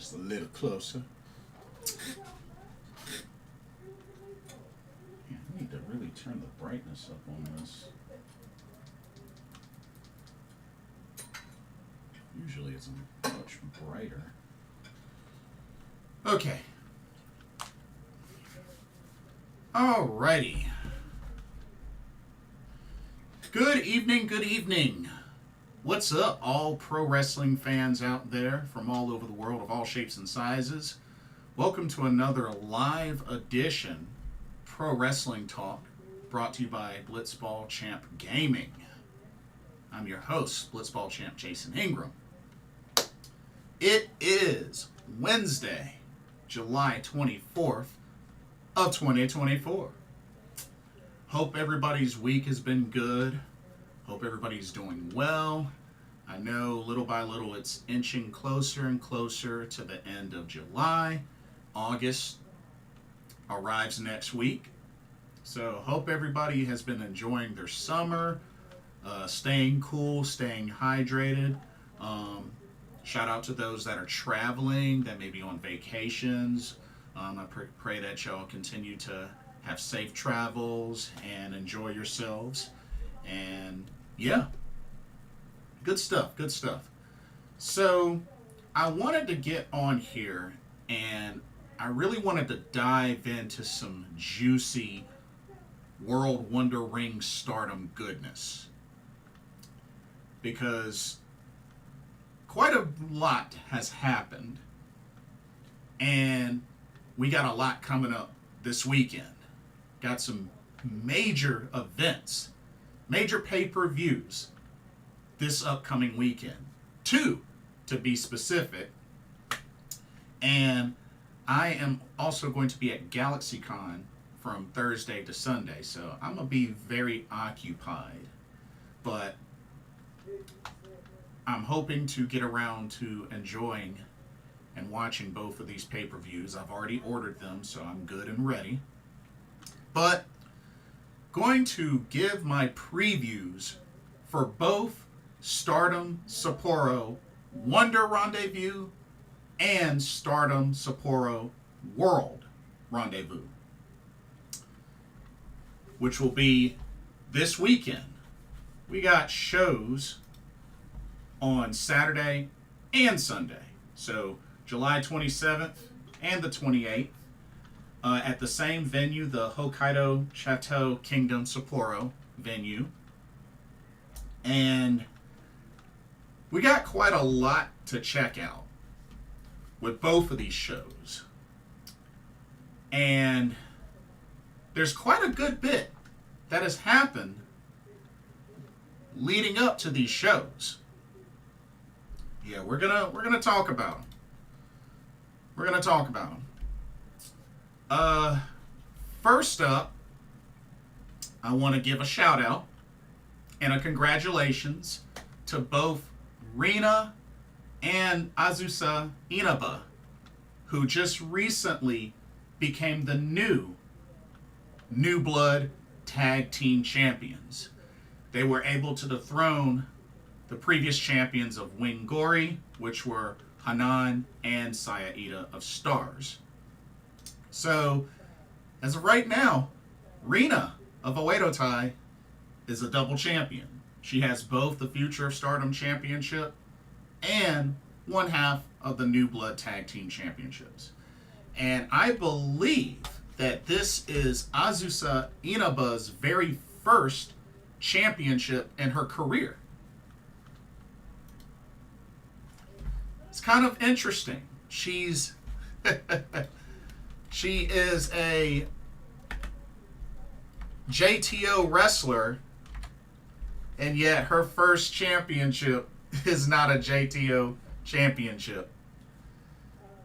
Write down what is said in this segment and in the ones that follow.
just a little closer. Yeah, I need to really turn the brightness up on this. Usually it's much brighter. Okay. Alrighty. Good evening, good evening. What's up, all pro wrestling fans out there from all over the world of all shapes and sizes? Welcome to another live edition Pro Wrestling Talk brought to you by Blitzball Champ Gaming. I'm your host, Blitzball Champ Jason Ingram. It is Wednesday, July 24th of 2024. Hope everybody's week has been good. Hope everybody's doing well. I know little by little it's inching closer and closer to the end of July. August arrives next week. So hope everybody has been enjoying their summer, staying cool, staying hydrated. Shout out to those that are traveling, that may be on vacations. I pray that y'all continue to have safe travels and enjoy yourselves. And yeah, good stuff, good stuff. So I wanted to get on here and I really wanted to dive into some juicy World Wonder Ring Stardom goodness, because quite a lot has happened and we got a lot coming up this weekend. Got some major events, major pay-per-views this upcoming weekend. 2, to be specific. And I am also going to be at GalaxyCon from Thursday to Sunday. So I'm going to be very occupied. But I'm hoping to get around to enjoying and watching both of these pay-per-views. I've already ordered them, so I'm good and ready. But going to give my previews for both Stardom Sapporo Wonder Rendezvous and Stardom Sapporo World Rendezvous, which will be this weekend. We got shows on Saturday and Sunday. So July 27th and the 28th. At the same venue, the Hokkaido Chateau Kingdom Sapporo venue. And we got quite a lot to check out with both of these shows. And there's quite a good bit that has happened leading up to these shows. Yeah, we're gonna talk about them. We're gonna talk about them. First up, I want to give a shout out and a congratulations to both Rina and Azusa Inaba, who just recently became the new Blood Tag Team Champions. They were able to dethrone the previous champions of Wingori, which were Hanan and Iida of Stars. So, as of right now, Rina of Oedo Tai is a double champion. She has both the Future of Stardom Championship and one half of the New Blood Tag Team Championships. And I believe that this is Azusa Inaba's very first championship in her career. It's kind of interesting. She's she is a JTO wrestler, and yet her first championship is not a JTO championship.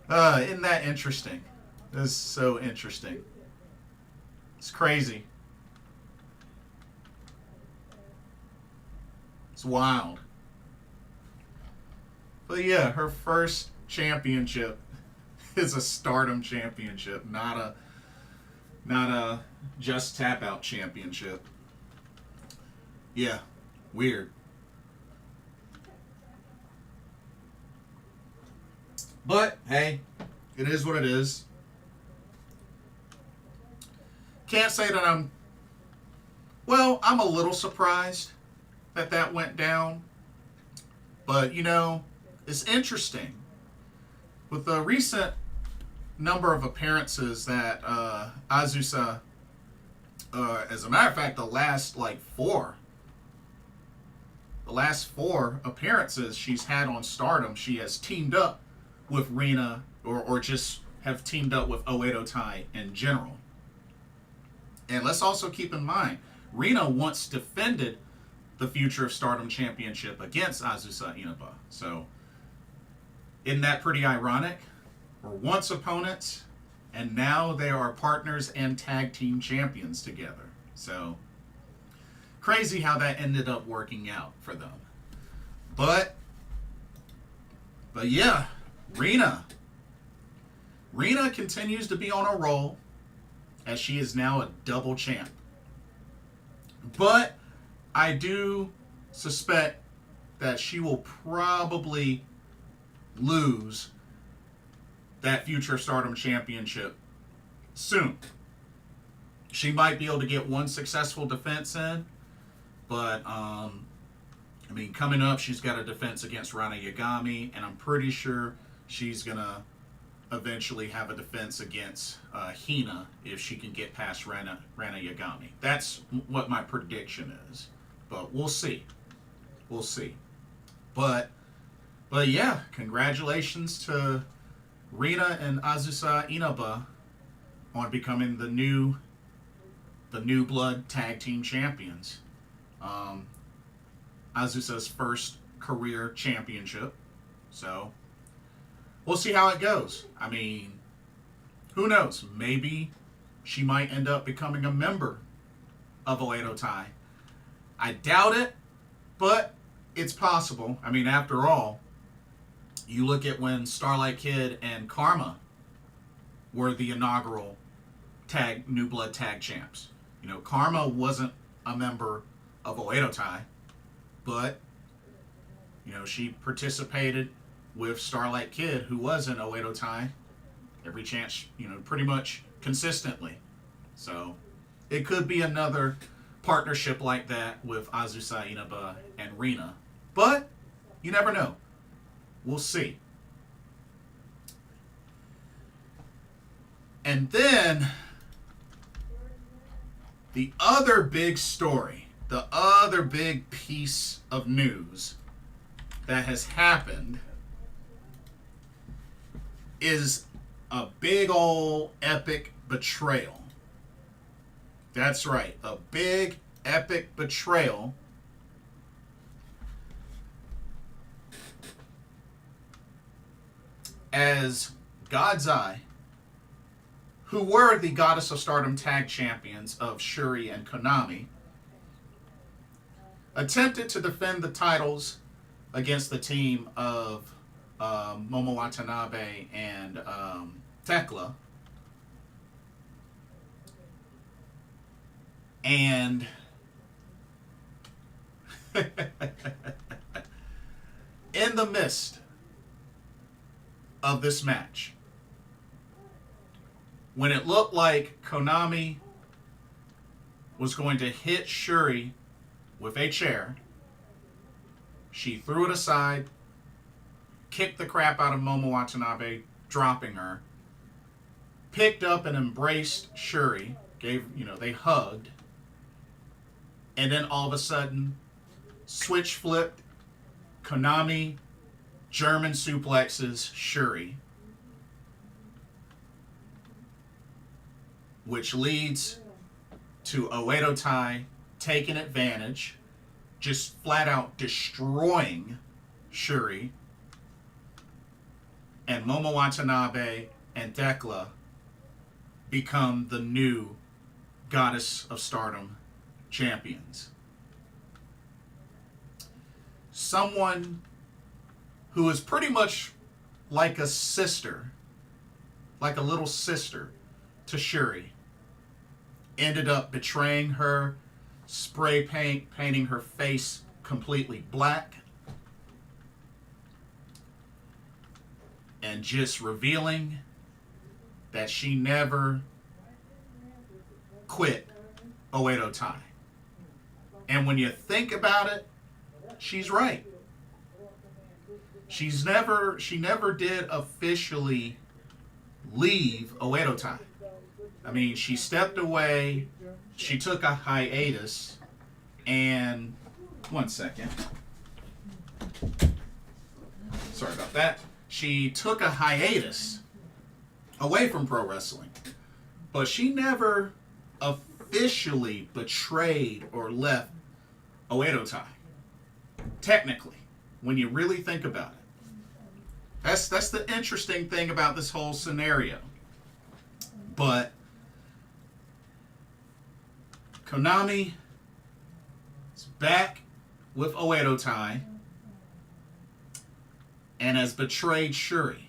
Isn't that interesting? This is so interesting. It's crazy. It's wild. But yeah, her first championship is a Stardom championship, not a Just Tap Out championship. Yeah, weird. But, hey, it is what it is. Can't say that I'm a little surprised that that went down. But, it's interesting. With the recent number of appearances that Azusa, as a matter of fact, the last four appearances she's had on Stardom, she has teamed up with Rina or just have teamed up with Oedo Tai in general. And let's also keep in mind, Rina once defended the Future of Stardom Championship against Azusa Inaba. So, isn't that pretty ironic? We're once opponents, and now they are partners and tag team champions together. So, crazy how that ended up working out for them. But yeah, Rina continues to be on a roll, as she is now a double champ. But I do suspect that she will probably lose that Future Stardom Championship soon. She might be able to get one successful defense in, but coming up, she's got a defense against Rana Yagami, and I'm pretty sure she's gonna eventually have a defense against Hina if she can get past Rana Yagami. That's what my prediction is, but we'll see. But yeah, congratulations to Rina and Azusa Inaba on becoming the new blood tag team champions. Azusa's first career championship. So we'll see how it goes. Who knows? Maybe she might end up becoming a member of Oedo Tai. I doubt it, but it's possible. After all, you look at when Starlight Kid and Karma were the inaugural New Blood Tag Champs. Karma wasn't a member of Oedo Tai, but, she participated with Starlight Kid, who was in Oedo Tai, every chance, pretty much consistently. So, it could be another partnership like that with Azusa Inaba and Rina. But, you never know. We'll see. And then, the other big story, the other big piece of news that has happened is a big ol' epic betrayal. That's right, a big epic betrayal. As God's Eye, who were the Goddess of Stardom tag champions of Shuri and Konami, attempted to defend the titles against the team of Momo Watanabe and Tekla. And in the midst of this match, when it looked like Konami was going to hit Shuri with a chair, she threw it aside, kicked the crap out of Momo Watanabe, dropping her, picked up and embraced Shuri, they hugged, and then all of a sudden, switch flipped, Konami German suplexes Shuri, which leads to Oedo Tai taking advantage, just flat out destroying Shuri, and Momo Watanabe and Tekla become the new Goddess of Stardom champions. Someone who is pretty much like a sister, like a little sister to Shuri, ended up betraying her, painting her face completely black, and just revealing that she never quit Oedo Tai. And when you think about it, she's right. She never did officially leave Oedo Tai. I mean, she stepped away, she took a hiatus, and one second. Sorry about that. She took a hiatus away from pro wrestling, but she never officially betrayed or left Oedo Tai. Technically, when you really think about it. That's the interesting thing about this whole scenario. But Konami is back with Oedo Tai and has betrayed Shuri.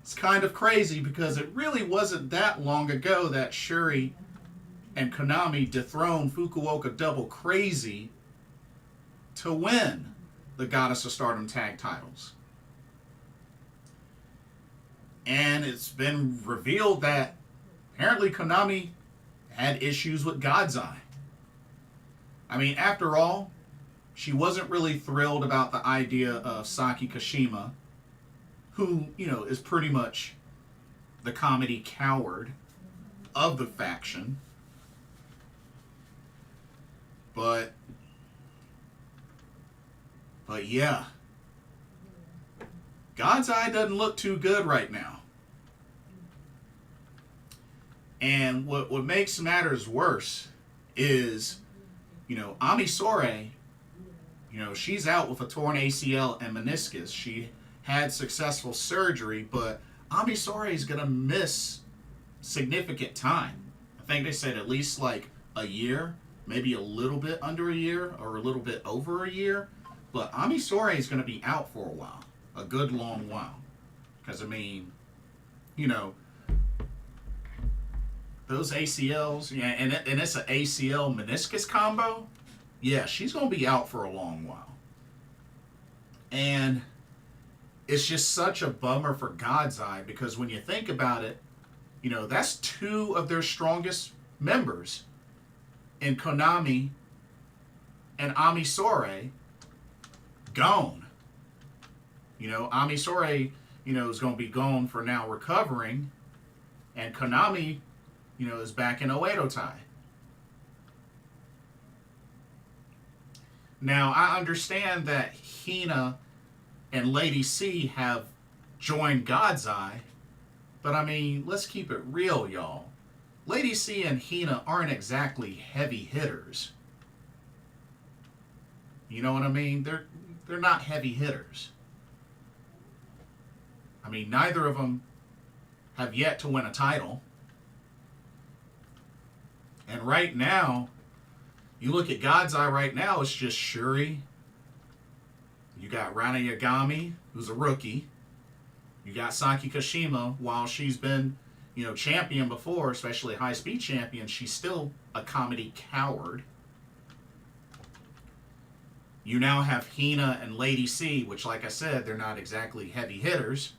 It's kind of crazy because it really wasn't that long ago that Shuri and Konami dethroned Fukuoka Double Crazy to win the Goddess of Stardom tag titles. And it's been revealed that apparently Konami had issues with God's Eye. I mean, after all, she wasn't really thrilled about the idea of Saki Kashima, who, is pretty much the comedy coward of the faction. But yeah, God's Eye doesn't look too good right now. And what makes matters worse is, Ami Sourei, she's out with a torn ACL and meniscus. She had successful surgery, but Ami Sourei is going to miss significant time. I think they said at least like a year, maybe a little bit under a year or a little bit over a year. But Ami Sourei is going to be out for a while, a good long while. Because, those ACLs, and it's an ACL meniscus combo. Yeah, she's going to be out for a long while. And it's just such a bummer for God's Eye because when you think about it, that's two of their strongest members in Konami and Ami Sourei gone. Ami Sourei, is going to be gone for now recovering, and Konami, is back in Oedo Tai. Now, I understand that Hina and Lady C have joined God's Eye, but let's keep it real, y'all. Lady C and Hina aren't exactly heavy hitters. You know what I mean? They're not heavy hitters. Neither of them have yet to win a title. And right now, you look at God's Eye right now, it's just Shuri. You got Rana Yagami, who's a rookie. You got Saki Kashima, while she's been, champion before, especially high-speed champion, she's still a comedy coward. You now have Hina and Lady C, which, like I said, they're not exactly heavy hitters.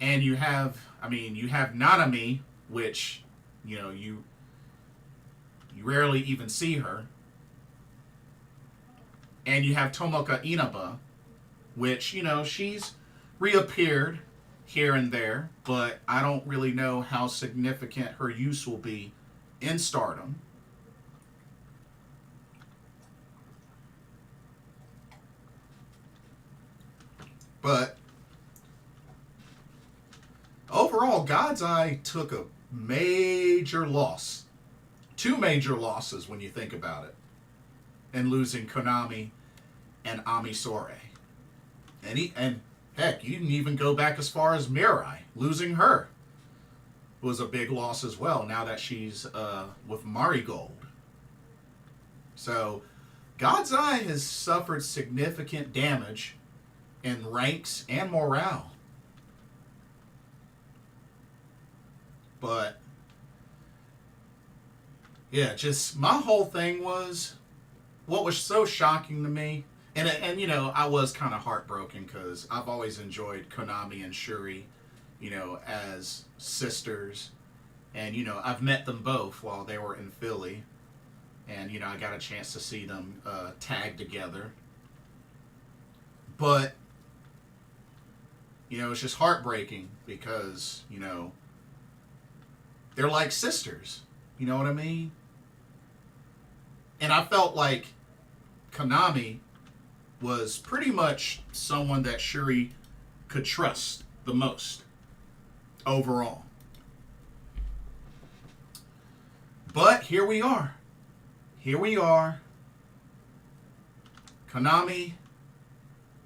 And you have Nanami, which, you rarely even see her. And you have Tomoka Inaba, which, she's reappeared here and there, but I don't really know how significant her use will be in Stardom. But overall, God's Eye took a major loss. Two major losses when you think about it. And losing Konami and Ami Sourei. And heck, you can even go back as far as Mirai. Losing her was a big loss as well, now that she's with Marigold. So, God's Eye has suffered significant damage in ranks and morale. But, yeah, just my whole thing was, what was so shocking to me And you know, I was kind of heartbroken because I've always enjoyed Konami and Shuri, you know, as sisters. And, you know, I've met them both while they were in Philly. And, you know, I got a chance to see them tag together. But, you know, it's just heartbreaking because, you know, they're like sisters. You know what I mean? And I felt like Konami was pretty much someone that Shuri could trust the most overall. But here we are. Here we are. Konami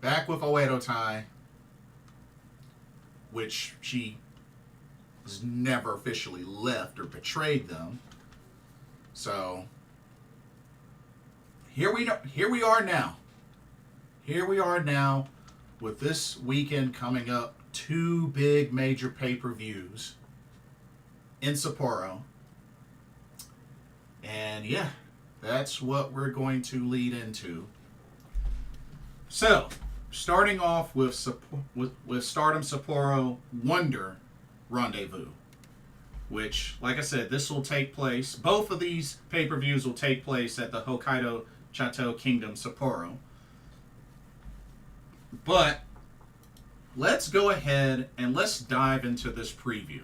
back with Oedo Tai, which she has never officially left or betrayed them. So here we are now. Here we are now with this weekend coming up, 2 big major pay-per-views in Sapporo. And yeah, that's what we're going to lead into. So, starting off with Stardom Sapporo Wonder Rendezvous, which, like I said, this will take place, both of these pay-per-views will take place at the Hokkaido Chateau Kingdom Sapporo. But let's go ahead and let's dive into this preview.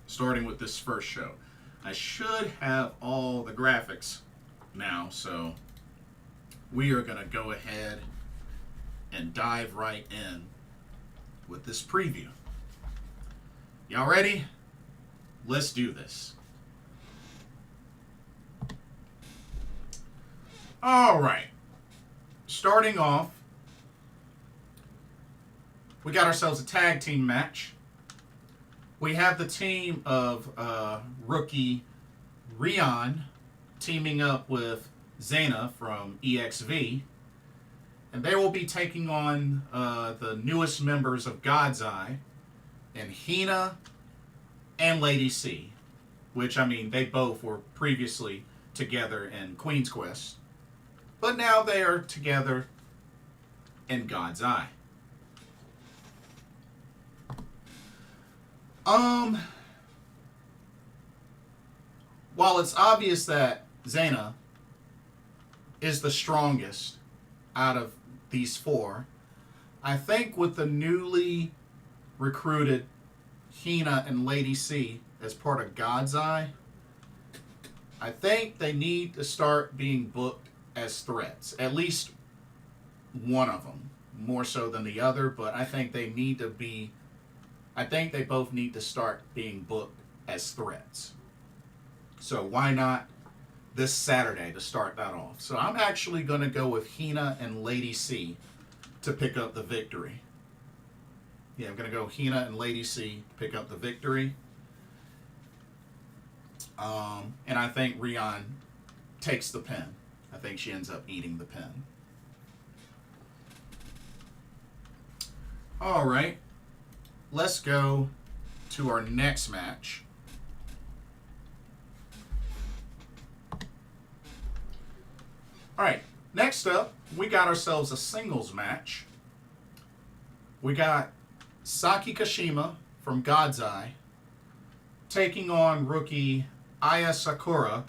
Starting with this first show. I should have all the graphics now, so we are going to go ahead and dive right in with this preview. Y'all ready? Let's do this. All right. Starting off, we got ourselves a tag team match. We have the team of rookie Rian teaming up with Xena from EXV. And they will be taking on the newest members of God's Eye, and Hina and Lady C. Which, I mean, they both were previously together in Queen's Quest. But now they are together in God's Eye. While it's obvious that Xena is the strongest out of these 4, I think with the newly recruited Hina and Lady C as part of God's Eye, I think they need to start being booked as threats. At least one of them, more so than the other, but I think they need to be, I think they both need to start being booked as threats. So why not this Saturday to start that off? So I'm actually going to go with Hina and Lady C to pick up the victory. Yeah, I'm going to go Hina and Lady C to pick up the victory. And I think Rian takes the pin. I think she ends up eating the pin. All right. Let's go to our next match. All right. Next up, we got ourselves a singles match. We got Saki Kashima from God's Eye taking on rookie Aya Sakura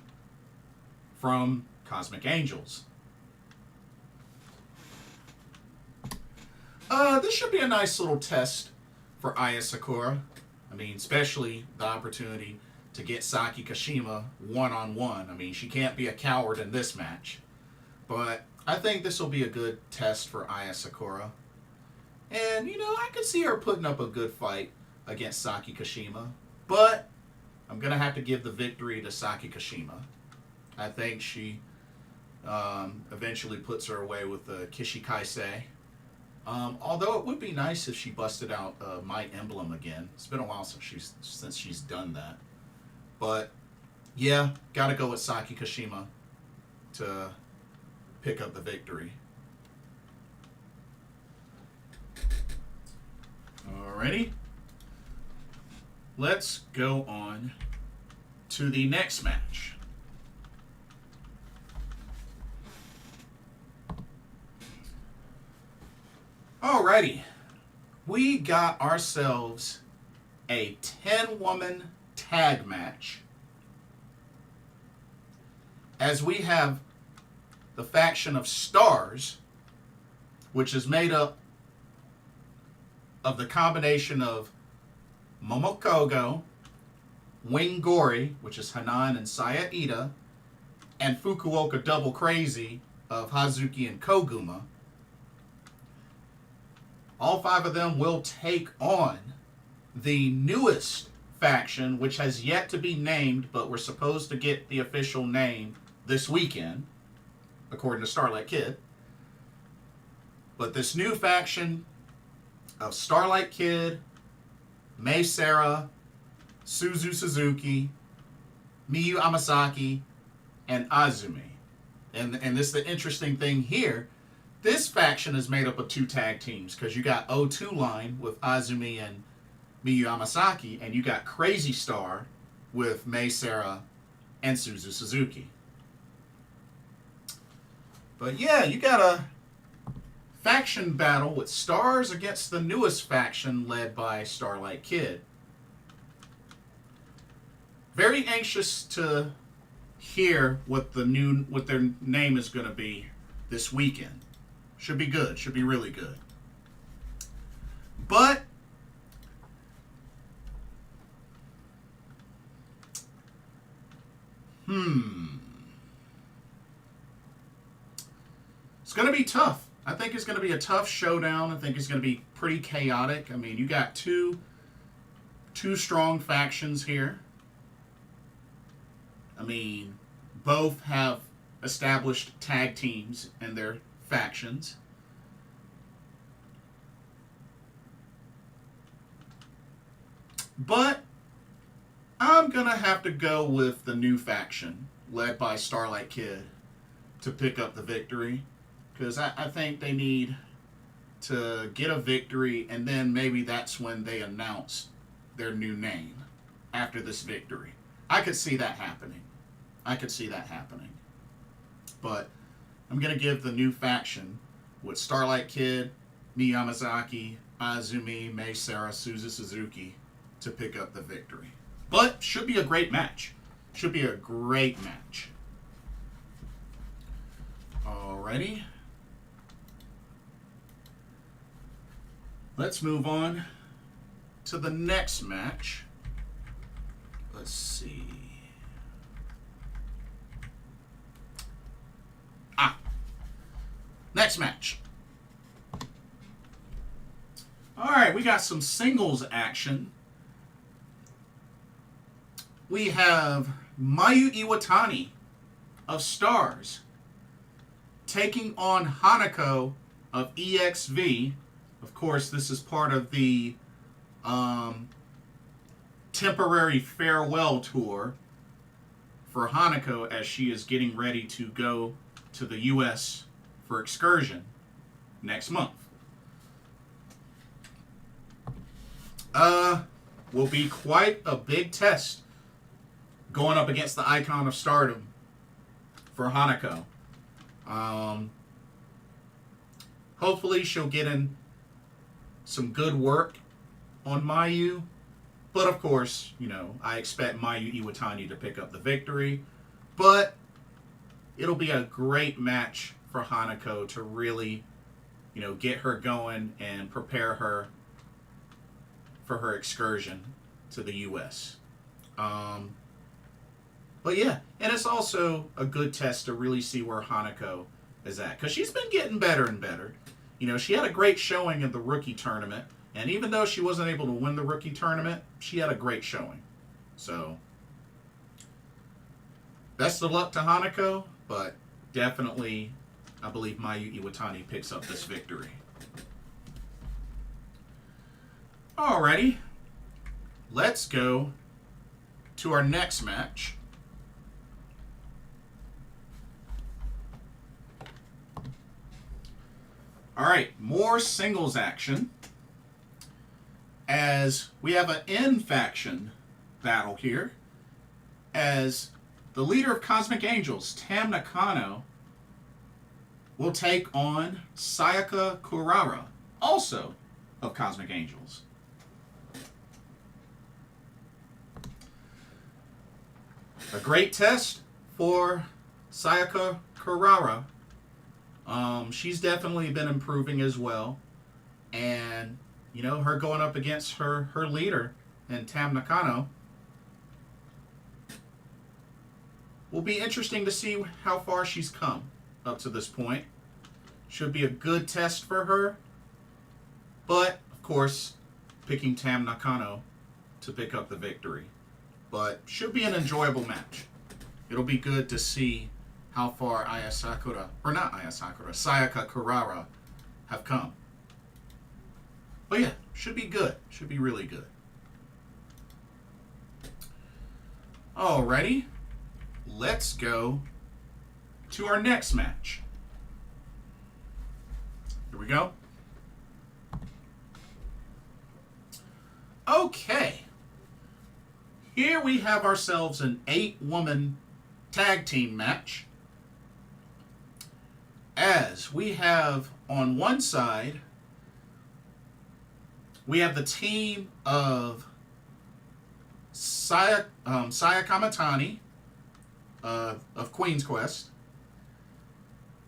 from Cosmic Angels. This should be a nice little test for Aya Sakura. I mean, especially the opportunity to get Saki Kashima one-on-one. I mean, she can't be a coward in this match. But I think this will be a good test for Aya Sakura. And, you know, I could see her putting up a good fight against Saki Kashima. But I'm going to have to give the victory to Saki Kashima. I think she eventually puts her away with the Kishi Kaisei. Although it would be nice if she busted out My Emblem again. It's been a while since she's done that. But, yeah, got to go with Saki Kashima to pick up the victory. Alrighty. Let's go on to the next match. Alrighty. We got ourselves a 10-woman tag match. As we have the faction of Stars, which is made up of the combination of Momo Kohgo, Wing Gori, which is Hanan and Iida, and Fukuoka Double Crazy of Hazuki and Koguma. All 5 of them will take on the newest faction, which has yet to be named, but we're supposed to get the official name this weekend, according to Starlight Kid. But this new faction of Starlight Kid, Seira, Suzu Suzuki, Miyu Amasaki, and Azumi. And this is the interesting thing here. This faction is made up of 2 tag teams, because you got O2 line with Azumi and Miyu Amasaki, and you got Crazy Star with Seira and Suzu Suzuki. But yeah, you got a faction battle with Stars against the newest faction led by Starlight Kid. Very anxious to hear what their name is going to be this weekend. Should be good. Should be really good. But it's going to be tough. I think it's going to be a tough showdown. I think it's going to be pretty chaotic. I mean, you got two strong factions here. I mean, both have established tag teams in their factions. But I'm going to have to go with the new faction led by Starlight Kid to pick up the victory. Because I think they need to get a victory, and then maybe that's when they announce their new name after this victory. I could see that happening. But I'm going to give the new faction with Starlight Kid, Miyu Amasaki, Azumi, Seira, Suzu Suzuki to pick up the victory. But should be a great match. Alrighty. Let's move on to the next match. Let's see. Next match. Alright, we got some singles action. We have Mayu Iwatani of Stars taking on HANAKO of EXV. Of course, this is part of the temporary farewell tour for HANAKO as she is getting ready to go to the U.S. for excursion next month. Will be quite a big test going up against the icon of Stardom for HANAKO. Hopefully she'll get in some good work on Mayu. But of course, you know, I expect Mayu Iwatani to pick up the victory. But it'll be a great match for HANAKO to really, you know, get her going and prepare her for her excursion to the U.S. But yeah, and it's also a good test to really see where HANAKO is at. Because she's been getting better and better. You know, she had a great showing in the rookie tournament. And even though she wasn't able to win the rookie tournament, she had a great showing. So, best of luck to HANAKO. But definitely, I believe Mayu Iwatani picks up this victory. Alrighty. Let's go to our next match. Alright, more singles action. As we have an N faction battle here. As the leader of Cosmic Angels, Tam Nakano, will take on Sayaka Kurara also of Cosmic Angels. A great test for Sayaka Kurara. She's definitely been improving as well. And, you know, her going up against her leader in Nakano will be interesting to see how far she's come up to this point. Should be a good test for her. But, of course, picking Nakano to pick up the victory. But should be an enjoyable match. It'll be good to see how far Sayaka Kurara have come. But yeah, should be good. Should be really good. Alrighty. Let's go to our next match. Here we go. Okay. Here we have ourselves an 8-woman tag team match. As we have on one side, we have the team of Sayaka Kamitani of Queen's Quest.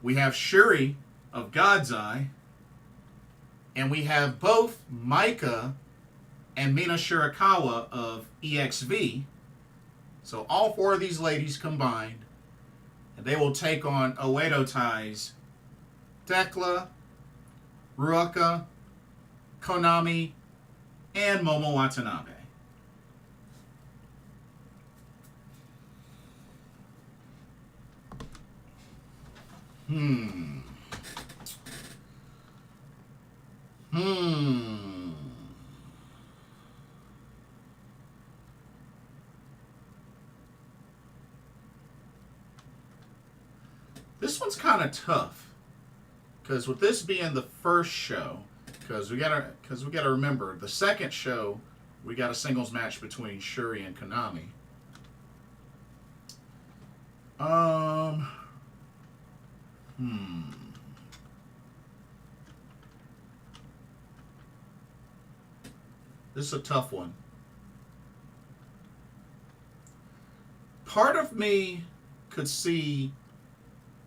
We have Shuri of God's Eye. And we have both Maika and Mina Shirakawa of EXV. So all 4 of these ladies combined. And they will take on Oedo Tai's Tekla, Ruaka, Konami, and Momo Watanabe. This one's kind of tough, because with this being the first show, because we gotta remember the second show we got a singles match between Shuri and Konami. This is a tough one. Part of me could see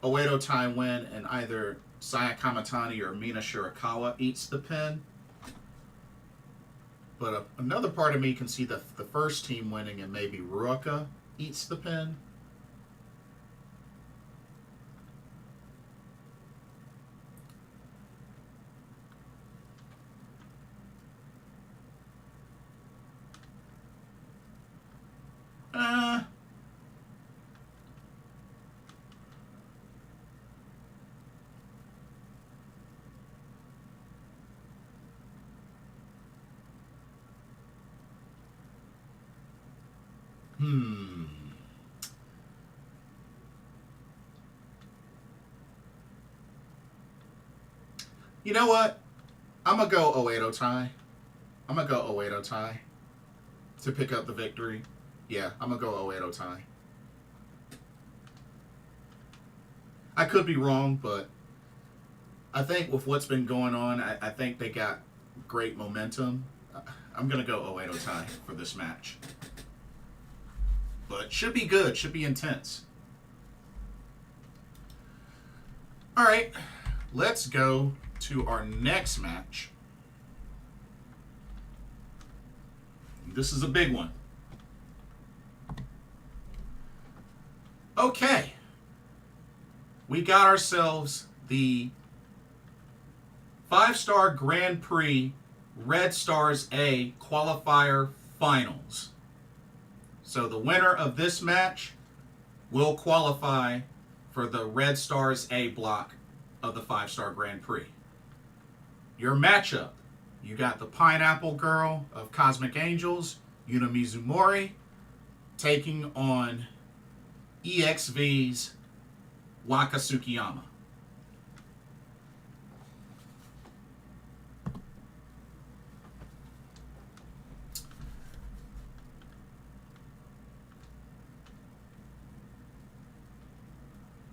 Oedo Tai win and either Sayaka Kamitani or Mina Shirakawa eats the pin. But another part of me can see the first team winning and maybe Ruaka eats the pin. You know what? I'm going to go Oedo Tai to pick up the victory. Yeah, I'm going to go Oedo Tai. I could be wrong, but I think with what's been going on, I think they got great momentum. I'm going to go Oedo Tai for this match. But should be good, should be intense. All right, let's go to our next match. This is a big one. Okay. We got ourselves the 5-Star Grand Prix Red Stars A Qualifier Finals. So the winner of this match will qualify for the Red Stars A block of the 5-Star Grand Prix. Your matchup, you got the Pineapple Girl of Cosmic Angels, Yuna Mizumori, taking on EXV's Waka Tsukiyama.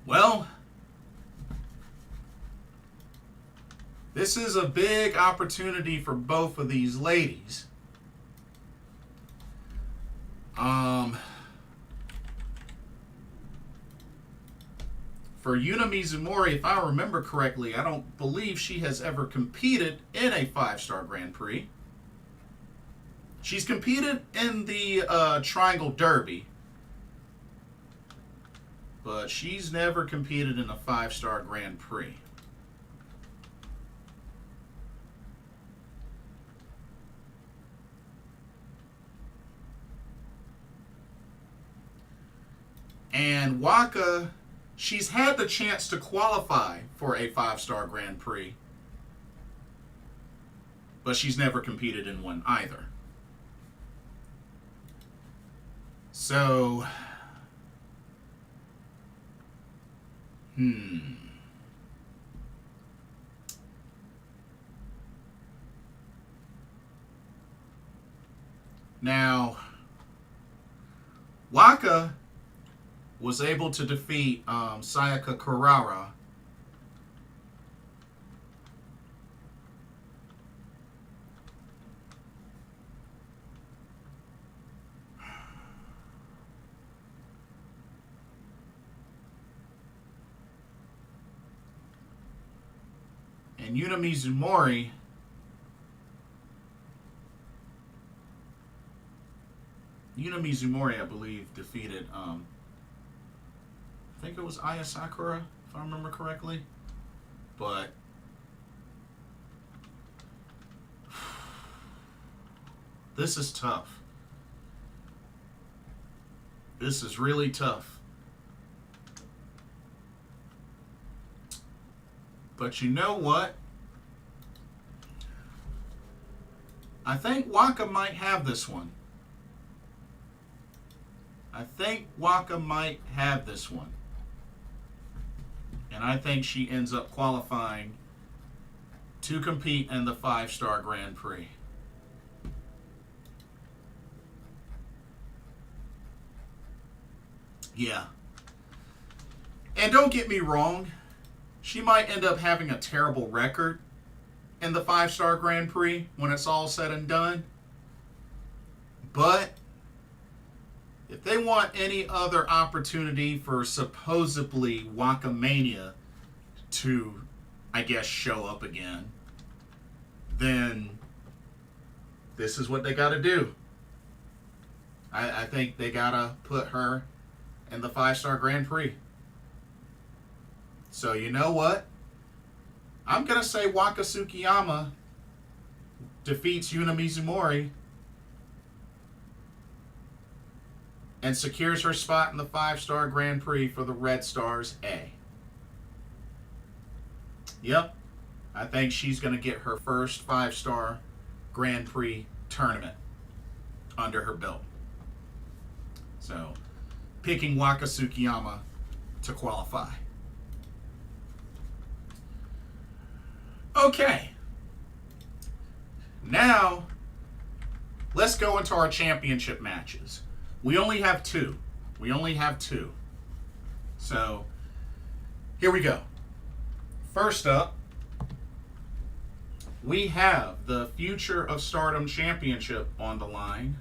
Well, This is a big opportunity for both of these ladies. For Yuna Mizumori, if I remember correctly, I don't believe she has ever competed in a 5-star Grand Prix. She's competed in the Triangle Derby, but she's never competed in a 5-star Grand Prix. And Waka, she's had the chance to qualify for a 5-star Grand Prix, but she's never competed in one either. So, Now, Waka was able to defeat Sayaka Kurara and Yuna Mizumori I believe, defeated I think it was Aya Sakura, if I remember correctly. But this is tough. This is really tough. But you know what? I think Waka might have this one. I think Waka might have this one. And I think she ends up qualifying to compete in the 5-star Grand Prix. Yeah. And don't get me wrong, she might end up having a terrible record in the 5-star Grand Prix when it's all said and done. But if they want any other opportunity for supposedly Wakamania to, I guess, show up again, then this is what they got to do. I think they got to put her in the 5-star Grand Prix. So you know what? I'm going to say Waka Tsukiyama defeats Yuna Mizumori and secures her spot in the 5-star Grand Prix for the Red Stars A. Yep, I think she's going to get her first 5-star Grand Prix tournament under her belt. So, picking Waka Tsukiyama to qualify. Okay. Now, let's go into our championship matches. We only have two. So, here we go. First up, we have the Future of Stardom Championship on the line.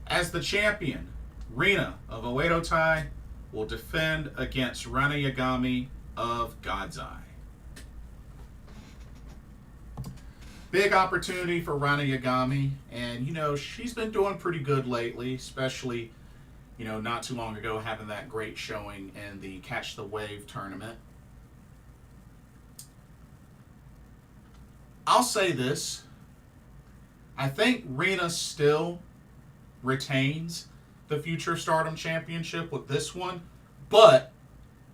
As the champion, Rina of Oedo Tai will defend against Rana Yagami of God's Eye. Big opportunity for Rana Yagami, and she's been doing pretty good lately, especially not too long ago having that great showing in the Catch the Wave tournament. I'll say this, I think Rina still retains the Future Stardom Championship with this one, but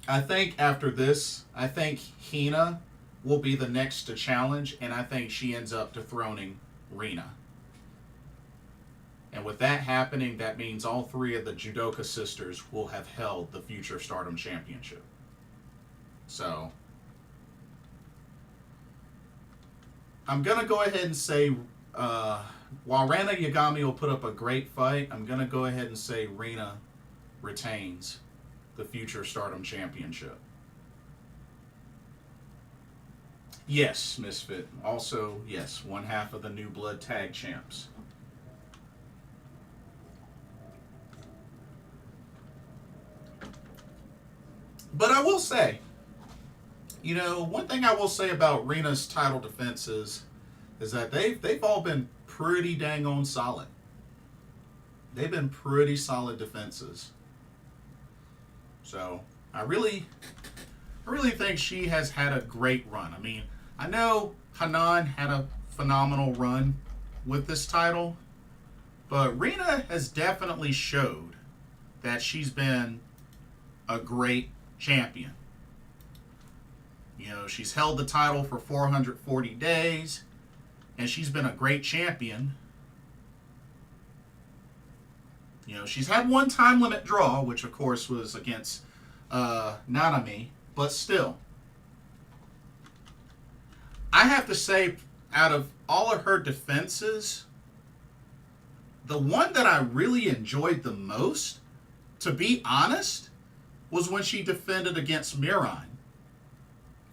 I think after this, I think Hina will be the next to challenge, and I think she ends up dethroning Rina. And with that happening, that means all three of the Judoka sisters will have held the Future Stardom Championship. So, I'm going to go ahead and say, while Rana Yagami will put up a great fight, I'm going to go ahead and say Rina retains the Future Stardom Championship. Yes, Misfit. Also, yes, one half of the New Blood Tag Champs. But I will say, one thing I will say about Rina's title defenses is that they've all been pretty dang on solid. They've been pretty solid defenses. So I really think she has had a great run. I mean, I know Hanan had a phenomenal run with this title, but Rina has definitely showed that she's been a great champion. She's held the title for 440 days, and she's been a great champion. She's had one time limit draw, which of course was against Nanami, but still. I have to say, out of all of her defenses, the one that I really enjoyed the most, to be honest, was when she defended against Miran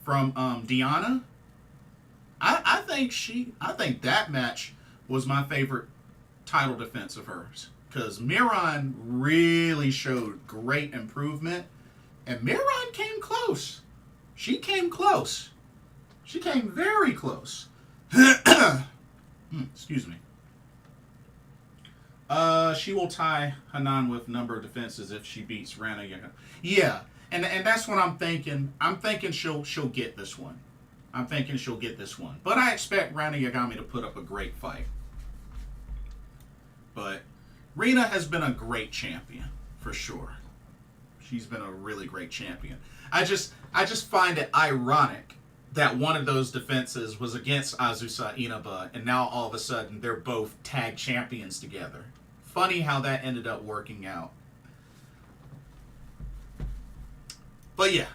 from Diana. I think that match was my favorite title defense of hers, because Miran really showed great improvement, and Miran came close. She came close. She came very close. Excuse me. She will tie Hanan with number of defenses if she beats Rana Yaga. Yeah, and that's what I'm thinking. I'm thinking she'll get this one. But I expect Rana Yagami to put up a great fight. But Rina has been a great champion, for sure. She's been a really great champion. I just find it ironic that one of those defenses was against Azusa Inaba, and now all of a sudden they're both tag champions together. Funny how that ended up working out. But yeah,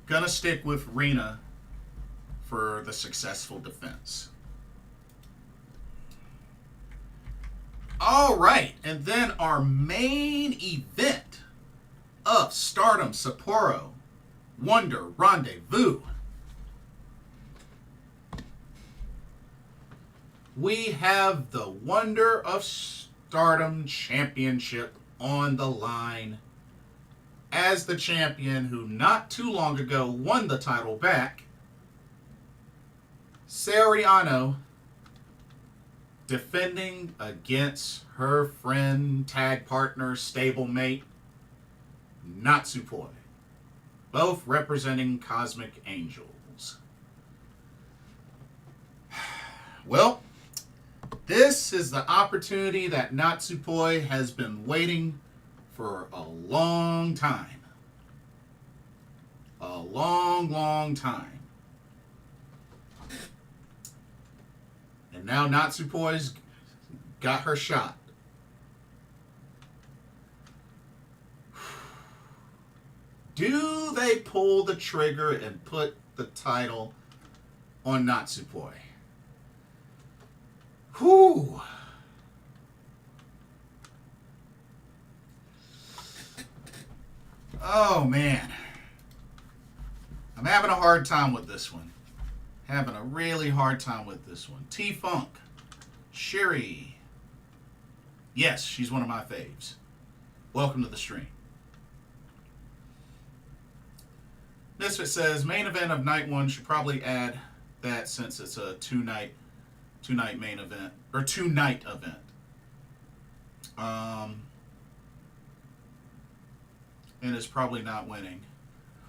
gonna stick with Rina for the successful defense. All right, and then our main event of Stardom Sapporo Wonder Rendezvous. We have the Wonder of Stardom Championship on the line as the champion who not too long ago won the title back, Seira, defending against her friend, tag partner, stablemate, Natsupoi, both representing Cosmic Angels. Well, this is the opportunity that Natsupoi has been waiting for a long time. A long, long time. And now Natsupoi's got her shot. Do they pull the trigger and put the title on Natsupoi? Whew. Oh, man. I'm having a hard time with this one. Having a really hard time with this one. T-Funk. Shiri. Yes, she's one of my faves. Welcome to the stream. Misfit says, main event of night one should probably add that since it's a two-night main event. Or two-night event. And it's probably not winning.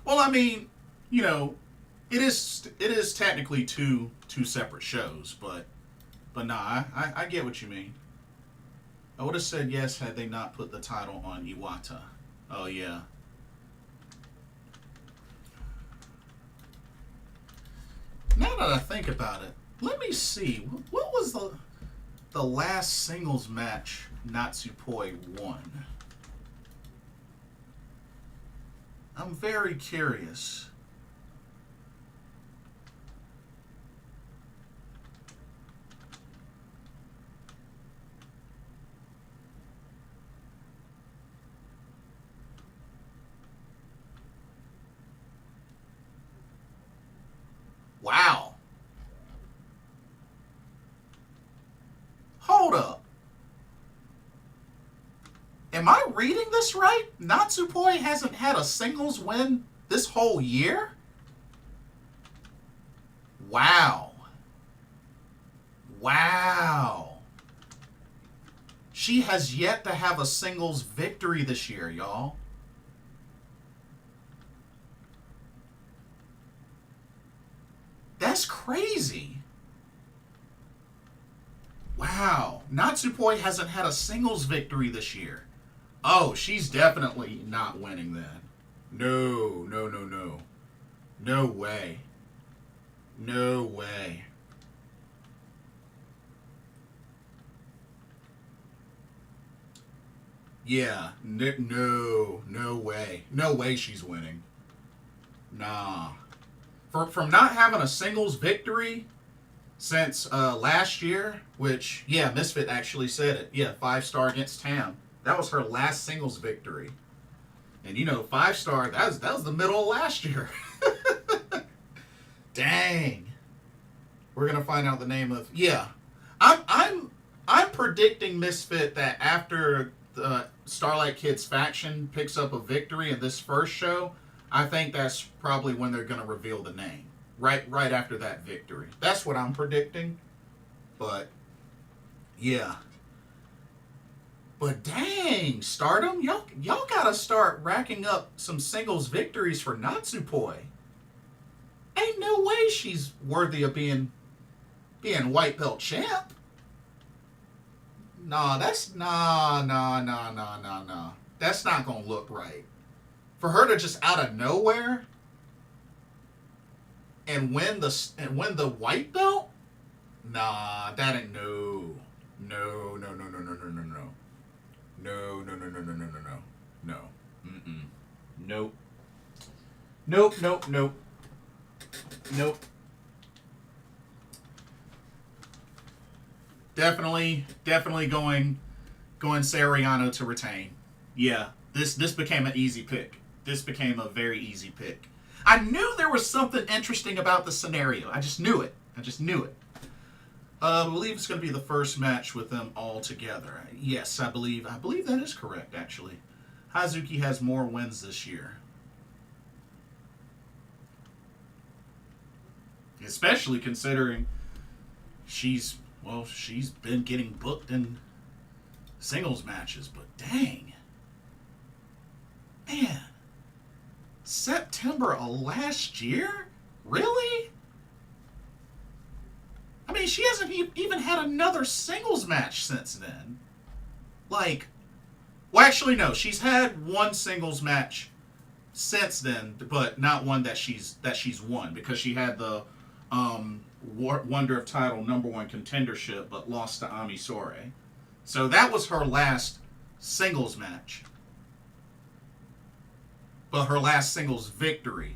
Well, I mean, it is technically two separate shows, but nah, I get what you mean. I would have said yes had they not put the title on Iwata. Oh yeah. Now that I think about it, let me see. What was the last singles match Natsupoi won? I'm very curious. Wow. am I reading this right? Natsupoi hasn't had a singles win this whole year? Wow. Wow. She has yet to have a singles victory this year, y'all. That's crazy. Wow. Natsupoi hasn't had a singles victory this year. Oh, she's definitely not winning then. No. No way. No way. Yeah. No way. No way she's winning. Nah. From not having a singles victory since last year, which, yeah, Misfit actually said it. Yeah, 5-star against Tam. That was her last singles victory. And, you know, 5-star, that was the middle of last year. Dang. We're going to find out the name of... Yeah. I'm predicting, Misfit, that after the Starlight Kids faction picks up a victory in this first show, I think that's probably when they're going to reveal the name. Right after that victory. That's what I'm predicting. But, yeah. But dang, Stardom, y'all gotta start racking up some singles victories for Natsupoi. Ain't no way she's worthy of being white belt champ. Nah. That's not gonna look right. For her to just out of nowhere and win the white belt? Nah, that ain't no. No. Nope. Definitely going Seira to retain. Yeah, this became an easy pick. This became a very easy pick. I knew there was something interesting about the scenario. I just knew it. I believe it's going to be the first match with them all together. Yes, I believe that is correct, actually. Hazuki has more wins this year. Especially considering she's been getting booked in singles matches, but dang. Man. September of last year? Really? I mean, she hasn't even had another singles match since then. Like, well, actually, no. She's had one singles match since then, but not one that she's won, because she had the Wonder of Title #1 contendership, but lost to Ami Sore. So that was her last singles match. But her last singles victory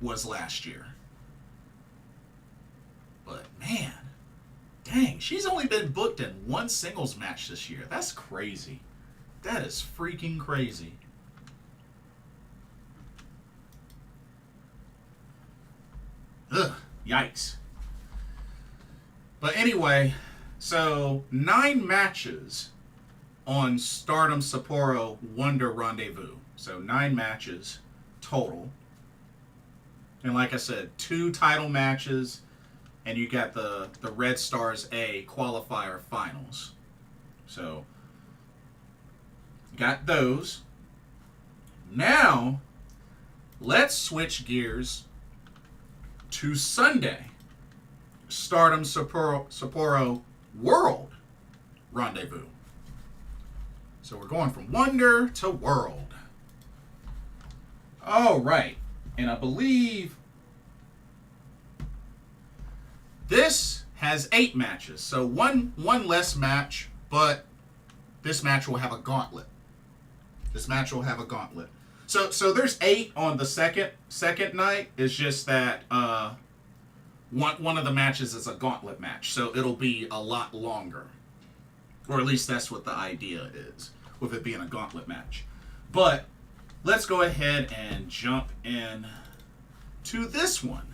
was last year. But man, dang, she's only been booked in one singles match this year. That's crazy. That is freaking crazy. Ugh, yikes. But anyway, so 9 matches on Stardom Sapporo Wonder Rendezvous. So 9 matches total. And like I said, 2 title matches, and you got the Red Stars A qualifier finals. So, got those. Now, let's switch gears to Sunday. Stardom Sapporo World Rendezvous. So we're going from Wonder to World. All right. And I believe this has 8 matches. So one less match, but this match will have a gauntlet. So there's 8 on the second night. It's just that one of the matches is a gauntlet match, so it'll be a lot longer. Or at least that's what the idea is, with it being a gauntlet match. But let's go ahead and jump in to this one.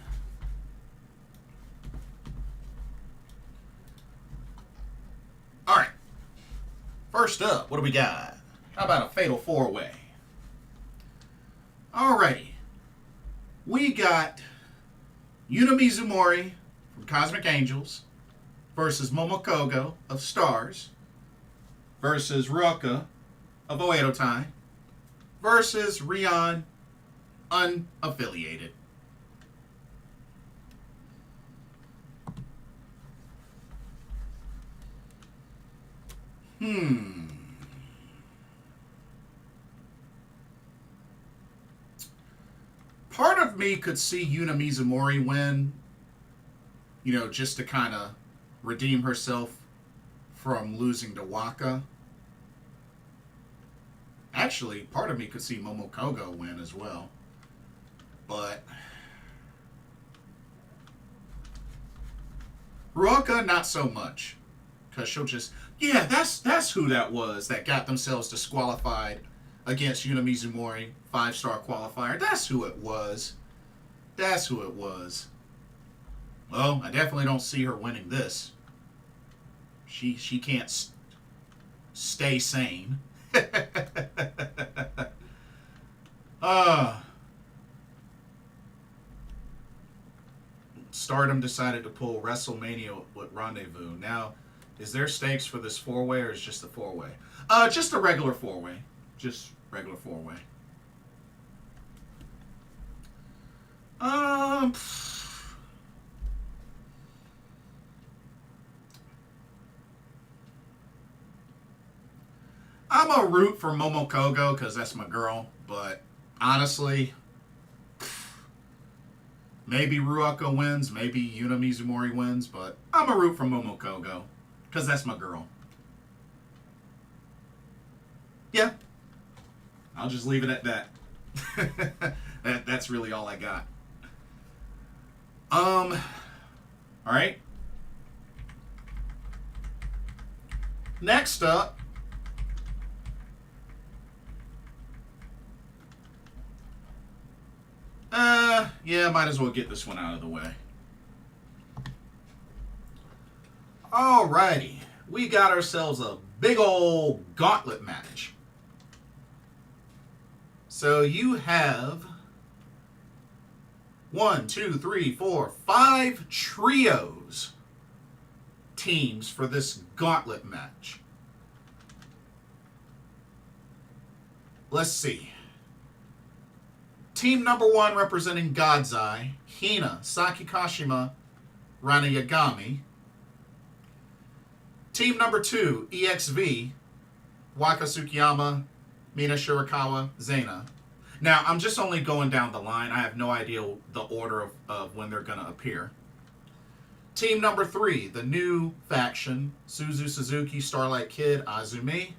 All right. First up, what do we got? How about a fatal four-way? Alrighty. We got Yuna Mizumori from Cosmic Angels versus Momo Kohgo of Stars versus Ruka of Oedo Tai versus Rian unaffiliated. Part of me could see Yuna Mizumori win, just to kind of redeem herself from losing to Waka. Actually, part of me could see Momo Kohgo win as well. But Ruka, not so much. Because she'll just, that's who that was that got themselves disqualified against Yuna Mizumori, 5-star qualifier. That's who it was. That's who it was. Well, I definitely don't see her winning this. She can't stay sane. Stardom decided to pull WrestleMania with Rendezvous. Now, is there stakes for this four-way or is it just a four-way? Just a regular four-way. Just regular four-way. I'm a root for Momo Kohgo because that's my girl, but honestly, maybe Ruaka wins, maybe Yuna Mizumori wins, but I'm a root for Momo Kohgo because that's my girl. Yeah. I'll just leave it at that. That's really all I got. Alright. Next up, might as well get this one out of the way. Alrighty. We got ourselves a big old gauntlet match. So you have 5 trios teams for this gauntlet match. Let's see. Team number 1 representing God's Eye, Hina, Saki Kashima, Rana Yagami. Team number 2, EXV, Waka Tsukiyama, Mina Shirakawa, Xena. Now, I'm just only going down the line. I have no idea the order of when they're going to appear. Team number 3, the new faction, Suzu, Suzuki, Starlight Kid, Azumi.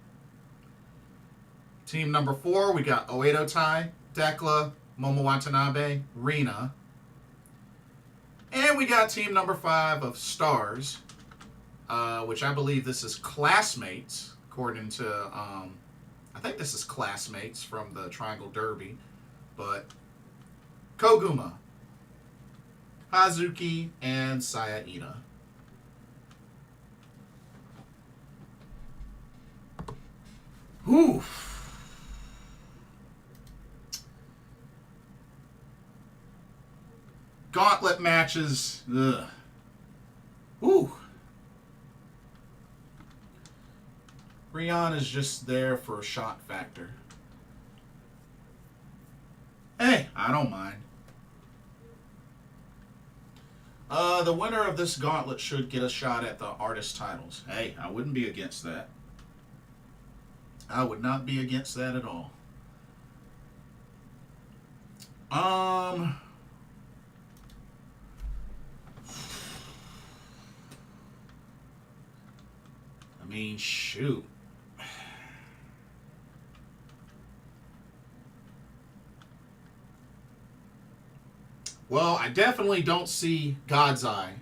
Team number 4, we got Oedo Tai, Dekla, Momo Watanabe, Rina. And we got team number 5 of Stars, which I believe this is Classmates, according to, I think this is Classmates from the Triangle Derby, but Koguma, Hazuki, and Iida. Whew. Gauntlet matches. Ugh. Whew. Rian is just there for a shot factor. Hey, I don't mind. The winner of this gauntlet should get a shot at the artist titles. Hey, I wouldn't be against that. I would not be against that at all. I mean, shoot. Well, I definitely don't see God's Eye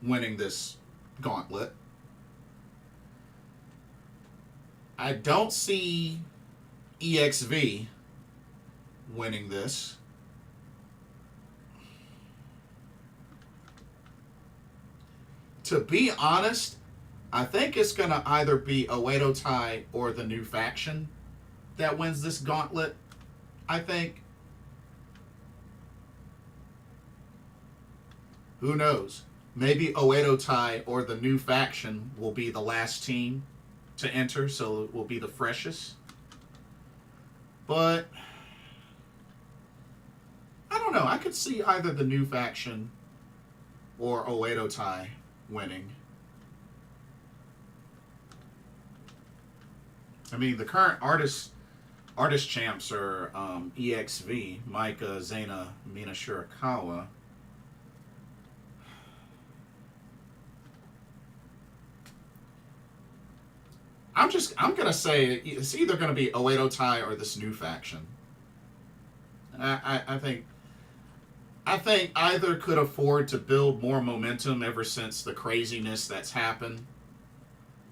winning this gauntlet. I don't see EXV winning this. To be honest, I think it's going to either be Oedo Tai or the new faction that wins this gauntlet, I think. Who knows? Maybe Oedo Tai or the new faction will be the last team to enter, so it will be the freshest. But I don't know. I could see either the new faction or Oedo Tai winning. I mean, the current artist champs are EXV, Maika, Xena, Mina, Shirakawa. I'm gonna say it's either gonna be Oedo Tai or this new faction. I think either could afford to build more momentum ever since the craziness that's happened.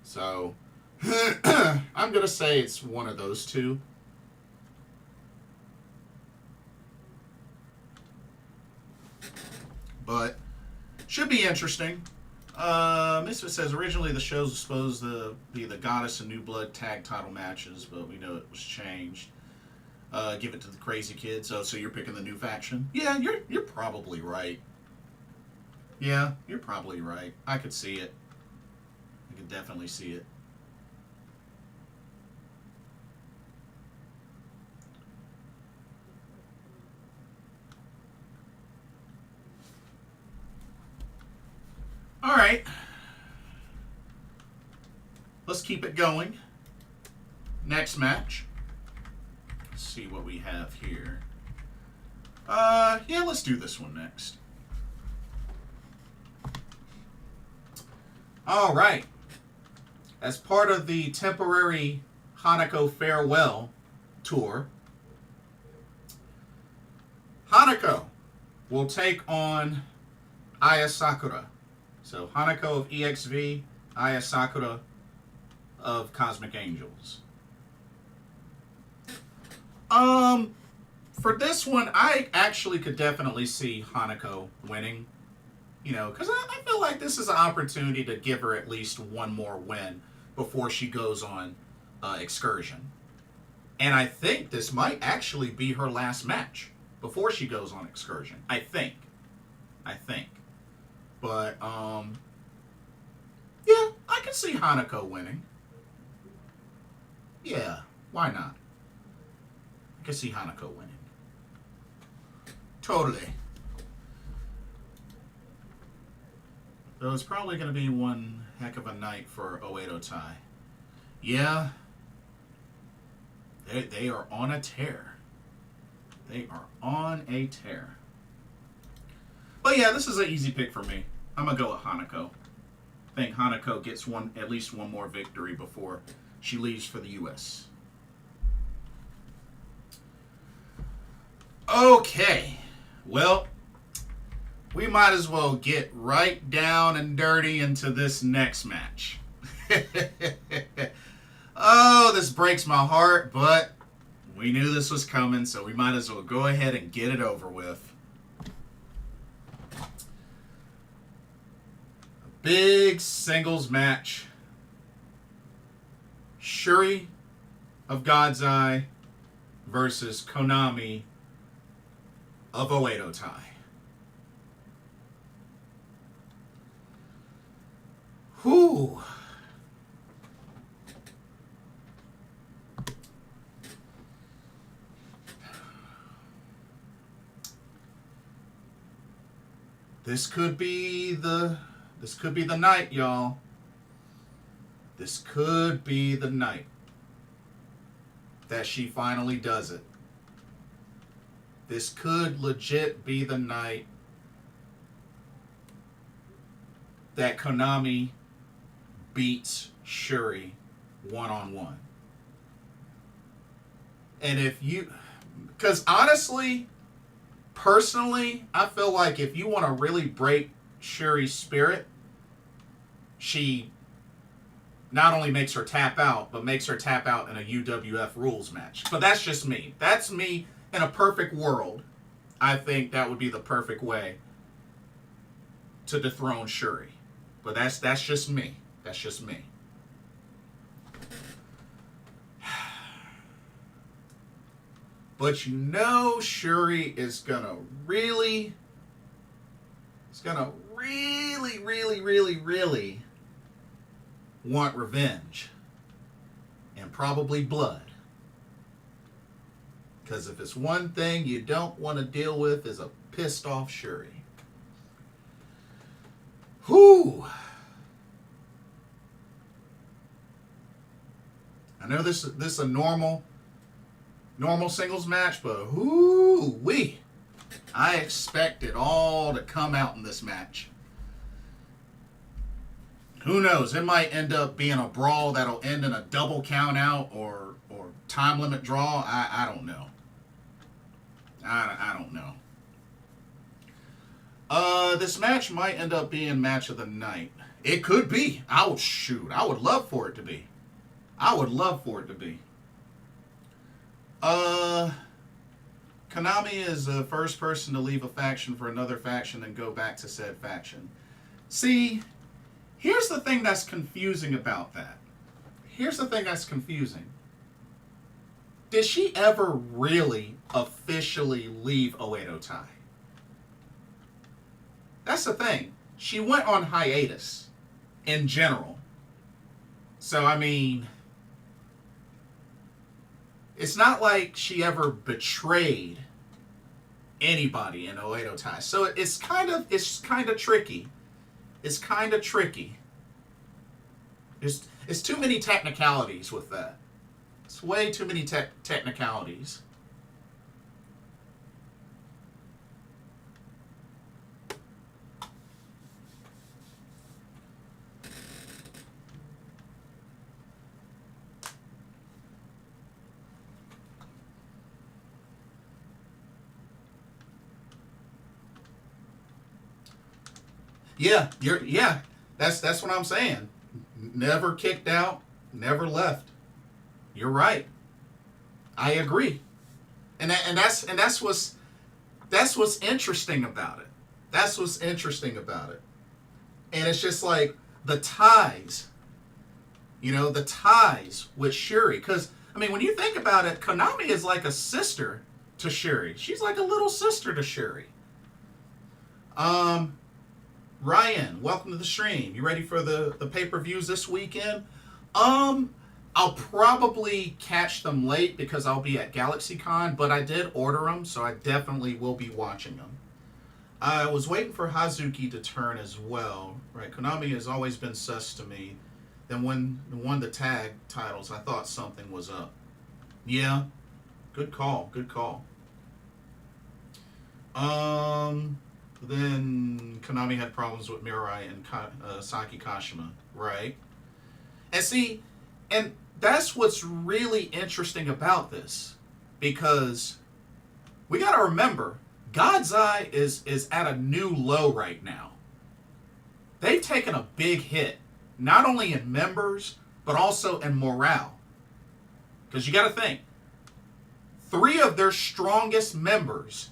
So I'm gonna say it's one of those two. But should be interesting. Misfit says originally the shows were supposed to be the Goddess and New Blood tag title matches, but we know it was changed. Give it to the crazy kids. So you're picking the new faction? Yeah, you're probably right. Yeah, you're probably right. I could see it. I could definitely see it. All right. Let's keep it going. Next match. Let's see what we have here. Yeah, let's do this one next. All right. As part of the temporary HANAKO farewell tour, HANAKO will take on Aya Sakura. So HANAKO of EXV, Aya Sakura of Cosmic Angels. For this one, I actually could definitely see HANAKO winning. You know, because I feel like this is an opportunity to give her at least one more win before she goes on excursion. And I think this might actually be her last match before she goes on excursion. I think. But, yeah, I can see HANAKO winning. Yeah, why not? I can see HANAKO winning. Totally. Though it's probably going to be one heck of a night for Oedo Tai. Yeah. They are on a tear. They are on a tear. But yeah, this is an easy pick for me. I'm going to go with HANAKO. I think HANAKO gets at least one more victory before she leaves for the U.S. Okay. Well, we might as well get right down and dirty into this next match. Oh, this breaks my heart, but we knew this was coming, so we might as well go ahead and get it over with. Big singles match. Shuri of God's Eye versus Konami of Oedo Tai. Whew. This could be the night, y'all. This could be the night that she finally does it. This could legit be the night that Konami beats Shuri one-on-one. And because honestly, personally, I feel like if you want to really break Shuri's spirit, she not only makes her tap out, but makes her tap out in a UWF rules match. But that's just me. That's me. In a perfect world, I think that would be the perfect way to dethrone Shuri. But that's just me. That's just me. But you know Shuri is gonna really want revenge. And probably blood. Because if it's one thing you don't want to deal with is a pissed off Shuri. Whew. I know this is a normal singles match, but whoo-wee. I expect it all to come out in this match. Who knows? It might end up being a brawl that'll end in a double count out or time limit draw. I don't know. I don't know. This match might end up being match of the night. It could be. I would love for it to be. Konami is the first person to leave a faction for another faction and go back to said faction. See, here's the thing that's confusing about that. Did she ever really officially leave Oedo Tai? That's the thing. She went on hiatus in general. So, I mean, it's not like she ever betrayed anybody in Oedo Tai. So it's kind of tricky. It's too many technicalities with that. It's way too many technicalities. Yeah, that's what I'm saying. Never kicked out, never left. You're right. I agree. And that's what's interesting about it. And it's just like the ties with Shuri. Because, I mean, when you think about it, Konami is like a sister to Shuri. She's like a little sister to Shuri. Rian, welcome to the stream. You ready for the pay-per-views this weekend? I'll probably catch them late because I'll be at GalaxyCon, but I did order them, so I definitely will be watching them. I was waiting for Hazuki to turn as well. Right, Konami has always been sus to me. Then when they won the tag titles, I thought something was up. Yeah, good call. Then Konami had problems with Mirai and Saki Kashima, right? And that's what's really interesting about this, because we got to remember, God's Eye is at a new low right now. They've taken a big hit, not only in members, but also in morale. Because you got to think, 3 of their strongest members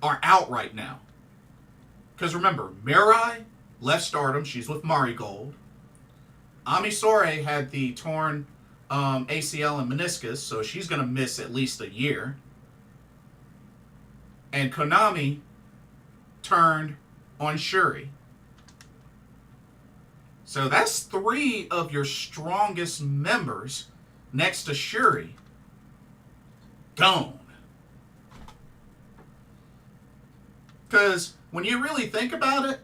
are out right now. Because remember, Mirai left Stardom. She's with Marigold. Amisore had the torn ACL and meniscus, so she's going to miss at least a year. And Konami turned on Shuri. So that's 3 of your strongest members next to Shuri gone. Because when you really think about it,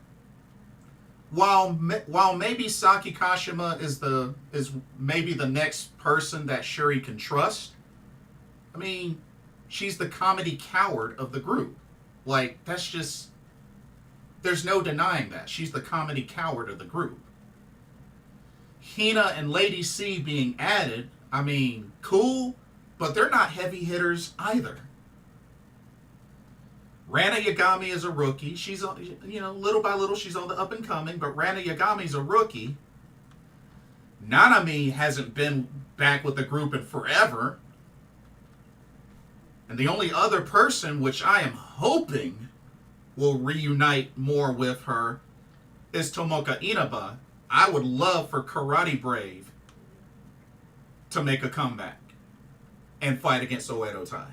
while maybe Saki Kashima is maybe the next person that Shuri can trust, I mean, she's the comedy coward of the group. Like, that's just, there's no denying that. She's the comedy coward of the group. Hina and Lady C being added, I mean, cool, but they're not heavy hitters either. Rana Yagami is a rookie. She's, little by little, she's on the up and coming, but Rana Yagami's a rookie. Nanami hasn't been back with the group in forever. And the only other person which I am hoping will reunite more with her is Tomoka Inaba. I would love for Karate Brave to make a comeback and fight against Oedo Tai.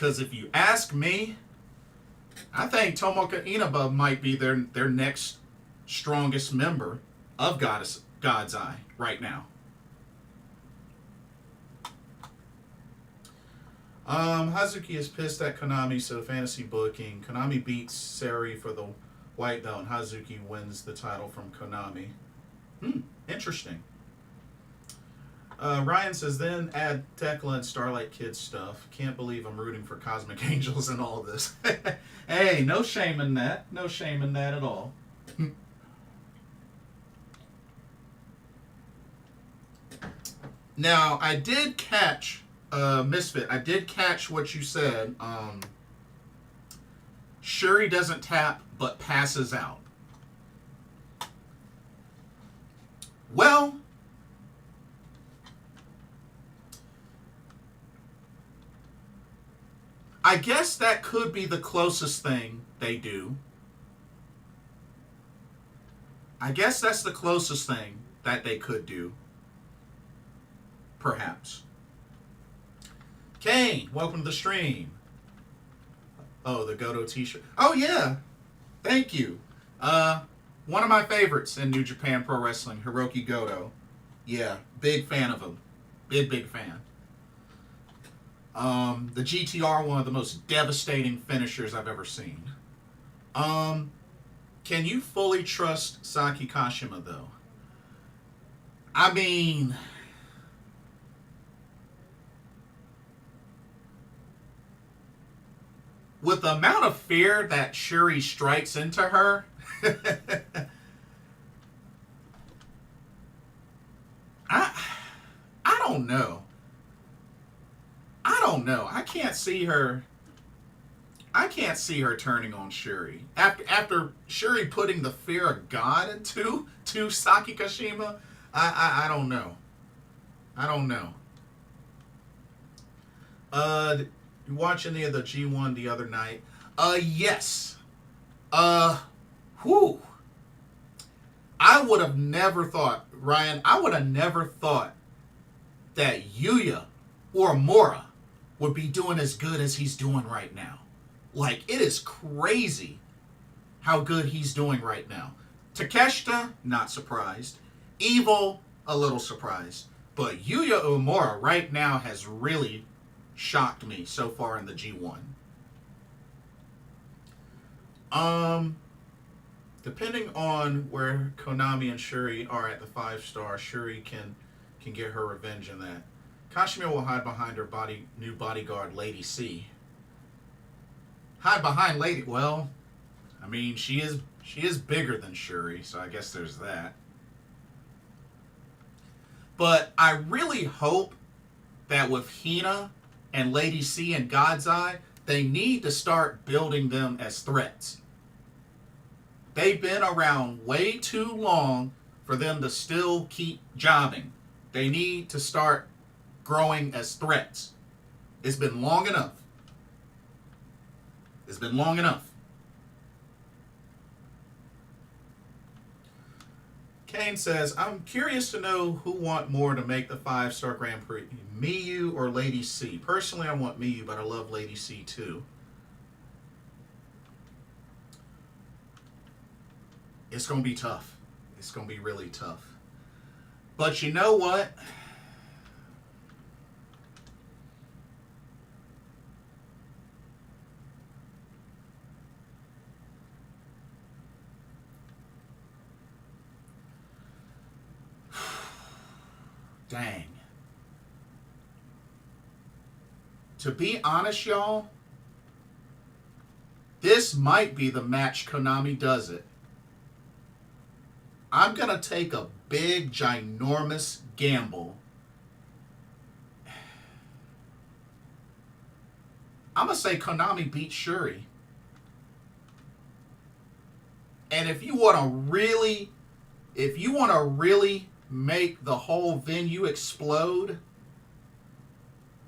Because if you ask me, I think Tomoka Inaba might be their next strongest member of God's Eye right now. Hazuki is pissed at Konami, so fantasy booking. Konami beats Seira for the white belt, and Hazuki wins the title from Konami. Interesting. Ryan says, then add Tekla and Starlight Kid stuff. Can't believe I'm rooting for Cosmic Angels and all of this. Hey, no shame in that. No shame in that at all. Now, I did catch, Misfit, I did catch what you said. Shuri doesn't tap, but passes out. Well, I guess that could be the closest thing they do. I guess that's the closest thing that they could do. Perhaps. Kane, welcome to the stream. Oh, the Goto t-shirt. Oh, yeah. Thank you. One of my favorites in New Japan Pro Wrestling, Hiroki Goto. Yeah, big fan of him. Big fan. The GTR, one of the most devastating finishers I've ever seen. Can you fully trust Saki Kashima, though? I mean, with the amount of fear that Shuri strikes into her, I don't know. I don't know. I can't see her turning on Shuri. After Shuri putting the fear of God into Saki Kashima, I don't know. I don't know. You watch any of the G1 the other night? Yes. Whew. I would have never thought, Ryan, I would have never thought that Yuya or Mora would be doing as good as he's doing right now. Like, it is crazy how good he's doing right now. Takeshita, not surprised. Evil, a little surprised. But Yuya Uemura right now has really shocked me so far in the G1. Depending on where Konami and Shuri are at the 5-star, Shuri can get her revenge in that. Kashima will hide behind her new bodyguard, Lady C. Hide behind Lady... Well, I mean, she is bigger than Shuri, so I guess there's that. But I really hope that with Hina and Lady C and God's Eye, they need to start building them as threats. They've been around way too long for them to still keep jobbing. They need to start growing as threats. It's been long enough. It's been long enough. Kane says, I'm curious to know who want more to make the 5-star Grand Prix, Miyu or Lady C. Personally, I want Miyu, but I love Lady C too. It's going to be tough. It's going to be really tough. But you know what? Dang. To be honest, y'all, this might be the match Konami does it. I'm going to take a big, ginormous gamble. I'm going to say Konami beats Shuri. And if you want to really make the whole venue explode,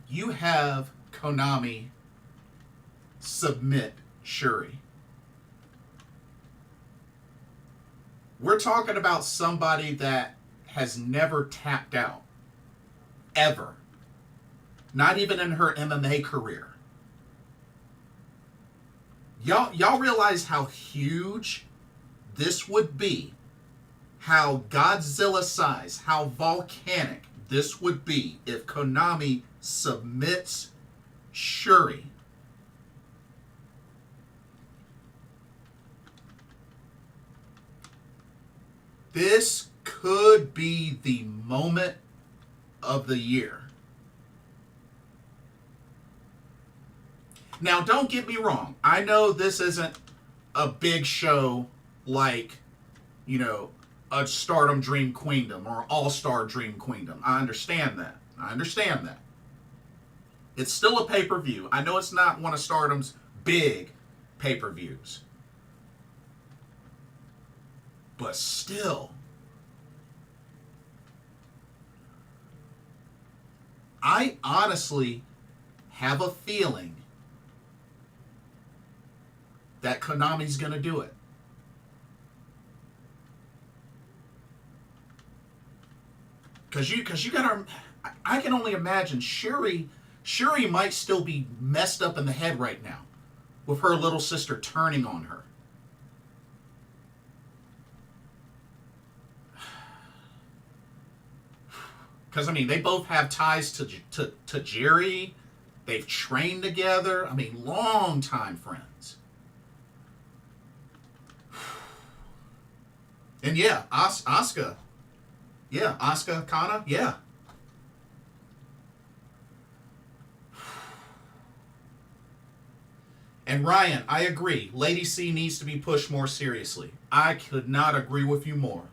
you have Konami submit Shuri. We're talking about somebody that has never tapped out. Ever. Not even in her MMA career. Y'all realize how huge this would be? How Godzilla size, how volcanic this would be if Konami submits Shuri. This could be the moment of the year. Now, don't get me wrong. I know this isn't a big show like, you know, a Stardom Dream Queendom or All-Star Dream Queendom. I understand that. It's still a pay-per-view. I know it's not one of Stardom's big pay-per-views. But still, I honestly have a feeling that Konami's going to do it. Because you got to, I can only imagine Shuri might still be messed up in the head right now with her little sister turning on her. Because, I mean, they both have ties to Jiri. They've trained together. I mean, long time friends. And yeah, Asuka. Yeah, Asuka Kana. Yeah. And Rian, I agree. Lady C needs to be pushed more seriously. I could not agree with you more.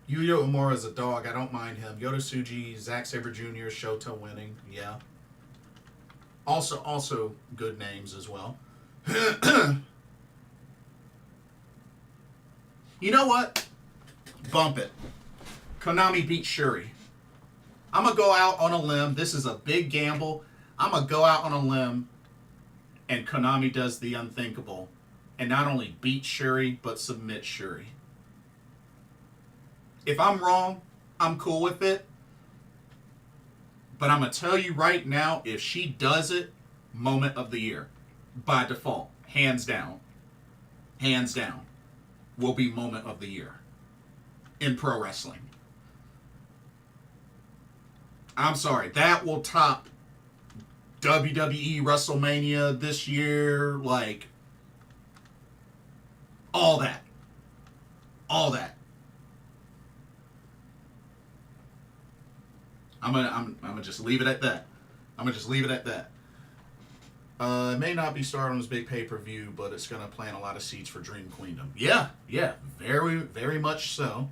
Yuya Uemura is a dog. I don't mind him. Yota Tsuji, Zack Sabre Jr., Shota winning. Yeah. Also good names as well. You know what? Bump it. Konami beat Shuri. I'm going to go out on a limb. This is a big gamble. I'm going to go out on a limb and Konami does the unthinkable and not only beat Shuri, but submit Shuri. If I'm wrong, I'm cool with it. But I'm going to tell you right now, if she does it, moment of the year. By default. Hands down. Hands down. Will be moment of the year. In pro wrestling. I'm sorry. That will top WWE WrestleMania this year. Like, all that. All that. I'm gonna just leave it at that. It may not be Stardom's big pay-per-view, but it's gonna plant a lot of seeds for Dream Queendom. Yeah, very, very much so.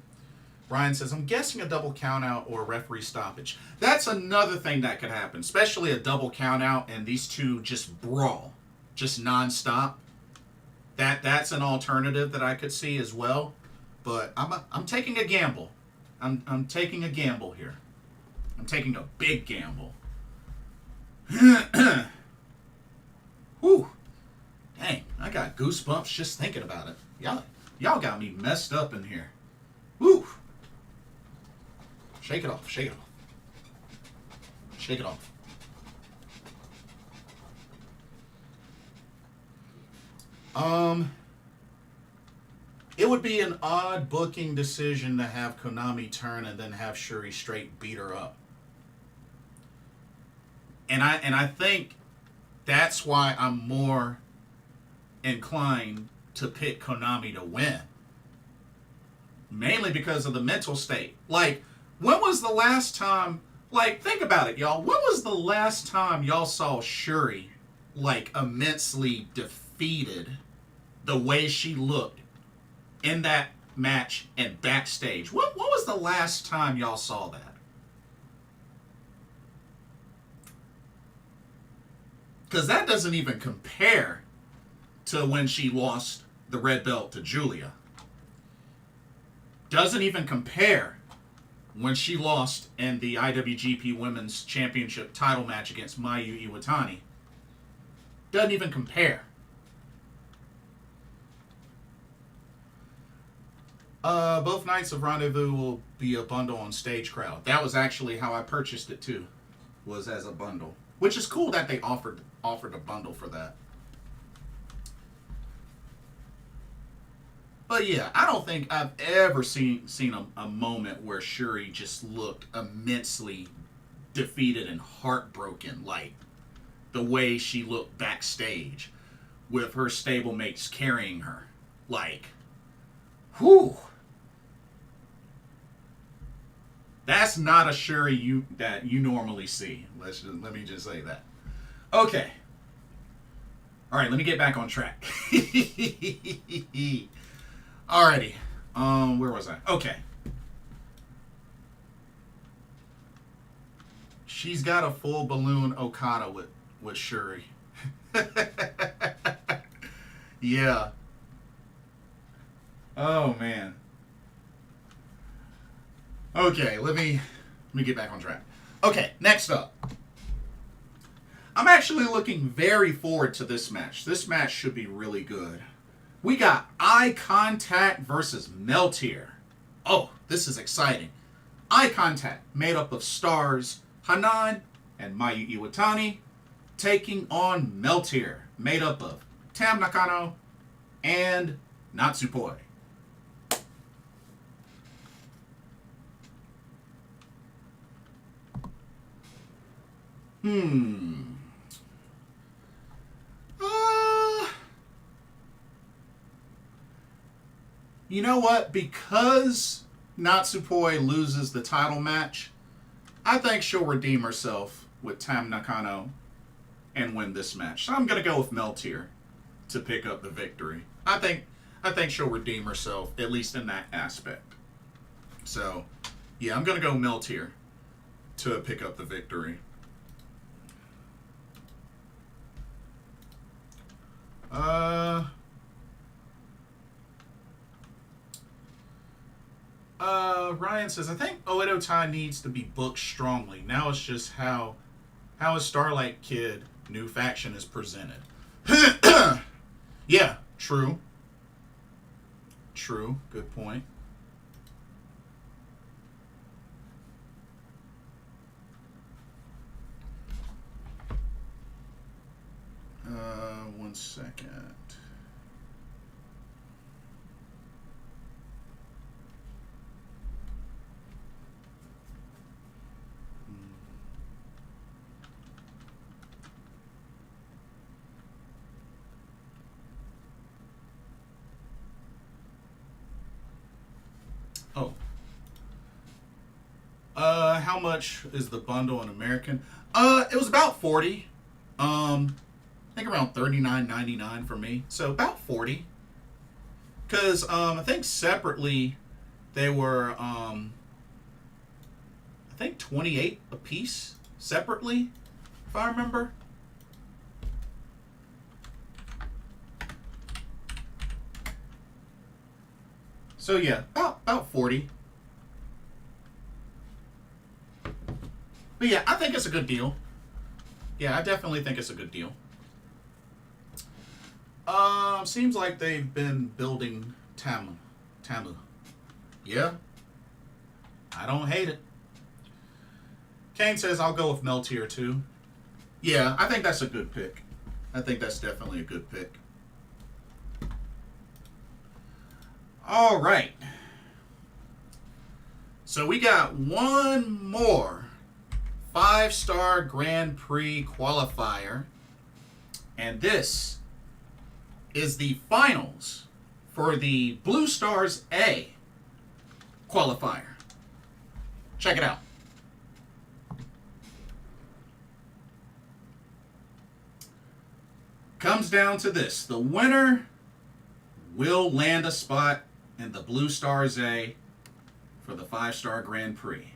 Brian says, I'm guessing a double countout or a referee stoppage. That's another thing that could happen, especially a double countout and these two just brawl, just nonstop. That's an alternative that I could see as well. But I'm taking a gamble. I'm taking a gamble here. I'm taking a big gamble. Whew. Dang, I got goosebumps just thinking about it. Y'all got me messed up in here. Whew. Shake it off. Shake it off. Shake it off. It would be an odd booking decision to have Konami turn and then have Shuri straight beat her up. And I think that's why I'm more inclined to pick Konami to win. Mainly because of the mental state. Like, when was the last time, like, think about it, y'all. When was the last time y'all saw Shuri, like, immensely defeated the way she looked in that match and backstage? What was the last time y'all saw that? Because that doesn't even compare to when she lost the red belt to Julia. Doesn't even compare when she lost in the IWGP Women's Championship title match against Mayu Iwatani. Doesn't even compare. Both nights of Rendezvous will be a bundle on Stage Crowd. That was actually how I purchased it too, was as a bundle. which is cool that they offered a bundle for that. But yeah, I don't think I've ever seen a moment where Shuri just looked immensely defeated and heartbroken, like the way she looked backstage with her stablemates carrying her. Like, whew. That's not a Shuri that you normally see. Let me just say that. Okay. All right, let me get back on track. Alrighty. Where was I? Okay. She's got a full balloon Okada with Shuri. Yeah. Oh man. Okay, let me get back on track. Okay, next up. I'm actually looking very forward to this match. This match should be really good. We got Eye Contact versus Meltear. Oh, this is exciting. Eye Contact, made up of stars Hanan and Mayu Iwatani, taking on Meltear, made up of Tam Nakano and Natsupoi. You know what? Because Natsupoi loses the title match, I think she'll redeem herself with Tam Nakano and win this match. So I'm going to go with Meltear to pick up the victory. I think she'll redeem herself, at least in that aspect. So, yeah, I'm going to go Meltear to pick up the victory. Ryan says, I think Oedo Tai needs to be booked strongly. Now it's just how a Starlight Kid new faction is presented. Yeah, true. True. Good point. One second. Oh. How much is the bundle in American? It was about 40. I think around $39.99 for me. So about 40. Because I think separately they were I think 28 a piece separately, if I remember. So yeah, about 40. But yeah, I think it's a good deal. Yeah, I definitely think it's a good deal. Seems like they've been building Tamu. Yeah. I don't hate it. Kane says I'll go with Meltear too. Yeah, I think that's a good pick. I think that's definitely a good pick. All right. So we got one more 5-star Grand Prix qualifier. And this is the finals for the Blue Stars A qualifier. Check it out. Comes down to this. The winner will land a spot in the Blue Stars A for the 5-star Grand Prix.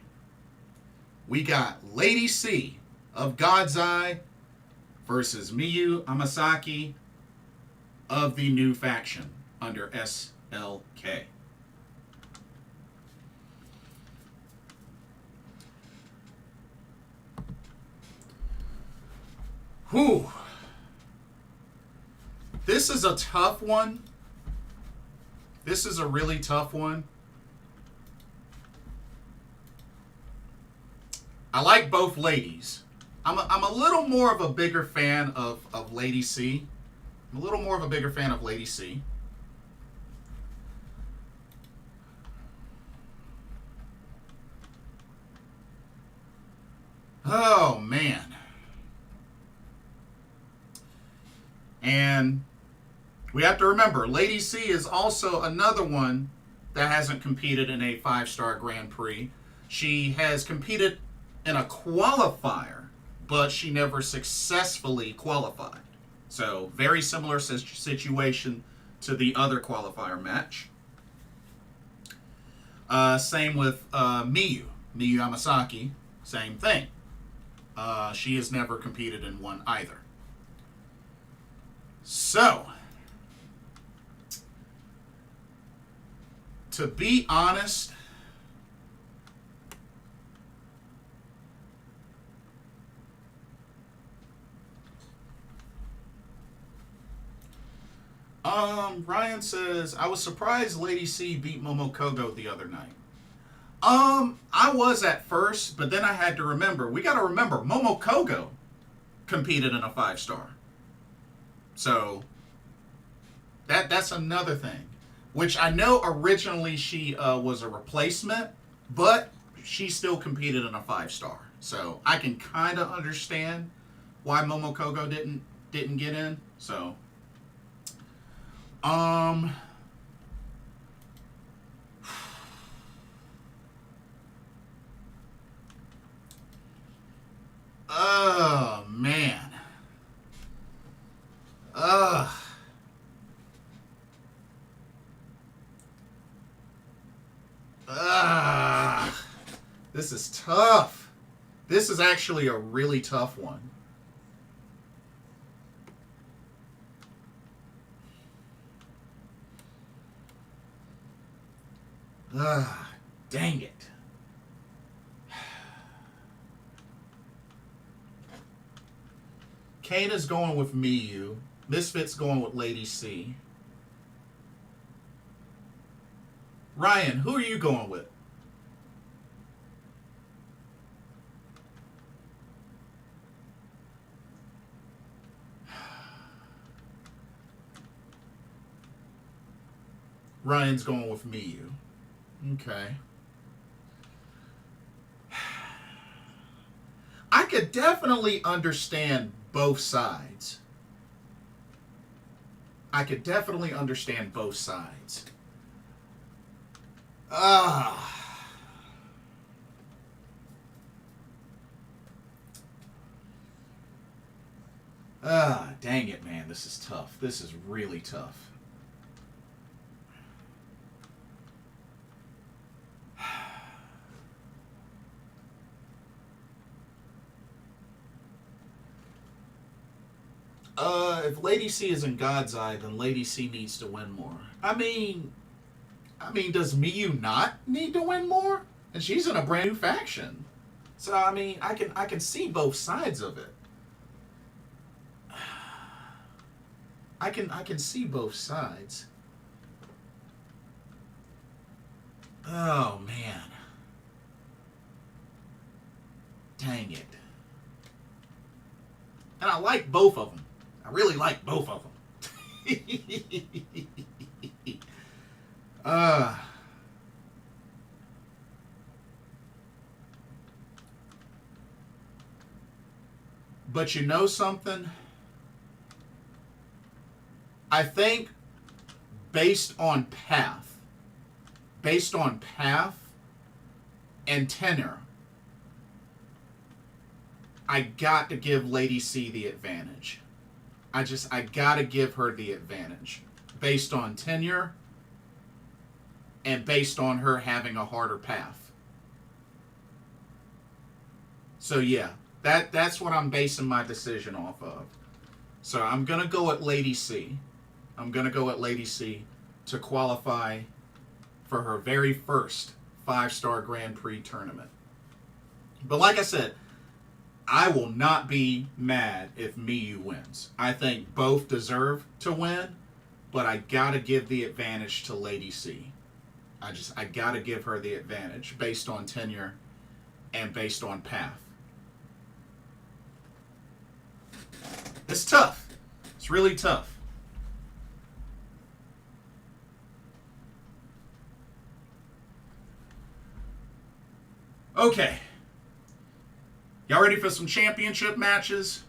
We got Lady C of God's Eye versus Miyu Amasaki of the new faction under SLK. Whew. This is a tough one. This is a really tough one. I like both ladies. I'm a little more of a bigger fan of Lady C. I'm a little more of a bigger fan of Lady C. Oh, man. And we have to remember, Lady C is also another one that hasn't competed in a 5-star Grand Prix. She has competed in a qualifier, but she never successfully qualified. So, very similar situation to the other qualifier match. Same with Miyu Amasaki, same thing. She has never competed in one either. So, to be honest, Rian says, I was surprised Lady C beat Momo Kohgo the other night. I was at first, but then I had to remember. We got to remember, Momo Kohgo competed in a 5-star. So, that's another thing. Which I know originally she was a replacement, but she still competed in a 5-star. So, I can kind of understand why Momo Kohgo didn't get in. So, oh, man. This is tough. This is actually a really tough one. Dang it. Kana's going with Miyu. Misfit's going with Lady C. Rian, who are you going with? Ryan's going with Miyu. Okay. I could definitely understand both sides. I could definitely understand both sides. Dang it, man. This is tough. This is really tough. If Lady C is in God's eye, then Lady C needs to win more. I mean, does Miyu not need to win more? And she's in a brand new faction. So I mean, I can see both sides of it. I can see both sides. Oh man. Dang it. And I like both of them. I really like both of them. But you know something? I think based on path and tenor, I got to give Lady C the advantage. I got to give her the advantage based on tenure and based on her having a harder path. So yeah, that's what I'm basing my decision off of. So I'm going to go at Lady C. I'm going to go at Lady C to qualify for her very first 5-star Grand Prix tournament. But like I said, I will not be mad if Miyu wins. I think both deserve to win, but I gotta give the advantage to Lady C. I gotta give her the advantage based on tenure and based on path. It's tough. It's really tough. Okay. Y'all ready for some championship matches?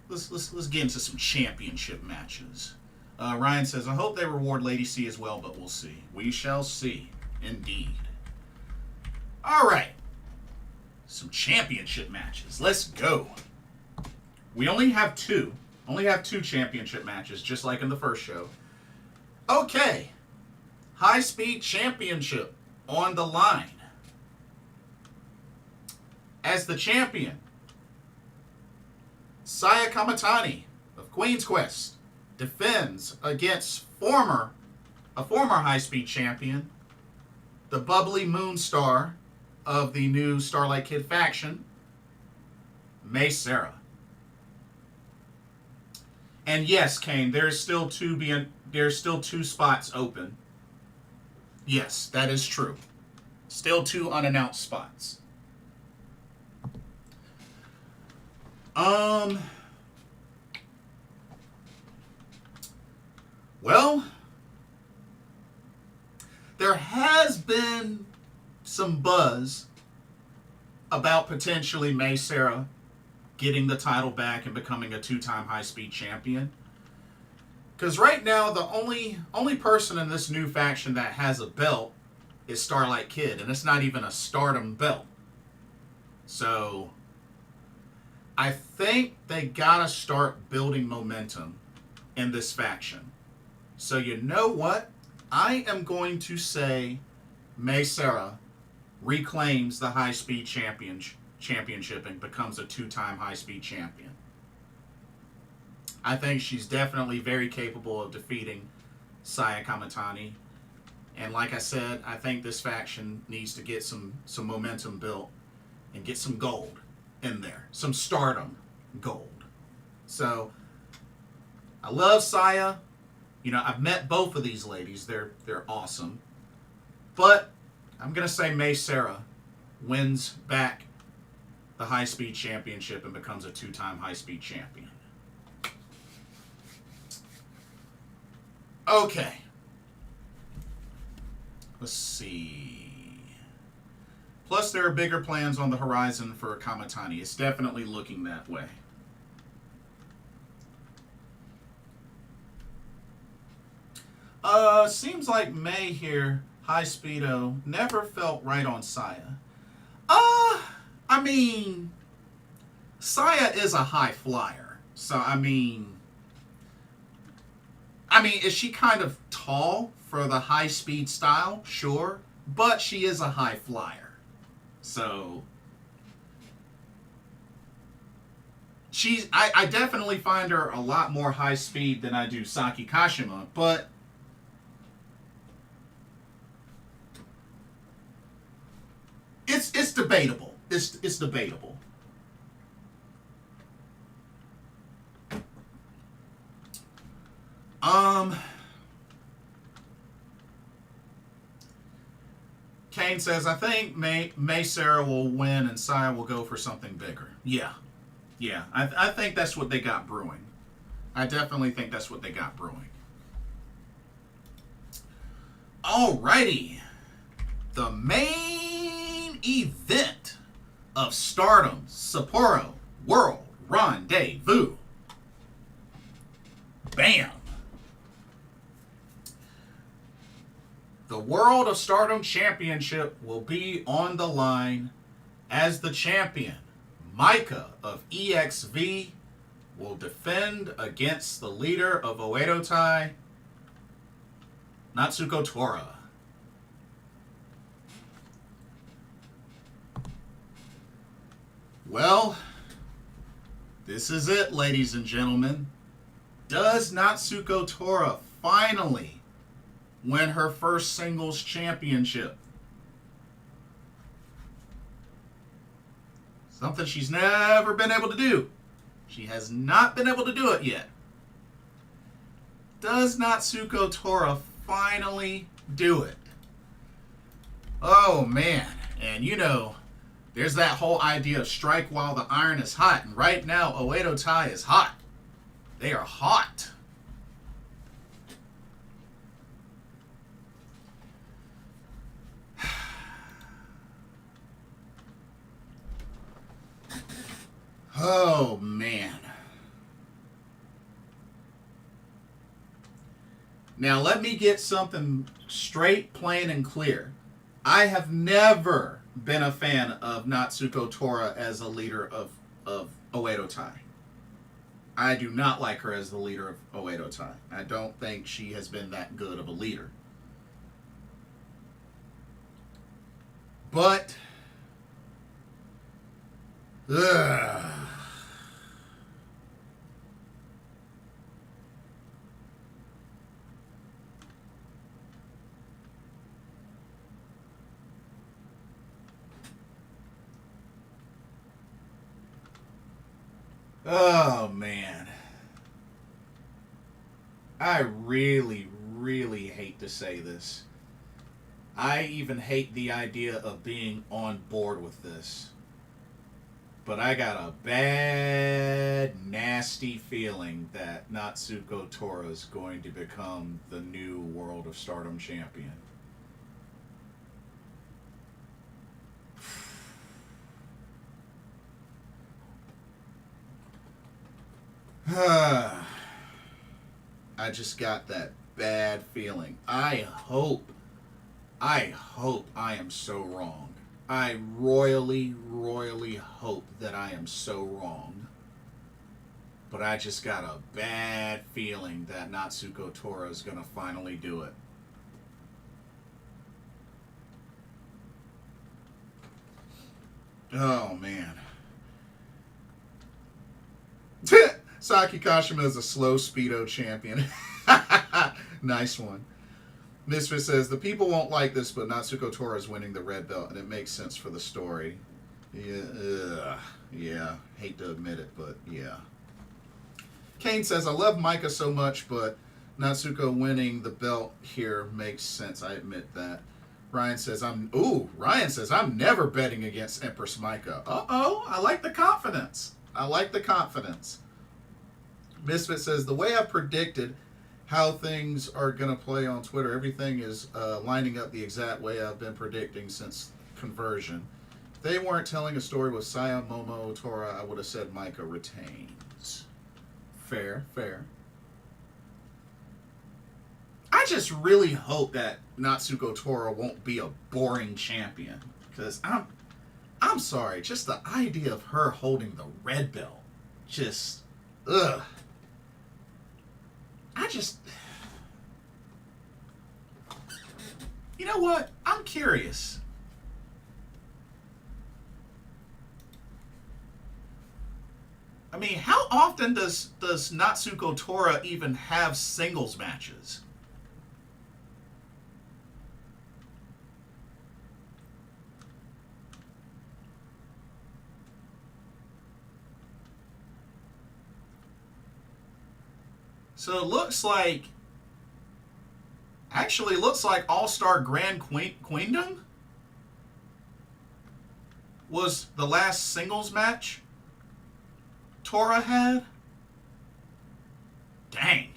Let's get into some championship matches. Ryan says, I hope they reward Lady C as well, but we'll see. We shall see, indeed. All right. Some championship matches. Let's go. We only have two. Only have two championship matches, just like in the first show. Okay. High Speed Championship on the line. As the champion, Sayaka Kamitani of Queen's Quest defends against a former high-speed champion, the bubbly Moonstar of the new Starlight Kid faction, Seira. And yes, Kane, there's still two spots open. Yes, that is true. Still two unannounced spots. Well, there has been some buzz about potentially Seira getting the title back and becoming a two-time high-speed champion. Because right now, the only person in this new faction that has a belt is Starlight Kid, and it's not even a Stardom belt. So I think they gotta start building momentum in this faction. So you know what? I am going to say Seira reclaims the high-speed championship and becomes a two-time high-speed champion. I think she's definitely very capable of defeating Sayaka Kamitani. And like I said, I think this faction needs to get some momentum built and get some gold in there. Some Stardom gold. So, I love Saya. You know, I've met both of these ladies. They're awesome. But I'm going to say Seira wins back the high-speed championship and becomes a two-time high-speed champion. Okay. Let's see. Plus, there are bigger plans on the horizon for Kamitani. It's definitely looking that way. Seems like May here, High Speedo, never felt right on Saya. I mean, Saya is a high flyer. So, I mean, is she kind of tall for the high speed style? Sure. But she is a high flyer. So, I definitely find her a lot more high speed than I do Saki Kashima, but it's debatable. It's debatable. Kane says, I think Seira will win and Saya will go for something bigger. Yeah. I think that's what they got brewing. I definitely think that's what they got brewing. Alrighty. The main event of Stardom Sapporo World Rendezvous. Bam. The World of Stardom Championship will be on the line as the champion, Maika of EXV, will defend against the leader of Oedo-tai, Natsuko Tora. Well, this is it, ladies and gentlemen. Does Natsuko Tora finally win her first singles championship? Something she's never been able to do. She has not been able to do it yet. Does Natsuko Tora finally do it? Oh man, and you know, There's that whole idea of strike while the iron is hot. And right now, Oedo Tai is hot. They are hot. Oh, man. Now, let me get something straight, plain, and clear. I have never been a fan of Natsuko Tora as a leader of Oedo Tai. I do not like her as the leader of Oedo Tai. I don't think she has been that good of a leader. But... ugh. Oh, man. I really, really hate to say this. I even hate the idea of being on board with this. But I got a bad, nasty feeling that Natsuko Tora is going to become the new World of Stardom champion. I just got that bad feeling. I hope I am so wrong. I royally, royally hope that I am so wrong. But I just got a bad feeling that Natsuko Tora is going to finally do it. Oh, man. Saki Kashima is a slow speedo champion. Nice one. Misfit says, the people won't like this, but Natsuko Tora is winning the red belt, and it makes sense for the story. Yeah. Hate to admit it, but yeah. Kane says, I love Maika so much, but Natsuko winning the belt here makes sense. I admit that. Ryan says, I'm never betting against Empress Maika. Uh-oh, I like the confidence. Misfit says, the way I predicted how things are going to play on Twitter, everything is lining up the exact way I've been predicting since conversion. If they weren't telling a story with Saya, Momo, Tora, I would have said Maika retains. Fair. I just really hope that Natsuko Tora won't be a boring champion. Because I'm sorry, just the idea of her holding the red belt, just, ugh. You know what? I'm curious. I mean, how often does Natsuko Tora even have singles matches? So it looks like, actually looks like All-Star Grand Queendom was the last singles match Tora had. Dang.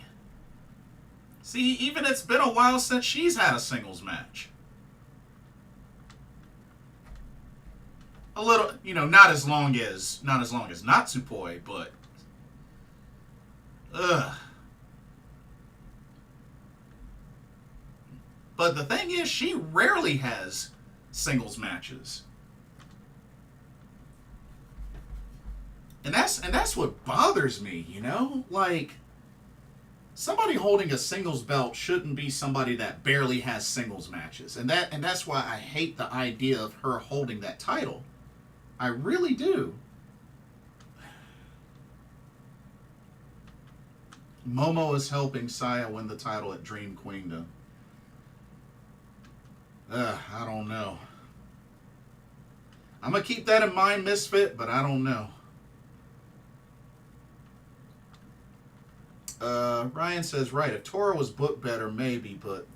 See, even it's been a while since she's had a singles match. A little, not as long as Natsupoi, but ugh. But the thing is, she rarely has singles matches. And that's what bothers me, Like, somebody holding a singles belt shouldn't be somebody that barely has singles matches. And that's why I hate the idea of her holding that title. I really do. Momo is helping Saya win the title at Dream Queendom. I don't know. I'm going to keep that in mind, Misfit, but I don't know. Ryan says, right, if Tora was booked better, maybe, but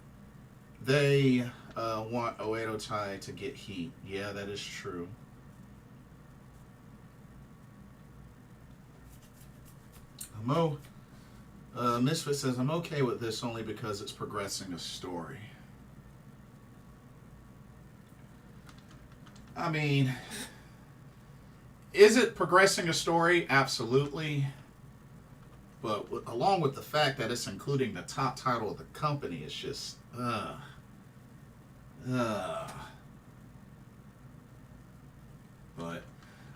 they want Oedo Tai to get heat. Yeah, that is true. Misfit says, I'm okay with this only because it's progressing a story. I mean, is it progressing a story? Absolutely. But along with the fact that it's including the top title of the company, it's just, But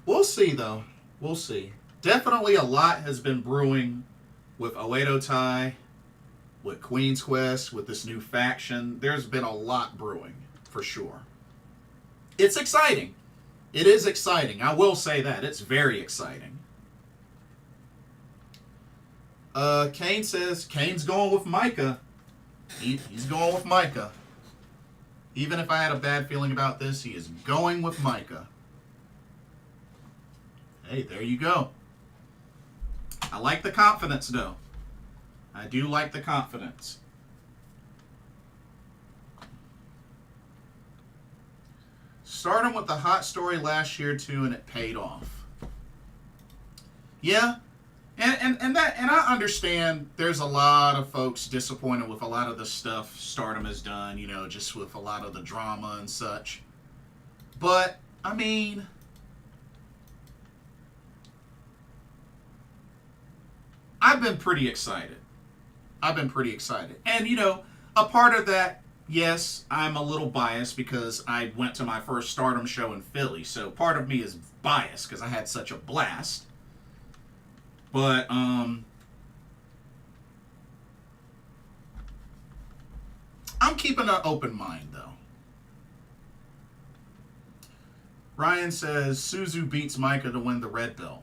we'll see, though. We'll see. Definitely a lot has been brewing with Oedo Tai, with Queen's Quest, with this new faction. There's been a lot brewing, for sure. It's exciting. It is exciting. I will say that. It's very exciting. Kane says, Kane's going with Maika. He's going with Maika. Even if I had a bad feeling about this, he is going with Maika. Hey, there you go. I like the confidence, though. I do like the confidence. Stardom with the hot story last year, too, and it paid off. Yeah. And I understand there's a lot of folks disappointed with a lot of the stuff Stardom has done, you know, just with a lot of the drama and such. But, I mean, I've been pretty excited. And, you know, a part of that, yes, I'm a little biased because I went to my first Stardom show in Philly. So part of me is biased because I had such a blast. But, I'm keeping an open mind, though. Rian says, Suzu beats Maika to win the red belt.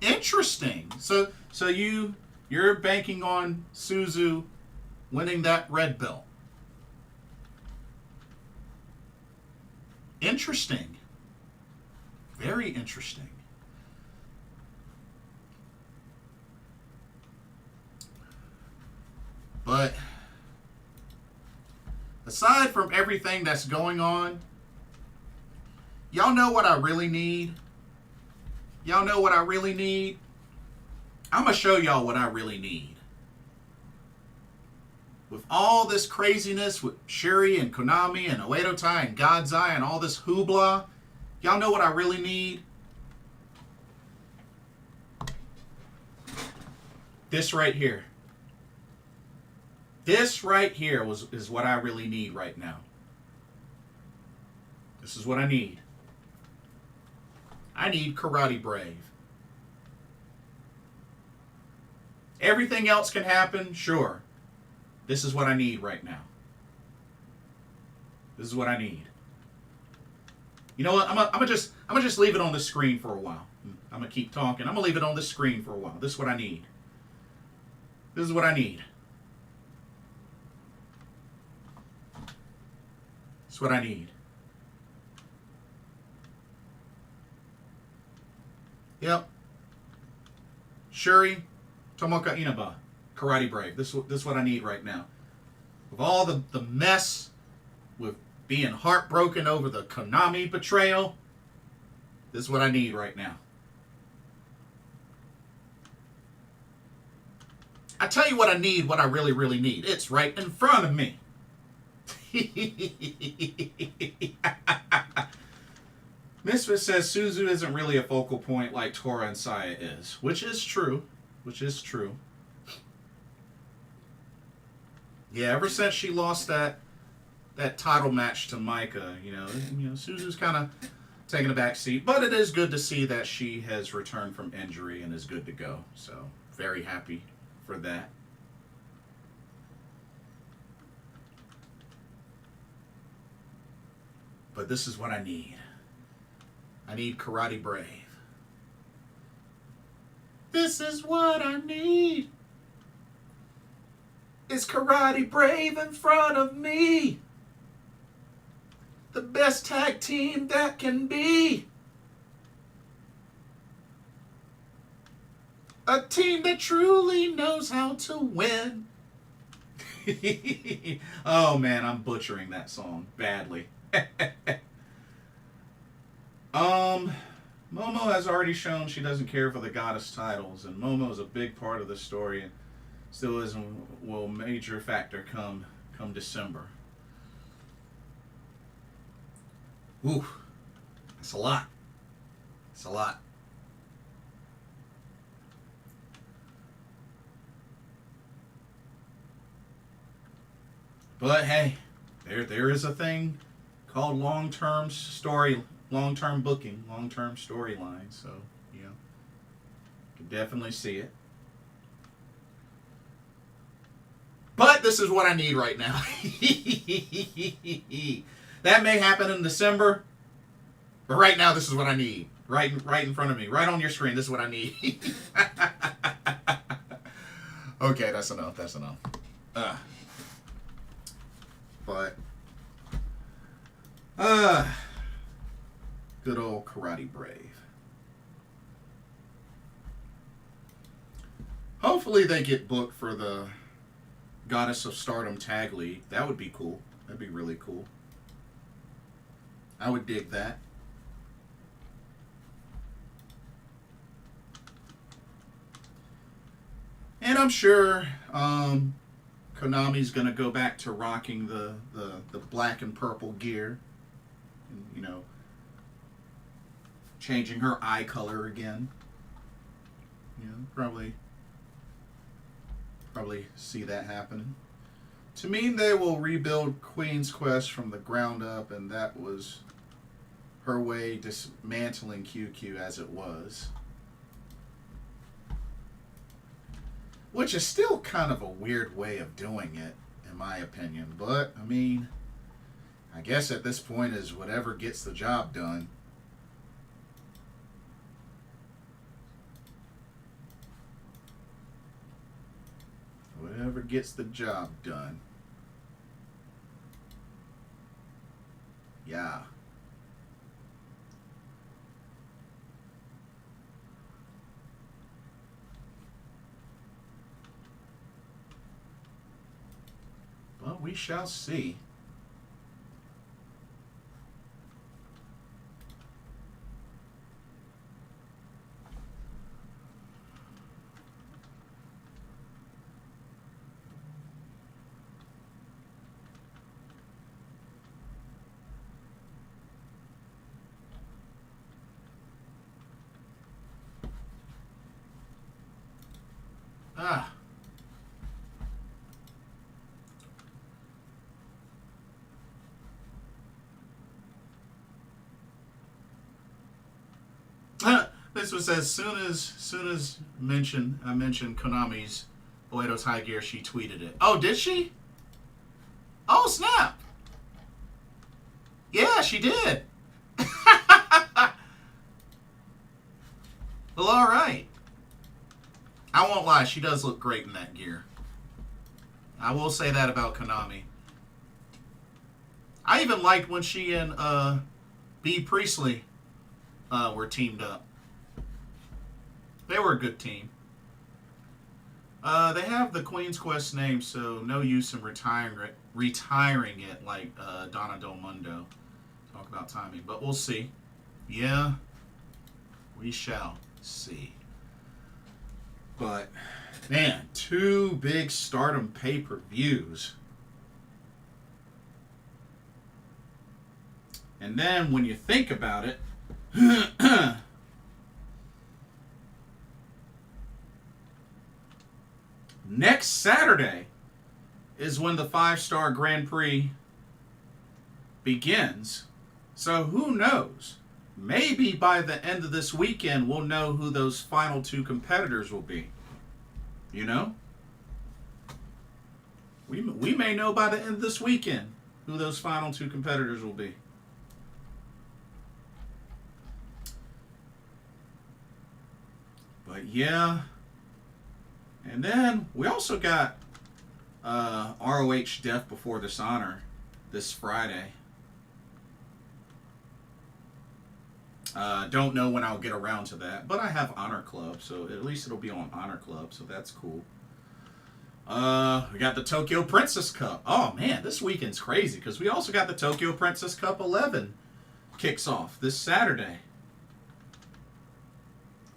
Interesting. So you're banking on Suzu winning that red belt. Interesting. Very interesting. But aside from everything that's going on, y'all know what I really need? Y'all know what I really need? I'm going to show y'all what I really need. With all this craziness with Shuri and Konami and Oedo Tai and God's Eye and all this hoopla, y'all know what I really need? This right here. This right here is what I really need right now. This is what I need. I need Karate Brave. Everything else can happen, sure. This is what I need right now. This is what I need. You know what? I'm gonna just leave it on the screen for a while. I'm gonna keep talking. I'm gonna leave it on the screen for a while. This is what I need. This is what I need. That's what I need. Yep. Shuri, Tomoka Inaba, Karate Brave. This is what I need right now. With all the mess, with being heartbroken over the Konami betrayal, this is what I need right now. I tell you what I need, what I really, really need. It's right in front of me. Misfit says Suzu isn't really a focal point like Tora and Saya is, which is true. Yeah, ever since she lost that title match to Maika, you know, Suzu's kind of taking a back seat, but it is good to see that she has returned from injury and is good to go. So, very happy for that. But this is what I need. I need Karate Brave. This is what I need. It's Karate Brave in front of me. The best tag team that can be. A team that truly knows how to win. Oh man, I'm butchering Momo has already shown she doesn't care for the goddess titles, and Momo is a big part of the story, and still is will major factor come December. Ooh, that's a lot. It's a lot. But hey, there is a thing called long-term booking, long-term storyline. So, you know, you can definitely see it. But this is what I need right now. That may happen in December, but right now this is what I need. Right in front of me, right on your screen. This is what I need. Okay, that's enough. That's enough. But good old Karate Brave. Hopefully they get booked for the Goddess of Stardom Tag League. That would be cool. That'd be really cool. I would dig that. And I'm sure Konami's going to go back to rocking the black and purple gear. And, you know, changing her eye color again. You know, probably see that happening. To me, they will rebuild Queen's Quest from the ground up, and that was her way dismantling QQ as it was. Which is still kind of a weird way of doing it, in my opinion. But, I mean, I guess at this point is whatever gets the job done. Whatever gets the job done. Yeah. Well, we shall see. This was as soon as I mentioned Konami's Boedo's High Gear, she tweeted it. Oh, did she? Oh, snap. Yeah, she did. Well, all right. I won't lie, she does look great in that gear. I will say that about Konami. I even liked when she and B. Priestley were teamed up. They were a good team. They have the Queen's Quest name, so no use in retiring it like Donna Del Mundo. Talk about timing, but we'll see. Yeah, we shall see. But, man, 2 big Stardom pay-per-views. And then when you think about it, next Saturday is when the 5-star Grand Prix begins. So who knows? Maybe by the end of this weekend, we'll know who those final 2 competitors will be. You know? We may know by the end of this weekend who those final 2 competitors will be. But yeah. And then we also got ROH Death Before Dishonor this Friday. Don't know when I'll get around to that, but I have Honor Club, so at least it'll be on Honor Club, so that's cool. We got the Tokyo Princess Cup. Oh man, this weekend's crazy because we also got the Tokyo Princess Cup 11 kicks off this Saturday.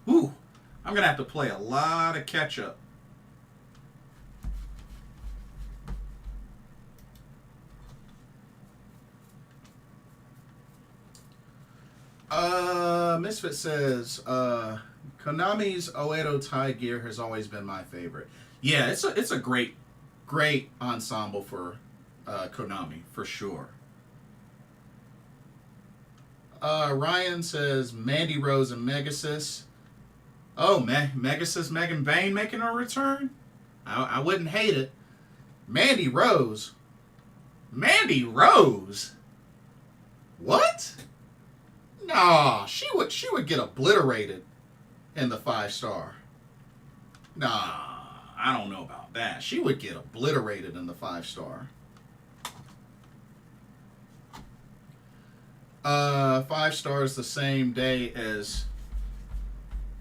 Whew. I'm going to have to play a lot of catch up. Misfit says, Konami's Oedo tie gear has always been my favorite. Yeah, it's a great ensemble for Konami, for sure. Rian says, Mandy Rose and Megasis. Oh, Megasis Megan Bain making a return? I wouldn't hate it. Mandy Rose? Mandy Rose? What? Nah, she would get obliterated in the 5-star. Nah, I don't know about that. She would get obliterated in the 5-star. 5 stars the same day as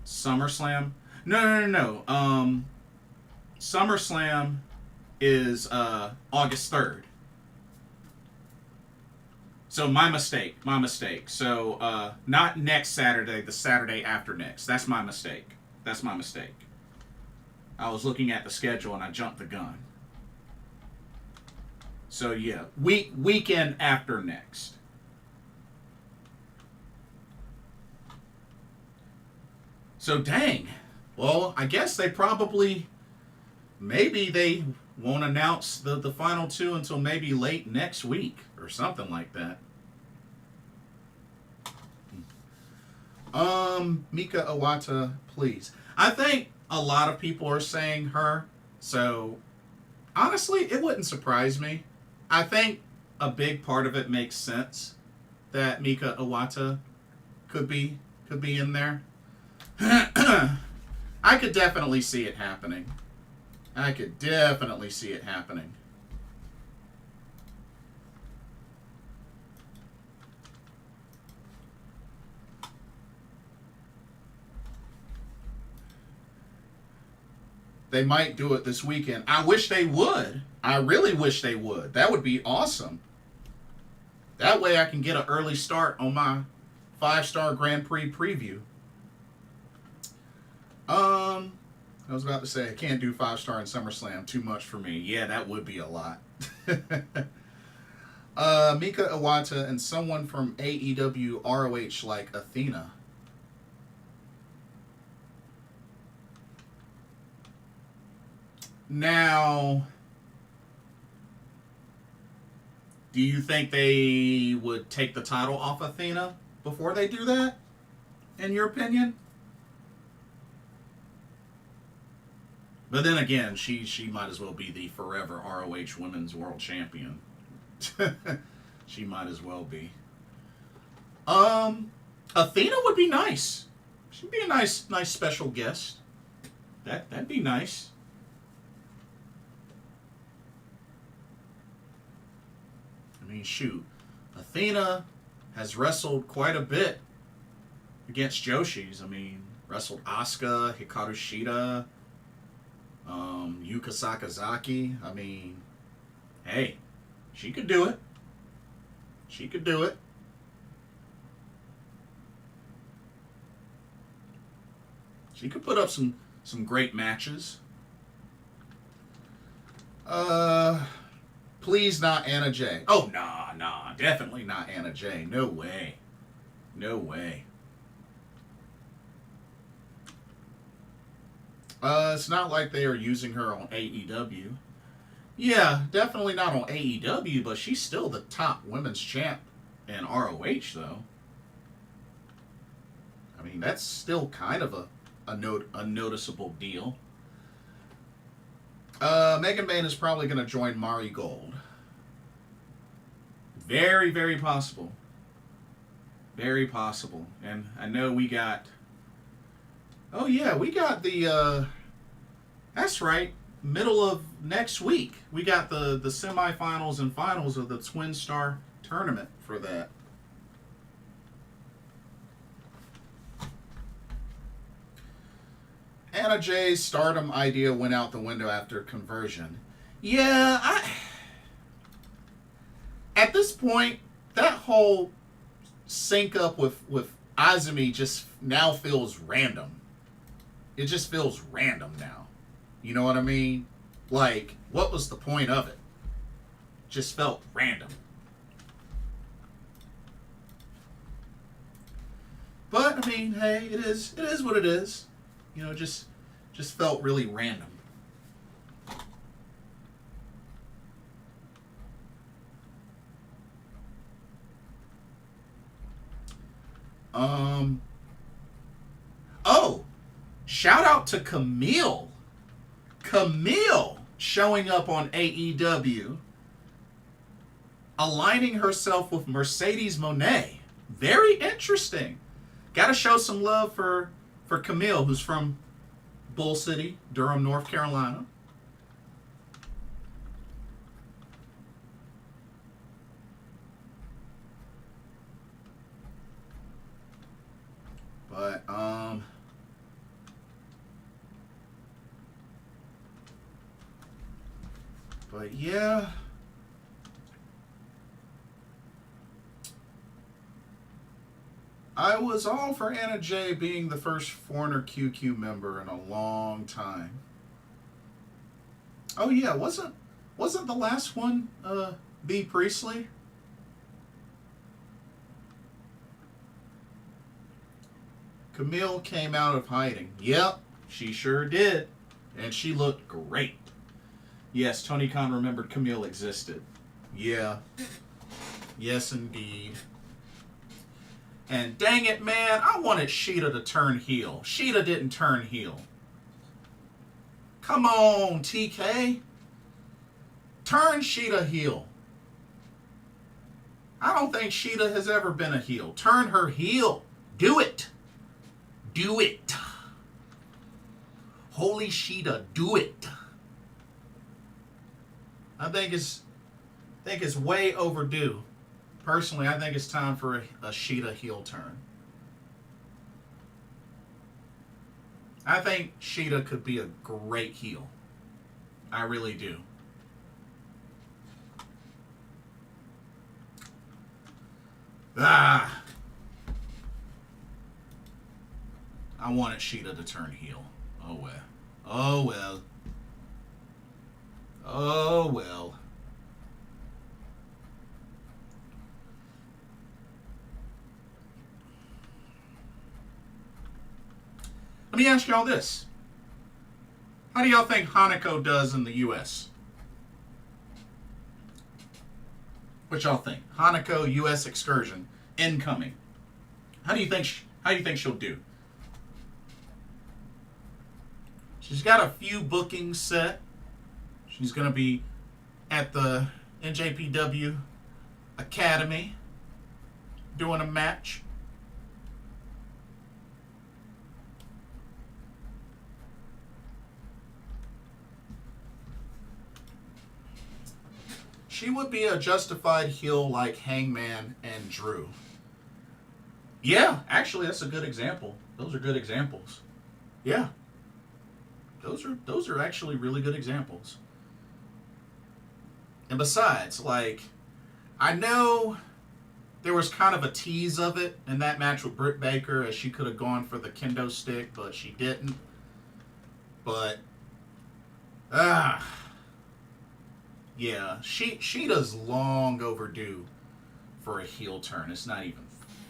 SummerSlam. No. SummerSlam is August 3rd. So my mistake. So not next Saturday, the Saturday after next. That's my mistake. I was looking at the schedule and I jumped the gun. So yeah, weekend after next. So dang. Well, I guess maybe they won't announce the final 2 until maybe late next week or something like that. Mika Iwata, please. I think a lot of people are saying her, so honestly, it wouldn't surprise me. I think a big part of it makes sense that Mika Iwata could be in there. I could definitely see it happening. They might do it this weekend. I wish they would. I really wish they would. That would be awesome. That way I can get an early start on my 5-star Grand Prix preview. I was about to say I can't do 5-star in SummerSlam. Too much for me. Yeah, that would be a lot. Mika Iwata and someone from AEW ROH like Athena. Now, do you think they would take the title off Athena before they do that? In your opinion? But then again, she might as well be the forever ROH Women's World Champion. She might as well be. Athena would be nice. She'd be a nice special guest. That'd be nice. I mean, shoot. Athena has wrestled quite a bit against Joshis. I mean, wrestled Asuka, Hikaru Shida, Yuka Sakazaki. I mean, hey, she could do it. She could put up some great matches. Please not Anna Jay. Oh, nah. Definitely not Anna Jay. No way. It's not like they are using her on AEW. Yeah, definitely not on AEW, but she's still the top women's champ in ROH, though. I mean, that's still kind of a noticeable deal. Megan Bain is probably going to join Mari Gold. Very, very possible. Very possible. And I know we got... Oh, yeah, we got the... That's right. Middle of next week. We got the semifinals and finals of the Twin Star tournament for that. Anna Jay's Stardom idea went out the window after conversion. Yeah, at this point, that whole sync up with Azumi just now feels random. it just feels random now. You know what I mean? Like, what was the point of it? Just felt random. But I mean, hey, it is what it is. You know, just felt really random. Oh, shout out to Camille. Camille showing up on AEW, aligning herself with Mercedes Moné. Very interesting. Got to show some love for Camille, who's from Bull City, Durham, North Carolina. But yeah. I was all for Anna Jay being the first foreigner QQ member in a long time. Oh yeah, wasn't the last one B. Priestley? Camille came out of hiding. Yep, she sure did. And she looked great. Yes, Tony Khan remembered Camille existed. Yeah. Yes, indeed. And dang it, man, I wanted Shida to turn heel. Shida didn't turn heel. Come on, TK. Turn Shida heel. I don't think Shida has ever been a heel. Turn her heel. Do it. Do it. Holy Shida, do it. I think it's way overdue. Personally, I think it's time for a Shida heel turn. I think Shida could be a great heel. I really do. I wanted Shida to turn heel. Oh well. Oh well. Oh well. Let me ask y'all this. How do y'all think HANAKO does in the U.S.? What y'all think? HANAKO U.S. excursion incoming. How do you think she'll do? She's got a few bookings set. She's going to be at the NJPW Academy doing a match. She would be a justified heel like Hangman and Drew. Yeah, actually, that's a good example. Those are good examples. Yeah. Those are actually really good examples. And besides, like, I know there was kind of a tease of it in that match with Britt Baker, as she could have gone for the kendo stick, but she didn't. But, yeah, Sheeta's long overdue for a heel turn. It's not even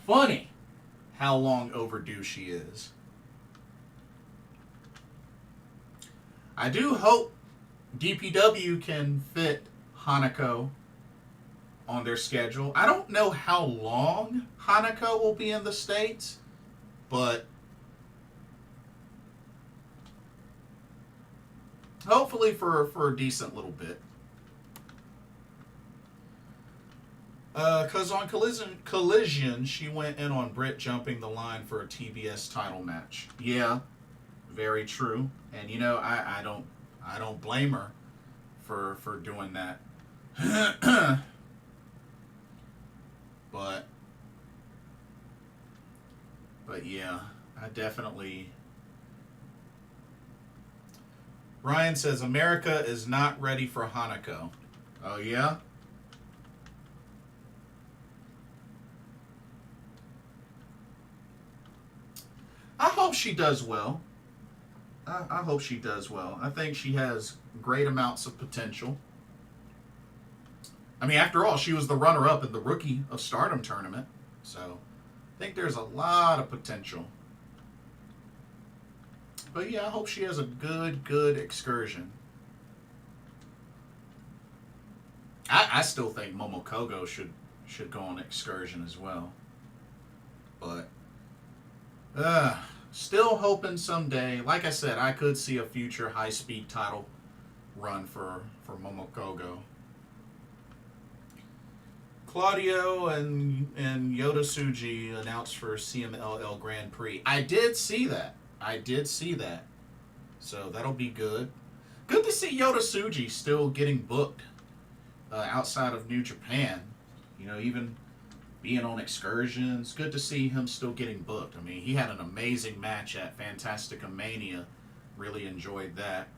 funny how long overdue she is. I do hope DPW can fit HANAKO on their schedule. I don't know how long HANAKO will be in the States, but hopefully for a decent little bit. Because on Collision, she went in on Britt jumping the line for a TBS title match. Yeah, very true. And you know, I don't blame her for doing that. But yeah, I definitely. Ryan says America is not ready for HANAKO. Oh yeah? I hope she does well. I hope she does well. I think she has great amounts of potential. I mean, after all, she was the runner-up in the Rookie of Stardom tournament. So, I think there's a lot of potential. But yeah, I hope she has a good excursion. I still think Momo Kohgo should go on excursion as well. But, still hoping someday, like I said, I could see a future high-speed title run for Momo Kohgo. Claudio and Yoda Tsuji announced for CMLL Grand Prix. I did see that. So that'll be good. Good to see Yoda Tsuji still getting booked outside of New Japan. You know, even being on excursions. Good to see him still getting booked. I mean, he had an amazing match at Fantastica Mania. Really enjoyed that.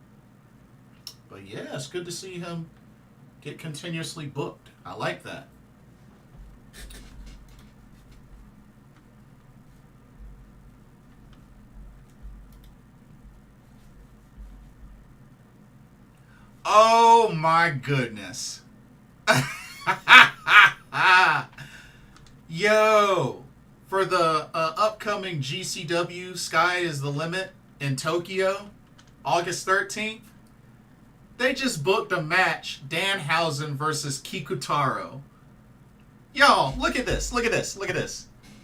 But yeah, it's good to see him get continuously booked. I like that. Oh my goodness. Yo, for the upcoming GCW Sky is the Limit in Tokyo, August 13th, they just booked a match, Danhausen versus Kikutaro. Y'all, look at this.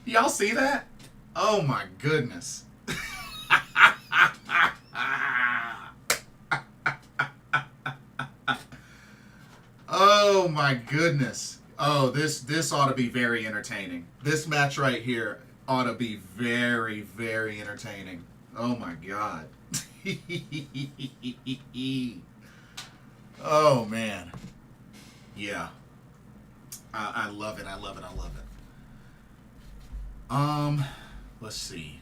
Y'all see that? Oh my goodness. Oh my goodness. Oh, this ought to be very entertaining. This match right here ought to be very entertaining. Oh my god. Oh man. Yeah. I love it. Let's see.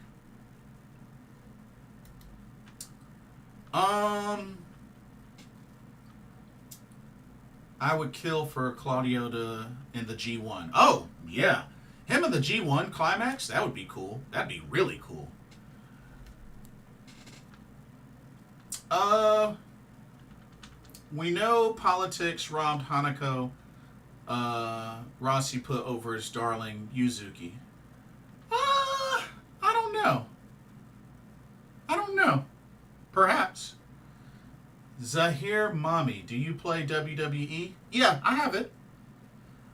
I would kill for Claudio in the G1. Oh, yeah. Him in the G1 climax? That would be cool. That'd be really cool. We know politics robbed HANAKO. Rossi put over his darling Yuzuki. I don't know. Perhaps. Zahir Mami, do you play WWE? Yeah, I have it.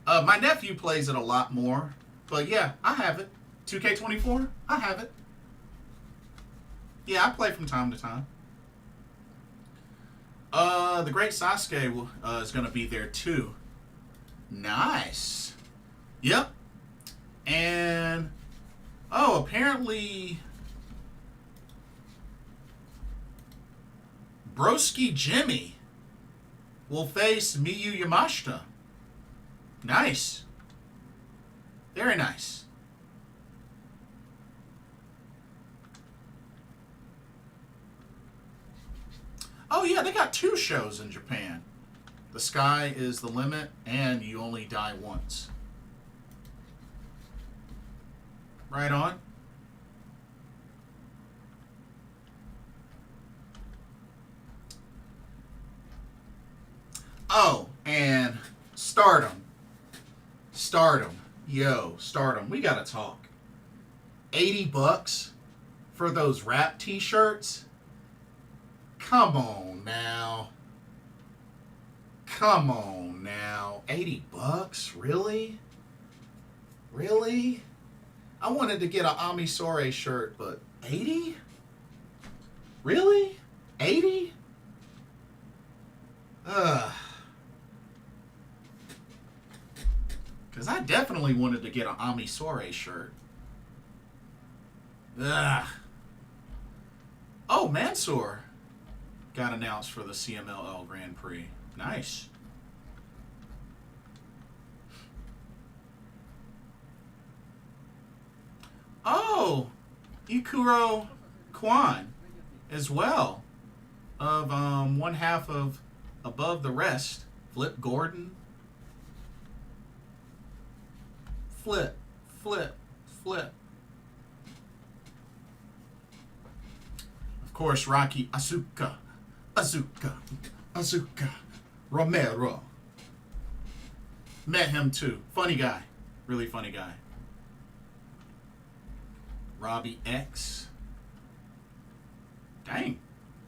My nephew plays it a lot more. But yeah, I have it. 2K24? I have it. Yeah, I play from time to time. The Great Sasuke is going to be there too. Nice. Yep. And, apparently Broski Jimmy will face Miyu Yamashita. Nice. Very nice. Oh yeah, they got 2 shows in Japan. The Sky is the Limit and You Only Die Once. Right on. Oh, and Stardom. Yo, Stardom. We gotta talk. $80 for those rap t-shirts? Come on now. $80? Really? Really? I wanted to get an Ami Sore shirt, but 80? Really? 80? Because I definitely wanted to get an Ami Sore shirt. Ugh. Oh, Mansoor got announced for the CMLL Grand Prix. Nice. Oh, Ikuro Kwan as well. Of one half of Above the Rest. Flip Gordon. Flip. Of course, Rocky Azuka Romero. Met him too. Funny guy. Really funny guy. Robbie X. Dang.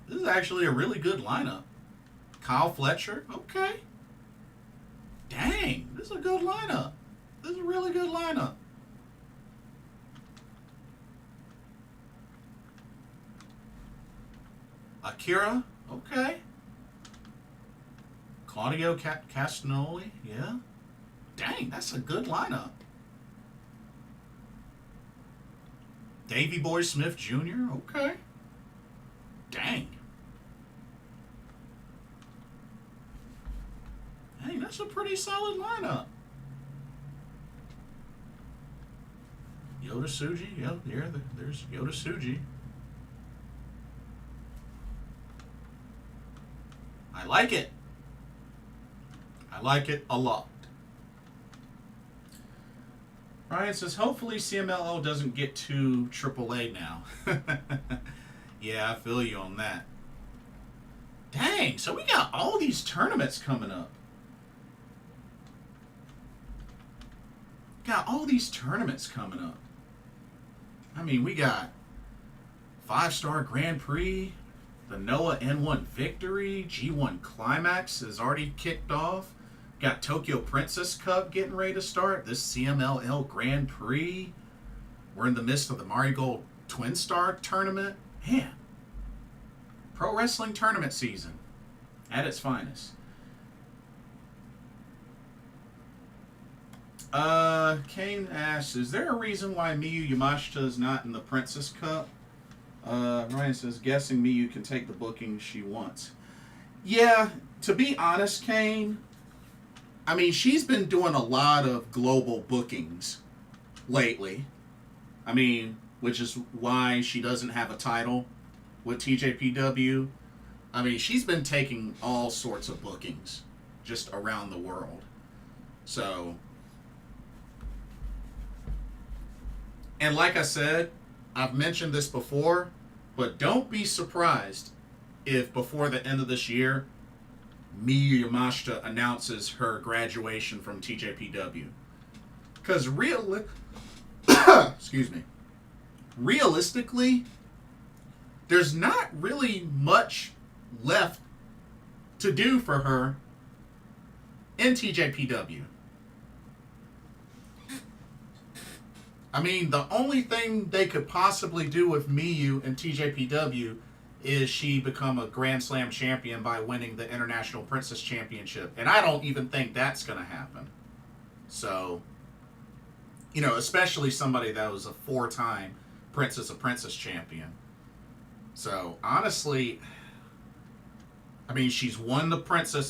This is actually a really good lineup. Kyle Fletcher. Okay. Dang. This is a good lineup. This is a really good lineup. Akira. Okay. Claudio Castagnoli. Yeah. Dang, that's a good lineup. Davey Boy Smith Jr. Okay. Dang. Hey, that's a pretty solid lineup. Yoda Tsuji. Yeah, there's Yoda Tsuji. I like it. I like it a lot. Ryan says, hopefully CMLL doesn't get to AAA now. Yeah, I feel you on that. Dang, so we got all these tournaments coming up. Got all these tournaments coming up. I mean, we got 5-star Grand Prix, the Noah N1 Victory, G1 Climax has already kicked off. Got Tokyo Princess Cup getting ready to start. This CMLL Grand Prix. We're in the midst of the Marigold Twin Star Tournament. Man, pro wrestling tournament season at its finest. Kane asks, is there a reason why Miyu Yamashita is not in the Princess Cup? Ryan says, guessing Miyu can take the booking she wants. Yeah, to be honest, Kane, I mean, she's been doing a lot of global bookings lately. I mean, which is why she doesn't have a title with TJPW. I mean, she's been taking all sorts of bookings just around the world. So, and like I said, I've mentioned this before, but don't be surprised if before the end of this year, Miyu Yamashita announces her graduation from TJPW. Because excuse me, realistically, there's not really much left to do for her in TJPW. I mean, the only thing they could possibly do with Miyu and TJPW is she become a Grand Slam champion by winning the International Princess Championship. And I don't even think that's going to happen. So, you know, especially somebody that was a 4-time Princess of Princess champion. So, honestly, I mean, she's won the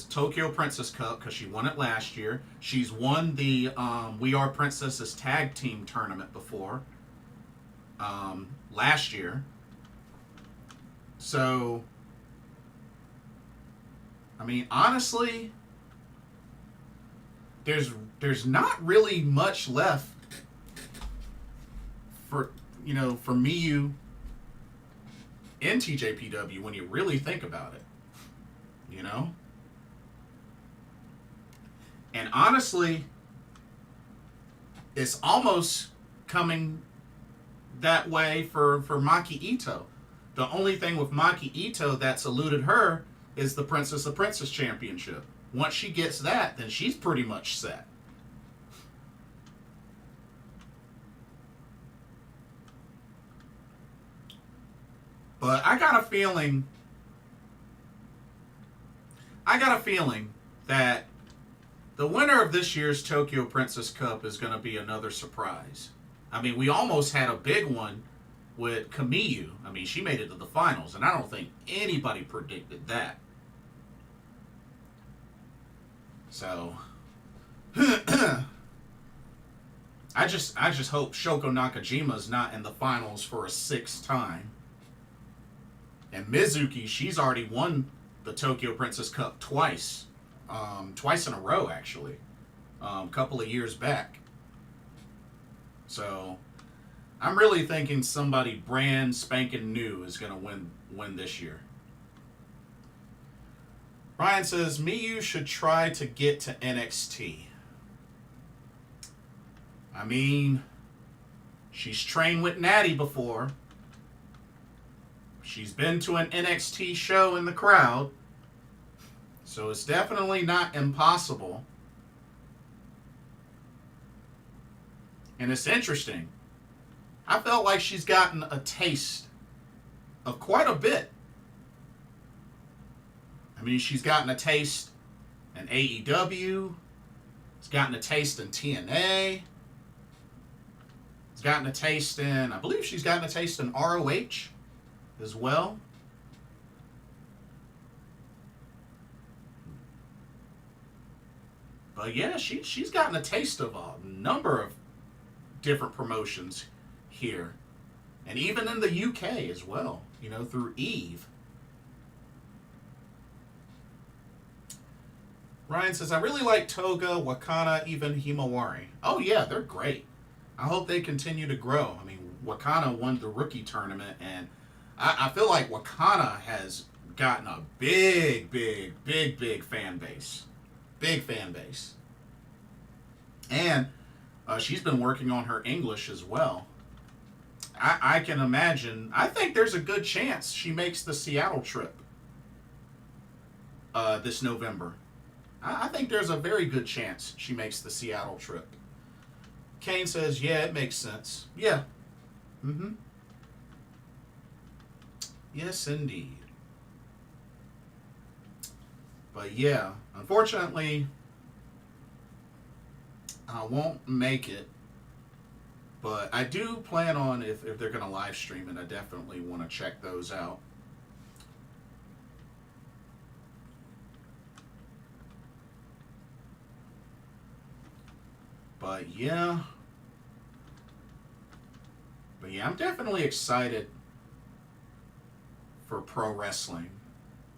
Tokyo Princess Cup because she won it last year. She's won the We Are Princesses Tag Team Tournament before, last year. So, I mean, honestly, there's not really much left for Miyu in TJPW when you really think about it. You know? And honestly, it's almost coming that way for Maki Ito. The only thing with Maki Ito that's eluded her is the Princess of Princess Championship. Once she gets that, then she's pretty much set. But I got a feeling that the winner of this year's Tokyo Princess Cup is going to be another surprise. I mean, we almost had a big one with Kamiyu. I mean, she made it to the finals, and I don't think anybody predicted that. So, I just hope Shoko Nakajima's not in the finals for a 6th time. And Mizuki, she's already won the Tokyo Princess Cup twice in a row, actually, a couple of years back. So, I'm really thinking somebody brand spanking new is going to win this year. Ryan says, Miyu should try to get to NXT. I mean, she's trained with Natty before. She's been to an NXT show in the crowd. So it's definitely not impossible. And it's interesting. I felt like she's gotten a taste of quite a bit. I mean, she's gotten a taste in AEW. She's gotten a taste in TNA. She's gotten a taste in, I believe she's gotten a taste in ROH as well. But yeah, she's gotten a taste of a number of different promotions here. And even in the UK as well, you know, through Eve. Ryan says, I really like Toga, Wakana, even Himawari. Oh yeah, they're great. I hope they continue to grow. I mean, Wakana won the rookie tournament, and I feel like Wakana has gotten a big fan base. Big fan base. And she's been working on her English as well. I can imagine, I think there's a good chance she makes the Seattle trip this November. I think there's a very good chance she makes the Seattle trip. Kane says, yeah, it makes sense. Yeah. Mm-hmm. Yes, indeed. But yeah, unfortunately, I won't make it. But I do plan on, if they're going to live stream it, I definitely want to check those out. But yeah, I'm definitely excited for pro wrestling,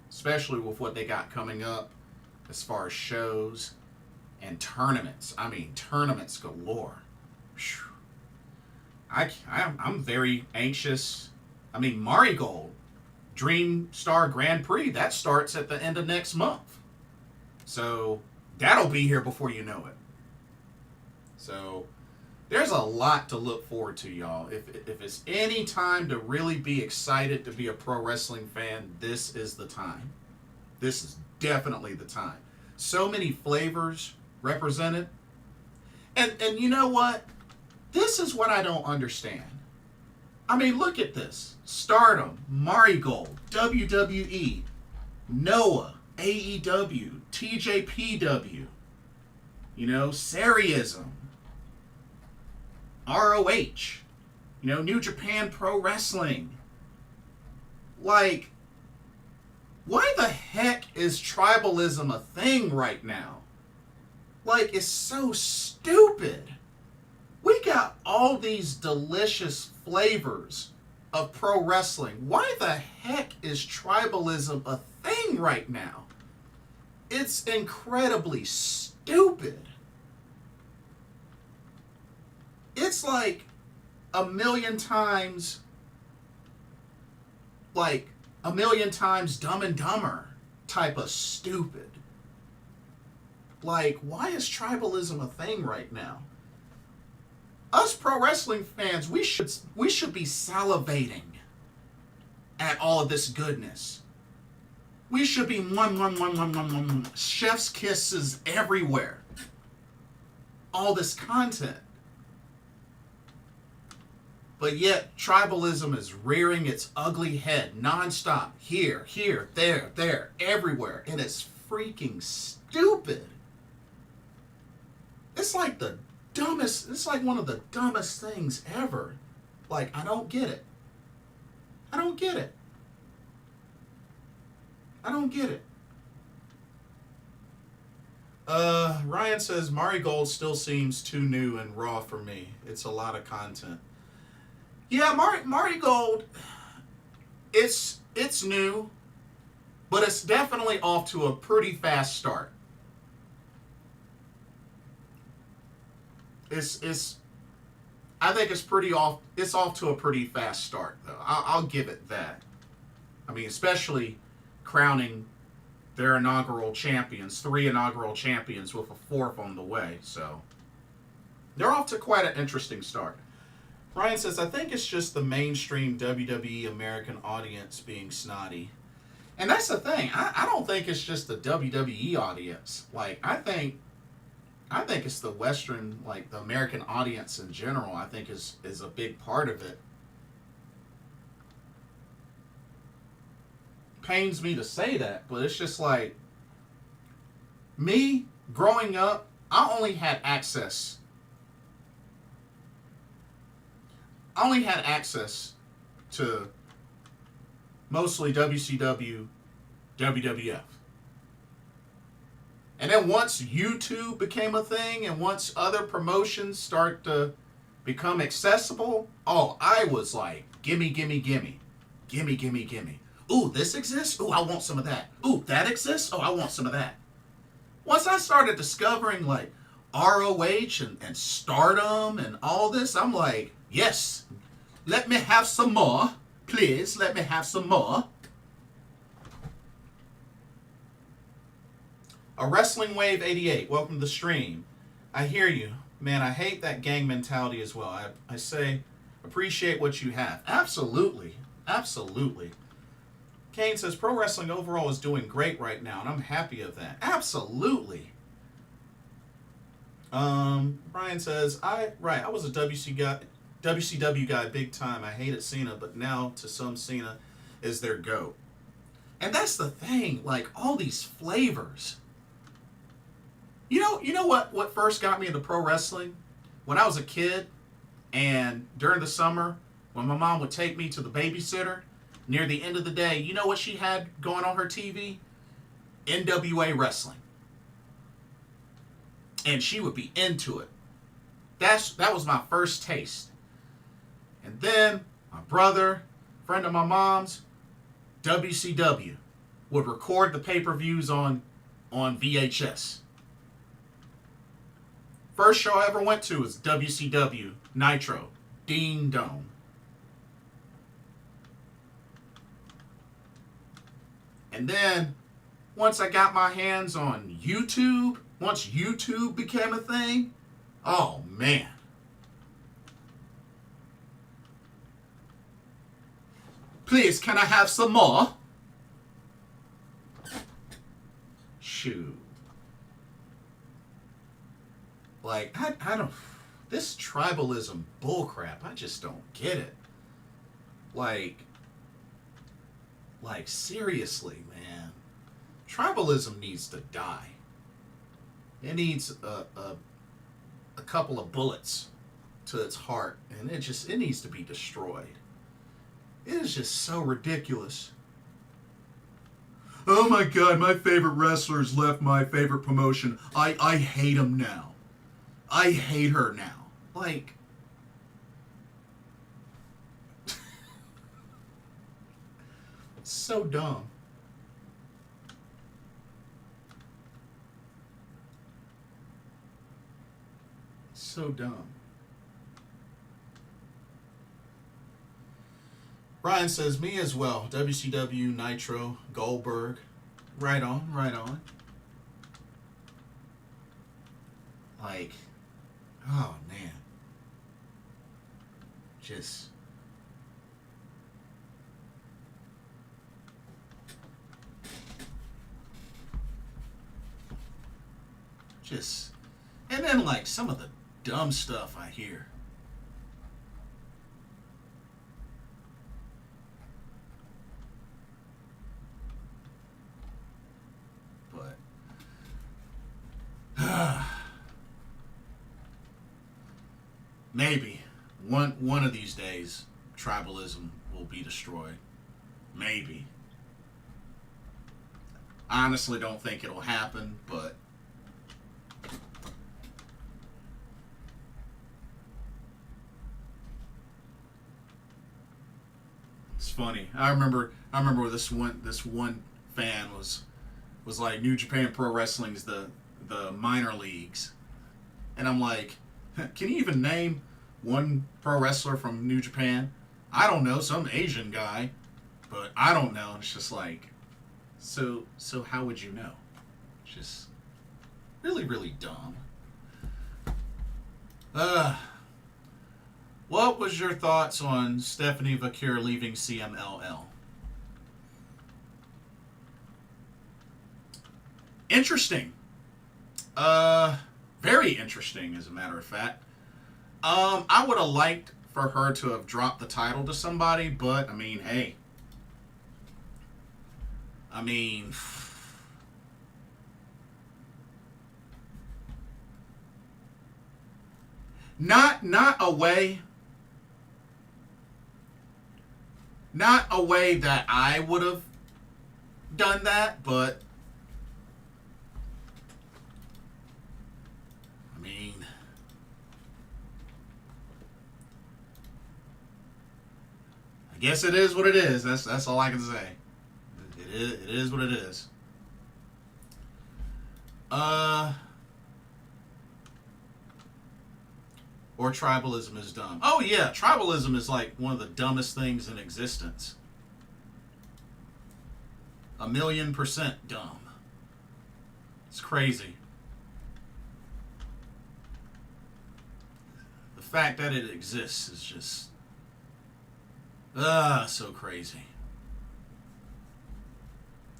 especially with what they got coming up as far as shows and tournaments. I mean, tournaments galore. Whew. I'm very anxious. I mean, Marigold, Dream Star Grand Prix, that starts at the end of next month. So that'll be here before you know it. So there's a lot to look forward to, y'all. If it's any time to really be excited to be a pro wrestling fan, this is the time. This is definitely the time. So many flavors represented. And you know what? This is what I don't understand. I mean, look at this. Stardom, Marigold, WWE, Noah, AEW, TJPW, you know, Seriism, ROH, you know, New Japan Pro Wrestling. Like, why the heck is tribalism a thing right now? Like, it's so stupid. We got all these delicious flavors of pro wrestling. Why the heck is tribalism a thing right now? It's incredibly stupid. It's like a million times Dumb and Dumber type of stupid. Like, why is tribalism a thing right now? Us pro wrestling fans, we should be salivating at all of this goodness. We should be chef's kisses everywhere. All this content. But yet, tribalism is rearing its ugly head nonstop. Here, there, everywhere. And it's freaking stupid. It's like it's like one of the dumbest things ever. Like, I don't get it. I don't get it. Ryan says, Marigold still seems too new and raw for me. It's a lot of content. Yeah, Marigold, it's new, but it's definitely off to a pretty fast start. I think it's pretty off. It's off to a pretty fast start, though. I'll give it that. I mean, especially crowning their inaugural champions, 3 inaugural champions with a 4th on the way. So they're off to quite an interesting start. Ryan says, I think it's just the mainstream WWE American audience being snotty. And that's the thing. I don't think it's just the WWE audience. Like, I think it's the Western, like the American audience in general, I think is a big part of it. Pains me to say that, but it's just like, me growing up, I only had access to mostly WCW, WWF. And then once YouTube became a thing and once other promotions start to become accessible, oh, I was like, gimme, gimme, gimme. Gimme, gimme, gimme. Ooh, this exists? Ooh, I want some of that. Ooh, that exists? Oh, I want some of that. Once I started discovering like ROH and Stardom and all this, I'm like, yes, let me have some more. Please, let me have some more. A Wrestling Wave 88, welcome to the stream. I hear you. Man, I hate that gang mentality as well. I say, appreciate what you have. Absolutely. Absolutely. Kane says, pro wrestling overall is doing great right now, and I'm happy of that. Absolutely. Brian says, I was a WCW guy big time. I hated Cena, but now to some Cena is their GOAT. And that's the thing, like all these flavors. You know what first got me into pro wrestling? When I was a kid and during the summer, when my mom would take me to the babysitter, near the end of the day, you know what she had going on her TV? NWA wrestling. And she would be into it. That was my first taste. And then my brother, friend of my mom's, WCW, would record the pay-per-views on VHS. First show I ever went to was WCW Nitro. Ding dong. And then, once I got my hands on YouTube, once YouTube became a thing, oh man. Please, can I have some more? Shoot. Like, I don't, this tribalism bullcrap, I just don't get it. Like seriously, man. Tribalism needs to die. It needs a couple of bullets to its heart, and it needs to be destroyed. It is just so ridiculous. Oh my God, my favorite wrestlers left my favorite promotion. I hate them now. I hate her now. Like, so dumb. So dumb. Ryan says, me as well. WCW, Nitro, Goldberg. Right on, right on. Like, oh man. Just and then like some of the dumb stuff I hear. But maybe one of these days tribalism will be destroyed. Maybe. I honestly don't think it'll happen, but it's funny. I remember this one fan was like, New Japan Pro Wrestling is the minor leagues, and I'm like, can you even name one pro wrestler from New Japan. I don't know, some Asian guy, but I don't know. It's just like, so how would you know? It's just really, really dumb. What was your thoughts on Stephanie Vaquer leaving CMLL? Interesting. Very interesting, as a matter of fact. I would have liked for her to have dropped the title to somebody, but, I mean, hey. I mean, not a way that I would have done that, but I mean, I guess it is what it is. That's all I can say. It is what it is. Or tribalism is dumb. Oh yeah, tribalism is like one of the dumbest things in existence. 1,000,000% dumb. It's crazy. The fact that it exists is just so crazy.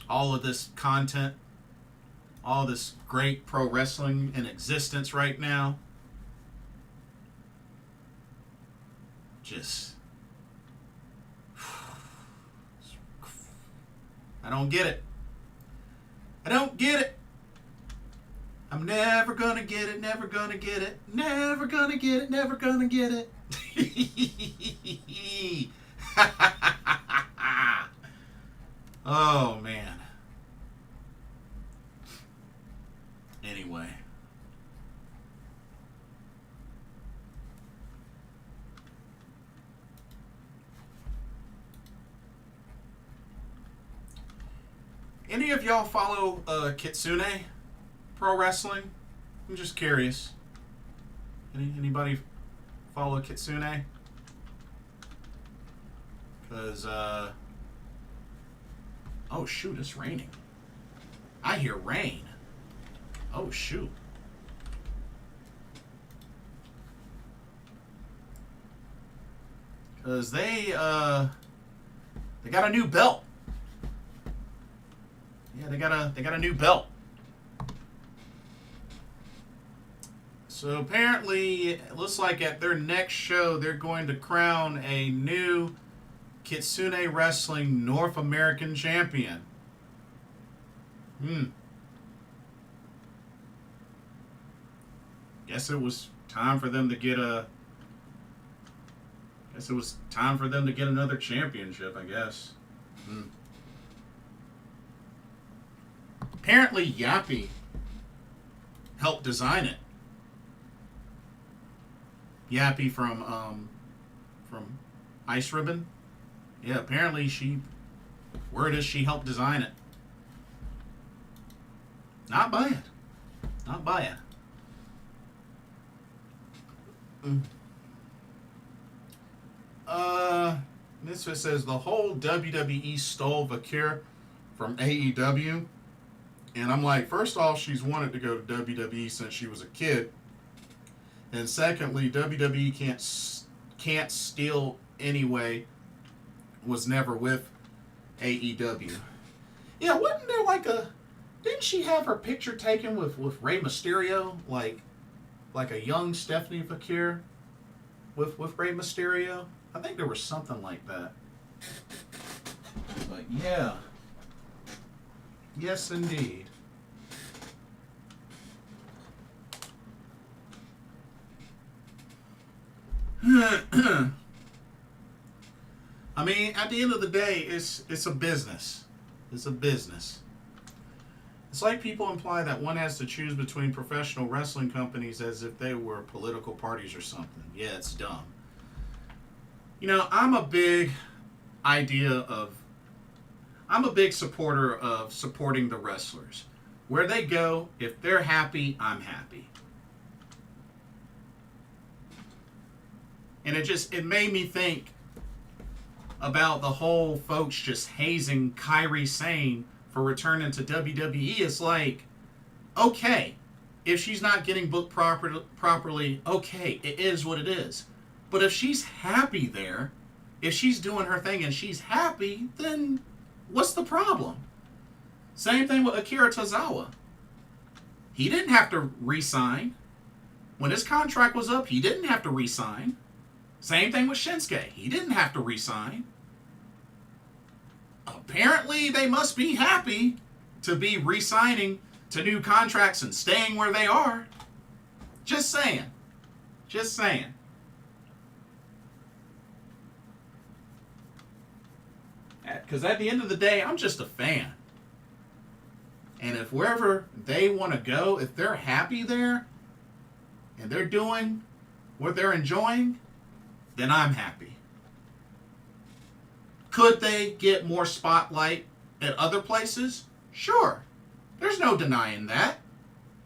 All of this content, all this great pro wrestling in existence right now, just, I don't get it. I don't get it. I'm never gonna get it, never gonna get it, never gonna get it, never gonna get it. Oh, man. Anyway. Any of y'all follow Kitsune Pro Wrestling? I'm just curious. Anybody follow Kitsune? Because, oh shoot, it's raining. I hear rain. Oh shoot. Because they got a new belt. Yeah, they got a new belt. So apparently, it looks like at their next show, they're going to crown a new Kitsune Wrestling North American Champion. Guess it was time for them to get another championship, I guess. Apparently, Yappy helped design it. Yappy from Ice Ribbon. Yeah, apparently word is she helped design it. Not bad. Not bad. Misfit says the whole WWE stole Vaquer from AEW. And I'm like, first off, she's wanted to go to WWE since she was a kid. And secondly, WWE can't steal anyway. Was never with AEW. Yeah, wasn't there like didn't she have her picture taken with Rey Mysterio? Like a young Stephanie Vaquer with Rey Mysterio? I think there was something like that. But yeah. Yes, indeed. I mean, at the end of the day, it's a business. It's a business. It's like people imply that one has to choose between professional wrestling companies as if they were political parties or something. Yeah, it's dumb. You know, I'm a big supporter of supporting the wrestlers. Where they go, if they're happy, I'm happy. And it made me think about the whole folks just hazing Kairi Sane for returning to WWE. It's like, okay, if she's not getting booked properly, okay, it is what it is. But if she's happy there, if she's doing her thing and she's happy, then what's the problem? Same thing with Akira Tozawa. He didn't have to re-sign. When his contract was up, he didn't have to re-sign. Same thing with Shinsuke. He didn't have to re-sign. Apparently, they must be happy to be re-signing to new contracts and staying where they are. Just saying. Just saying. Because at the end of the day, I'm just a fan. And if wherever they want to go, if they're happy there, and they're doing what they're enjoying, then I'm happy. Could they get more spotlight at other places? Sure. There's no denying that.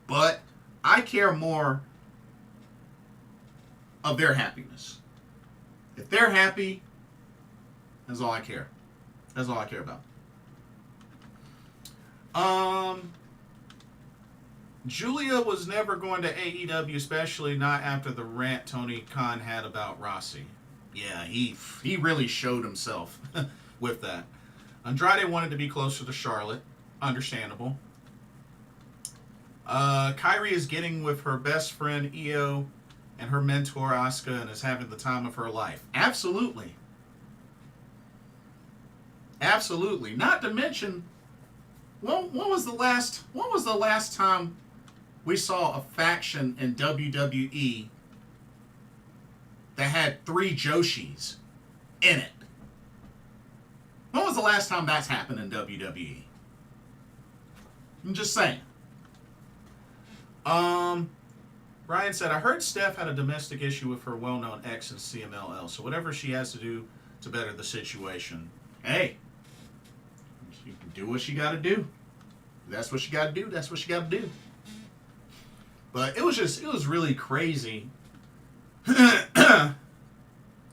But I care more of their happiness. If they're happy, that's all I care. That's all I care about. Julia was never going to AEW, especially not after the rant Tony Khan had about Rossi. Yeah, he really showed himself with that. Andrade wanted to be closer to Charlotte. Understandable. Kairi is getting with her best friend Io and her mentor Asuka and is having the time of her life. Absolutely. Absolutely. Not to mention, when was the last time we saw a faction in WWE that had 3 Joshis in it? When was the last time that's happened in WWE? I'm just saying. Ryan said, I heard Steph had a domestic issue with her well-known ex in CMLL, so whatever she has to do to better the situation. Hey, she can do what she got to do. That's what she got to do. That's what she got to do. But it was really crazy. It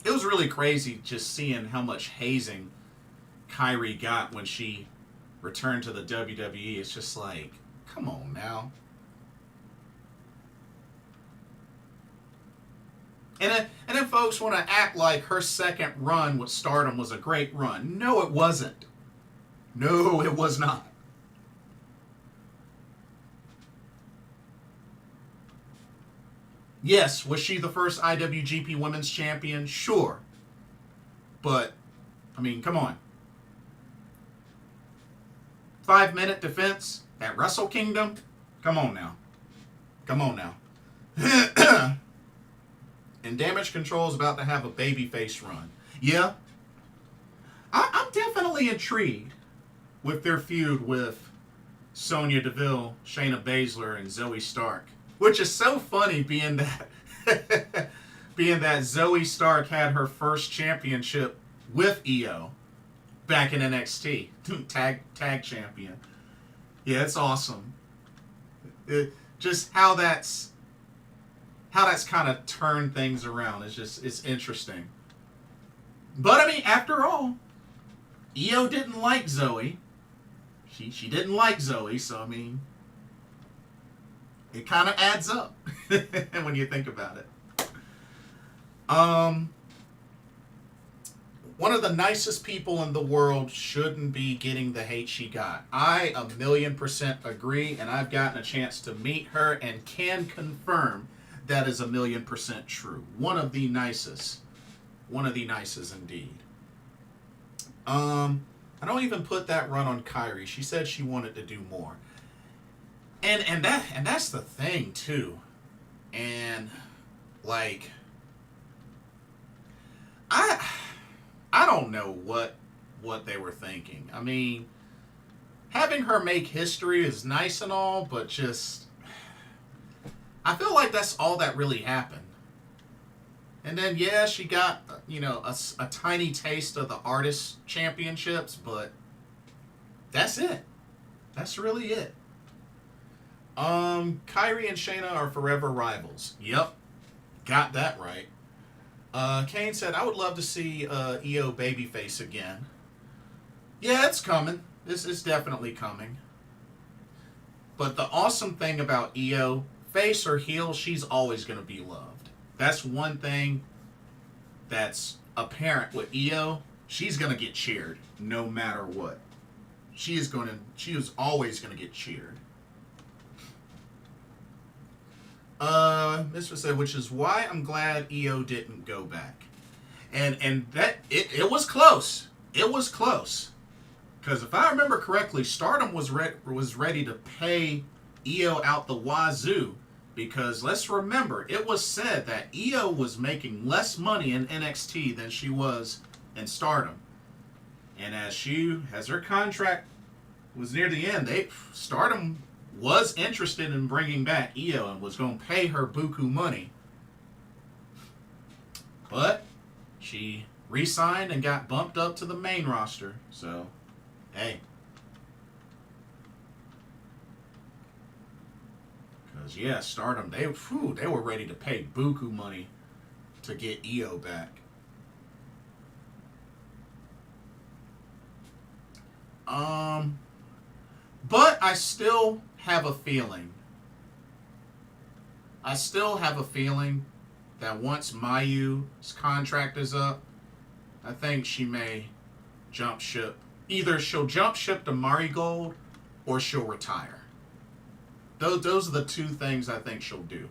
was really crazy just seeing how much hazing Kairi got when she returned to the WWE. It's just like, come on now. And then folks want to act like her second run with Stardom was a great run. No, it wasn't. No, it was not. Yes, was she the first IWGP Women's Champion? Sure. But, I mean, come on. 5-minute defense at Wrestle Kingdom? Come on now. Come on now. And Damage Control is about to have a babyface run. Yeah. I'm definitely intrigued with their feud with Sonya Deville, Shayna Baszler, and Zoe Stark. Which is so funny being that Zoe Stark had her first championship with Io back in NXT. Tag champion. Yeah, it's awesome. Just how that's kind of turned things around. It's interesting. But I mean, after all, Io didn't like Zoe. She didn't like Zoe, so I mean, it kind of adds up when you think about it. One of the nicest people in the world shouldn't be getting the hate she got. I 1,000,000% agree, and I've gotten a chance to meet her and can confirm that is 1,000,000% true. One of the nicest indeed. I don't even put that run on Kairi. She said she wanted to do more. And that's the thing too. And like I don't know what they were thinking. I mean, having her make history is nice and all, but just I feel like that's all that really happened. And then yeah, she got a tiny taste of the Artist Championships, but that's it. That's really it. Kairi and Shayna are forever rivals. Yep. Got that right. Kane said, I would love to see EO babyface again. Yeah, it's coming. This is definitely coming. But the awesome thing about EO, face or heel, she's always going to be loved. That's one thing that's apparent with EO. She's going to get cheered no matter what. She is always going to get cheered. Mistress said, which is why I'm glad EO didn't go back. And that it was close. It was close. Because if I remember correctly, Stardom was ready to pay EO out the wazoo. Because let's remember, it was said that EO was making less money in NXT than she was in Stardom. And as her contract was near the end, Stardom was interested in bringing back EO and was going to pay her buku money. But she re-signed and got bumped up to the main roster. So, hey. Because, yeah, Stardom, they were ready to pay buku money to get EO back. But I still have a feeling. That once Mayu's contract is up, I think she may jump ship. Either she'll jump ship to Marigold or she'll retire. Those are the two things I think she'll do.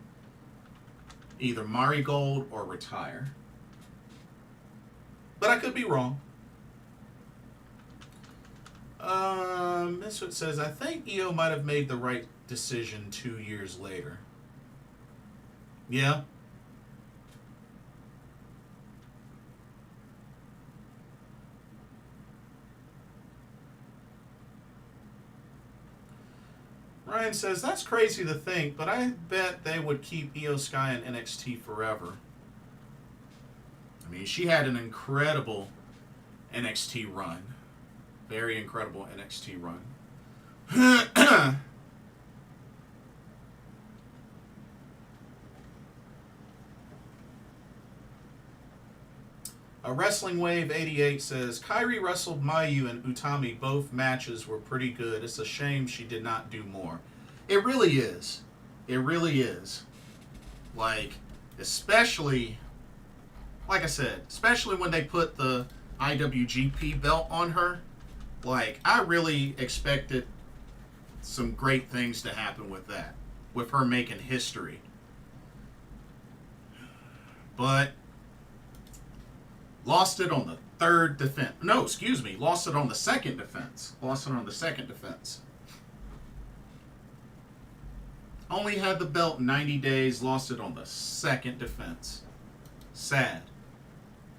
Either Marigold or retire. But I could be wrong. Misfit says, I think EO might have made the right decision 2 years later. Yeah. Ryan says, that's crazy to think, but I bet they would keep Io Sky in NXT forever. I mean, she had an incredible NXT run. Very incredible NXT run. A Wrestling Wave 88 says, Kairi wrestled Mayu and Utami. Both matches were pretty good. It's a shame she did not do more. It really is. It really is. Like, especially, like I said, especially when they put the IWGP belt on her. Like, I really expected some great things to happen with that. With her making history. But lost it on the third defense. No, excuse me. Lost it on the second defense. Only had the belt 90 days. Lost it on the second defense. Sad.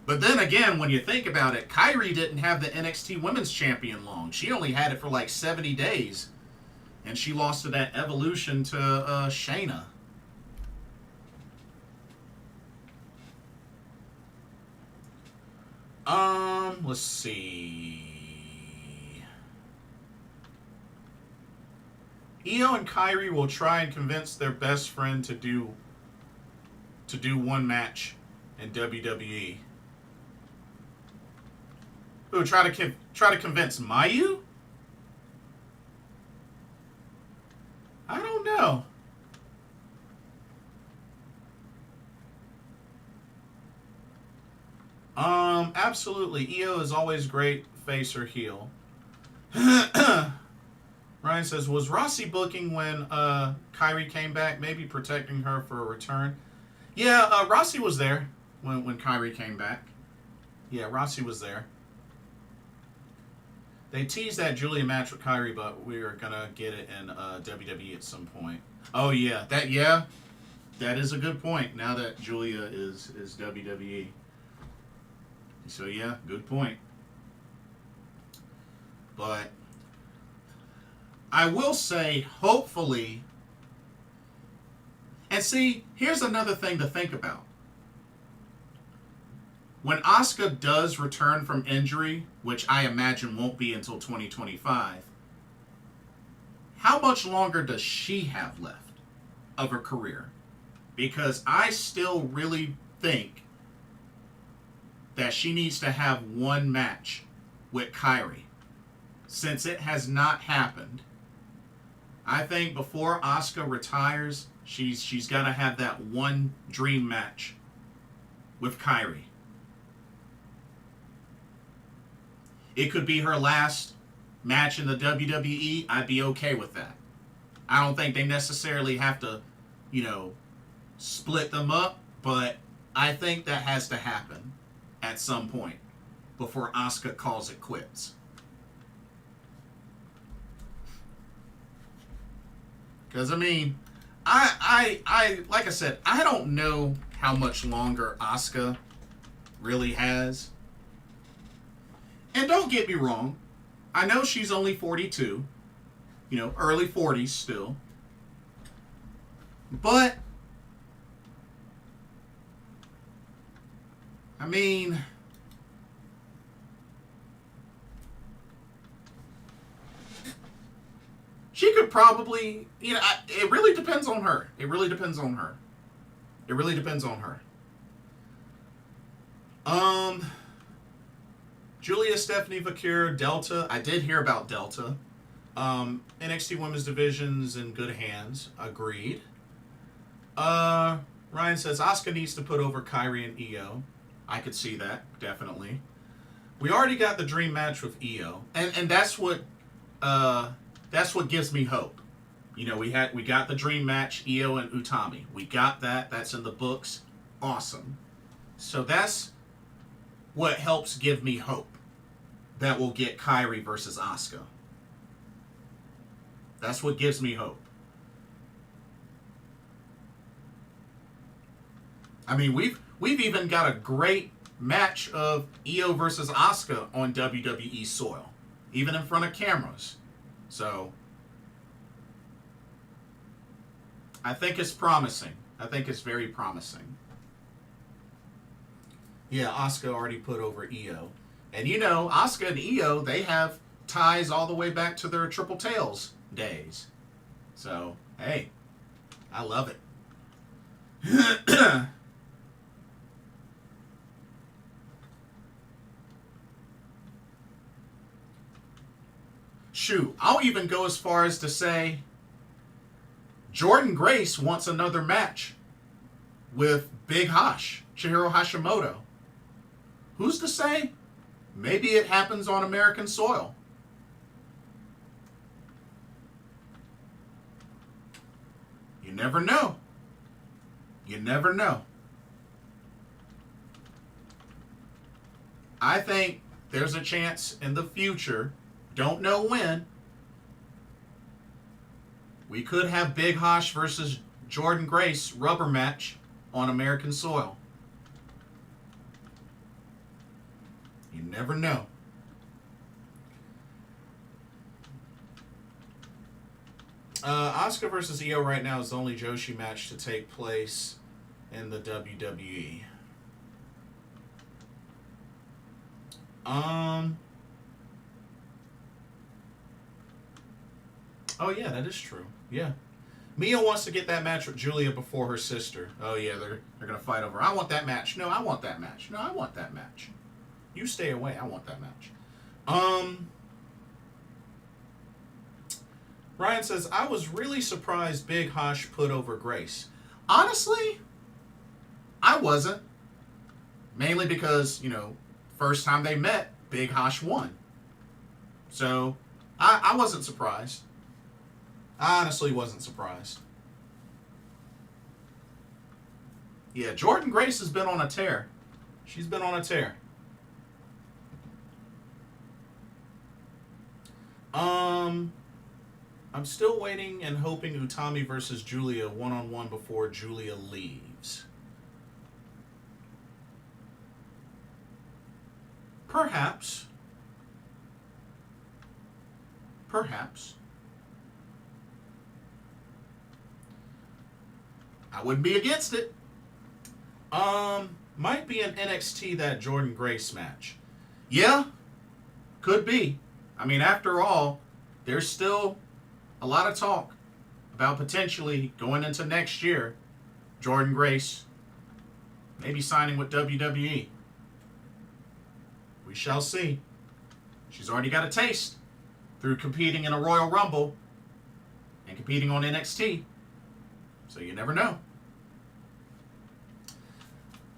But then again, when you think about it, Kairi didn't have the NXT Women's Champion long. She only had it for like 70 days. And she lost it at Evolution to Shayna. Let's see. Io and Kairi will try and convince their best friend to do one match in WWE. Who try to convince Mayu? I don't know. Absolutely. Io is always great, face or heel. Ryan says, was Rossi booking when Kairi came back? Maybe protecting her for a return? Yeah, Rossi was there when Kairi came back. Yeah, Rossi was there. They teased that Julia match with Kairi, but we are going to get it in WWE at some point. Oh, yeah. That is a good point, now that Julia is WWE. So, yeah, good point. But I will say, hopefully, and see, here's another thing to think about. When Asuka does return from injury, which I imagine won't be until 2025, how much longer does she have left of her career? Because I still really think that she needs to have one match with Kairi. Since it has not happened, I think before Asuka retires, she's got to have that one dream match with Kairi. It could be her last match in the WWE. I'd be okay with that. I don't think they necessarily have to, split them up, but I think that has to happen at some point before Asuka calls it quits. Because, I like I said, I don't know how much longer Asuka really has. And don't get me wrong, I know she's only 42, early 40s still. But, she could probably, it really depends on her. It really depends on her. It really depends on her. Julia, Stephanie, Vakir, Delta. I did hear about Delta. NXT Women's Division's in good hands. Agreed. Ryan says Asuka needs to put over Kairi and Io. I could see that, definitely. We already got the dream match with Io, and that's what gives me hope. We got the dream match, Io and Utami. We got that. That's in the books. Awesome. So that's what helps give me hope that we'll get Kairi versus Asuka. That's what gives me hope. We've even got a great match of Io versus Asuka on WWE soil, even in front of cameras. So I think it's promising. I think it's very promising. Yeah, Asuka already put over Io. And Asuka and Io, they have ties all the way back to their Triple Tails days. So, hey, I love it. Shoot, I'll even go as far as to say Jordynne Grace wants another match with Big Hash, Chihiro Hashimoto. Who's to say? Maybe it happens on American soil. You never know. You never know. I think there's a chance in the future, don't know when, we could have Big Hash versus Jordynne Grace rubber match on American soil. You never know. Asuka versus Io right now is the only Joshi match to take place in the WWE. Oh yeah, that is true. Yeah. Mia wants to get that match with Julia before her sister. Oh yeah, they're gonna fight over. I want that match. No, I want that match. No, I want that match. You stay away. I want that match. Ryan says, I was really surprised Big Hash put over Grace. Honestly, I wasn't. Mainly because, first time they met, Big Hash won. So, I wasn't surprised. I honestly wasn't surprised. Yeah, Jordynne Grace has been on a tear. She's been on a tear. I'm still waiting and hoping Utami versus Julia one-on-one before Julia leaves. Perhaps. Perhaps. I wouldn't be against it. Might be an NXT that Jordynne Grace match. Yeah, could be. After all, there's still a lot of talk about potentially going into next year, Jordynne Grace maybe signing with WWE. We shall see. She's already got a taste through competing in a Royal Rumble and competing on NXT. So you never know.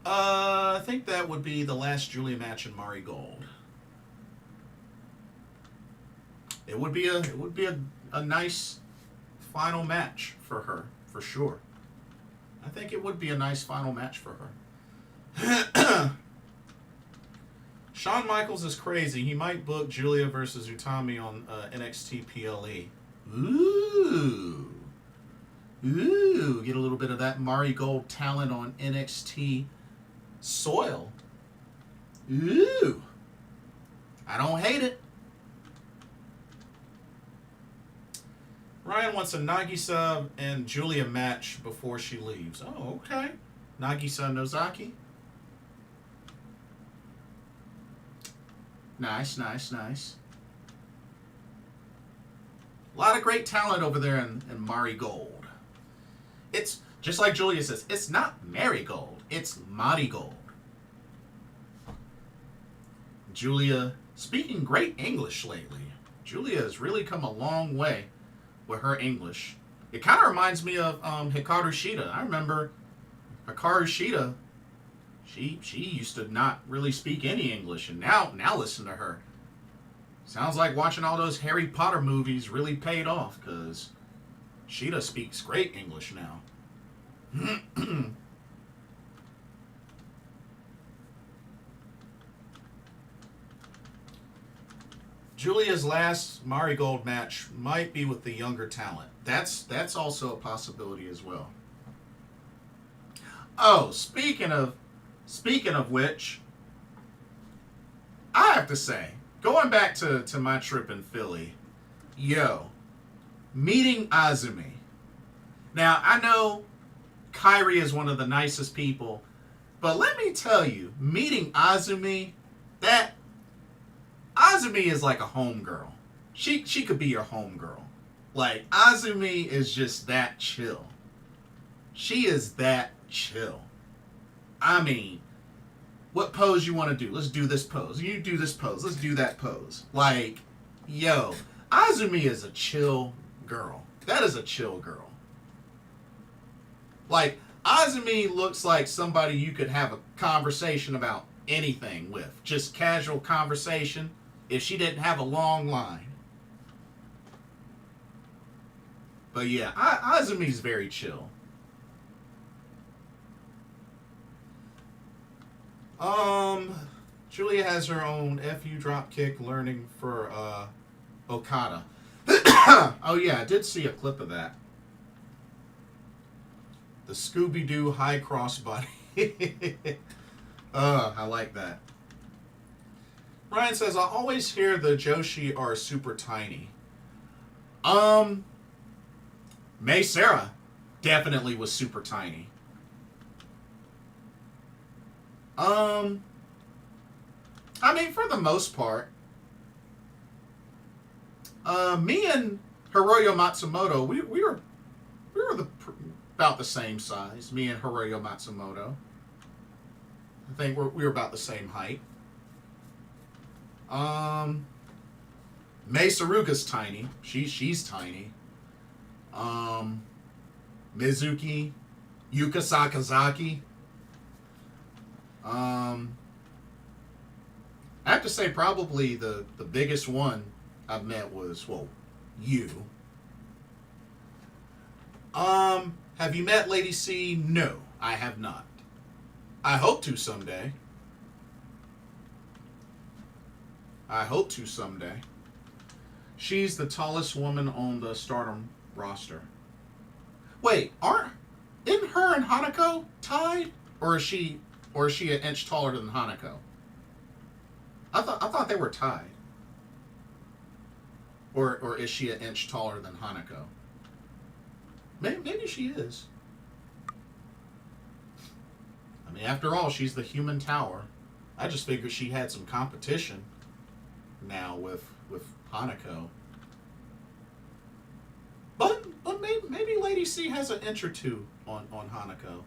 I think that would be the last Julia match in Mari Gold. It would be a nice final match for her, for sure. I think it would be a nice final match for her. Shawn Michaels is crazy. He might book Julia versus Utami on NXT PLE. Ooh. Ooh. Get a little bit of that Mari Gold talent on NXT soil. Ooh. I don't hate it. Ryan wants a Nagisa and Julia match before she leaves. Oh, okay. Nagisa Nozaki. Nice, nice, nice. A lot of great talent over there in Mari Gold. It's, just like Julia says, it's not Marigold, it's Marigold. Julia, speaking great English lately. Julia has really come a long way with her English. It kind of reminds me of Hikaru Shida. I remember Hikaru Shida, she used to not really speak any English, and now listen to her. Sounds like watching all those Harry Potter movies really paid off, because Shida speaks great English now. Julia's last Marigold match might be with the younger talent. That's also a possibility as well. Oh, speaking of which, I have to say, going back to my trip in Philly, meeting Azumi. Now, I know Kyrie is one of the nicest people, but let me tell you, meeting Azumi, Azumi is like a homegirl. She could be your homegirl. Like, Azumi is just that chill. She is that chill. I mean, what pose you want to do? Let's do this pose. You do this pose. Let's do that pose. Like, Azumi is a chill girl. That is a chill girl. Like, Azumi looks like somebody you could have a conversation about anything with. Just casual conversation if she didn't have a long line. But yeah, Azumi's very chill. Julia has her own FU dropkick learning for Okada. Oh yeah, I did see a clip of that. The Scooby-Doo high crossbody. I like that. Ryan says, I always hear the Joshi are super tiny. May Seira definitely was super tiny. I mean, for the most part, me and Hiroyo Matsumoto, we were about the same size. Me and Hiroyo Matsumoto. I think we were about the same height. Mei Saruga's tiny. She's tiny. Mizuki, Yuka Sakazaki. I have to say probably the biggest one I've met was, you. Have you met Lady C? No, I have not. I hope to someday. She's the tallest woman on the Stardom roster. Wait, isn't her and HANAKO tied? Or is she an inch taller than HANAKO? I thought they were tied. Or is she an inch taller than HANAKO? Maybe she is. I mean, after all, she's the human tower. I just figured she had some competition now with HANAKO. But maybe Lady C has an inch or two on HANAKO.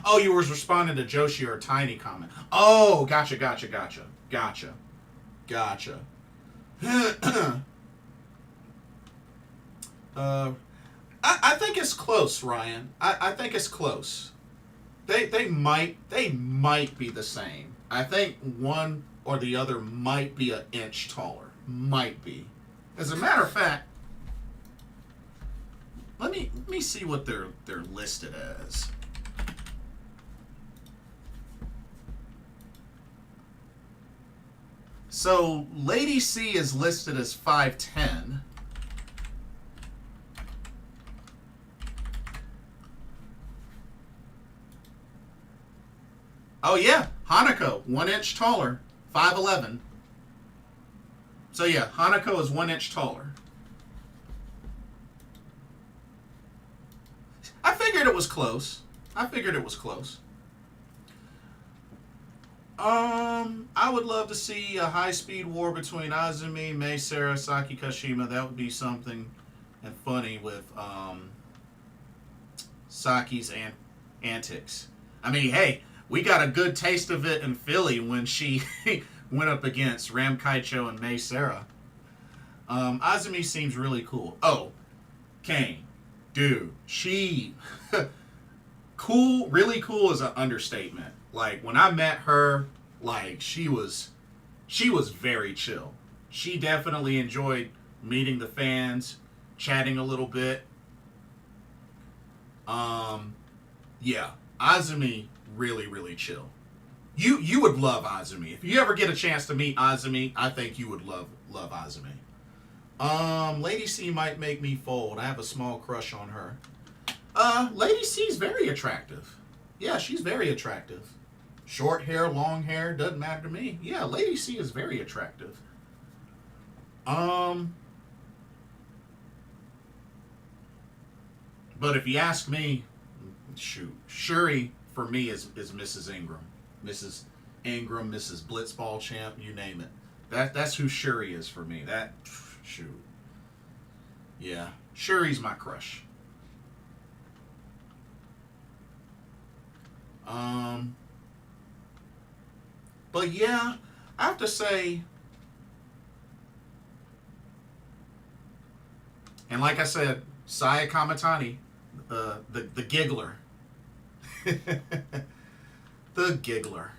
Oh, you was responding to Joshi or Tiny comment. Oh, gotcha. I think it's close, Ryan. I think it's close. They might be the same. I think one or the other might be an inch taller. Might be. As a matter of fact, let me see what they're listed as. So Lady C is listed as 5'10". Oh yeah, HANAKO, 1 inch taller, 5'11". So yeah, HANAKO is 1 inch taller. I figured it was close. I would love to see a high-speed war between Azumi, Mei, Seira, Saki, Kashima. That would be something and funny with Saki's antics. I mean, hey, we got a good taste of it in Philly when she went up against Ram Kaicho and Mei Seira. Azumi seems really cool. Oh, Kane. Dude, she... cool, really cool is an understatement. Like, when I met her, like, she was very chill. She definitely enjoyed meeting the fans, chatting a little bit. Yeah, Azumi, really chill. You would love Azumi. If you ever get a chance to meet Azumi, I think you would love Azumi. Lady C might make me fold. I have a small crush on her. Lady C's very attractive. Yeah, she's very attractive. Short hair, long hair, doesn't matter to me. Yeah, Lady C is very attractive. But if you ask me, shoot, Shuri for me is Mrs. Ingram. Mrs. Ingram, Mrs. Blitzball Champ, you name it. That's who Shuri is for me. That, shoot. Yeah, Shuri's my crush. But yeah, I have to say, and like I said, Saya Kamitani, the giggler. The giggler.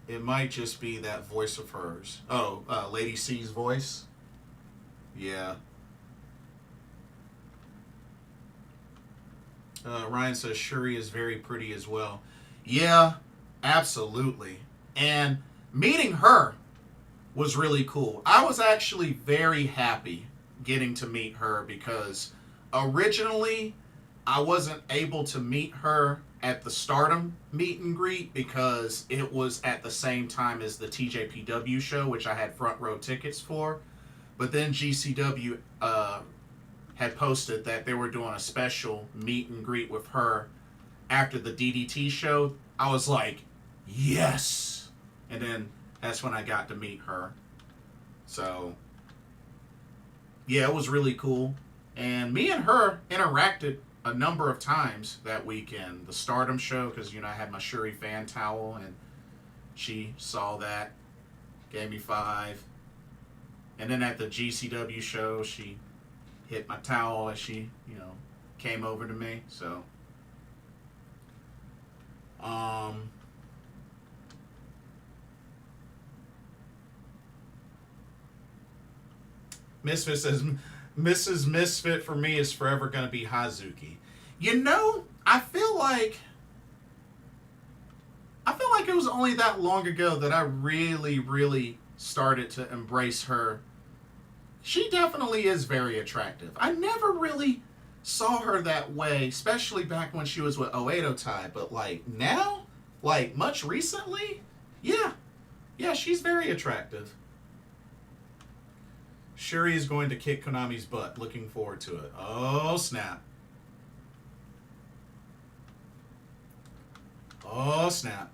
It might just be that voice of hers. Oh, Lady C's voice? Yeah. Ryan says Shuri is very pretty as well. Yeah, absolutely. And meeting her was really cool. I was actually very happy getting to meet her because originally I wasn't able to meet her at the Stardom meet and greet because it was at the same time as the TJPW show, which I had front row tickets for. But then GCW had posted that they were doing a special meet and greet with her after the DDT show. I was like, yes! And then that's when I got to meet her. So, yeah, it was really cool. And me and her interacted a number of times that weekend. The Stardom show, because, you know, I had my Shuri fan towel, and she saw that, gave me 5. And then at the GCW show, she hit my towel as she, you know, came over to me. So, Misfit says, Mrs. Misfit for me is forever going to be Hazuki. You know, I feel like it was only that long ago that I really started to embrace her. She definitely is very attractive. I never really saw her that way, especially back when she was with Oedo Tai, but like now, like much recently, yeah, she's very attractive. Shuri is going to kick Konami's butt. Looking forward to it. Oh, snap. Oh, snap.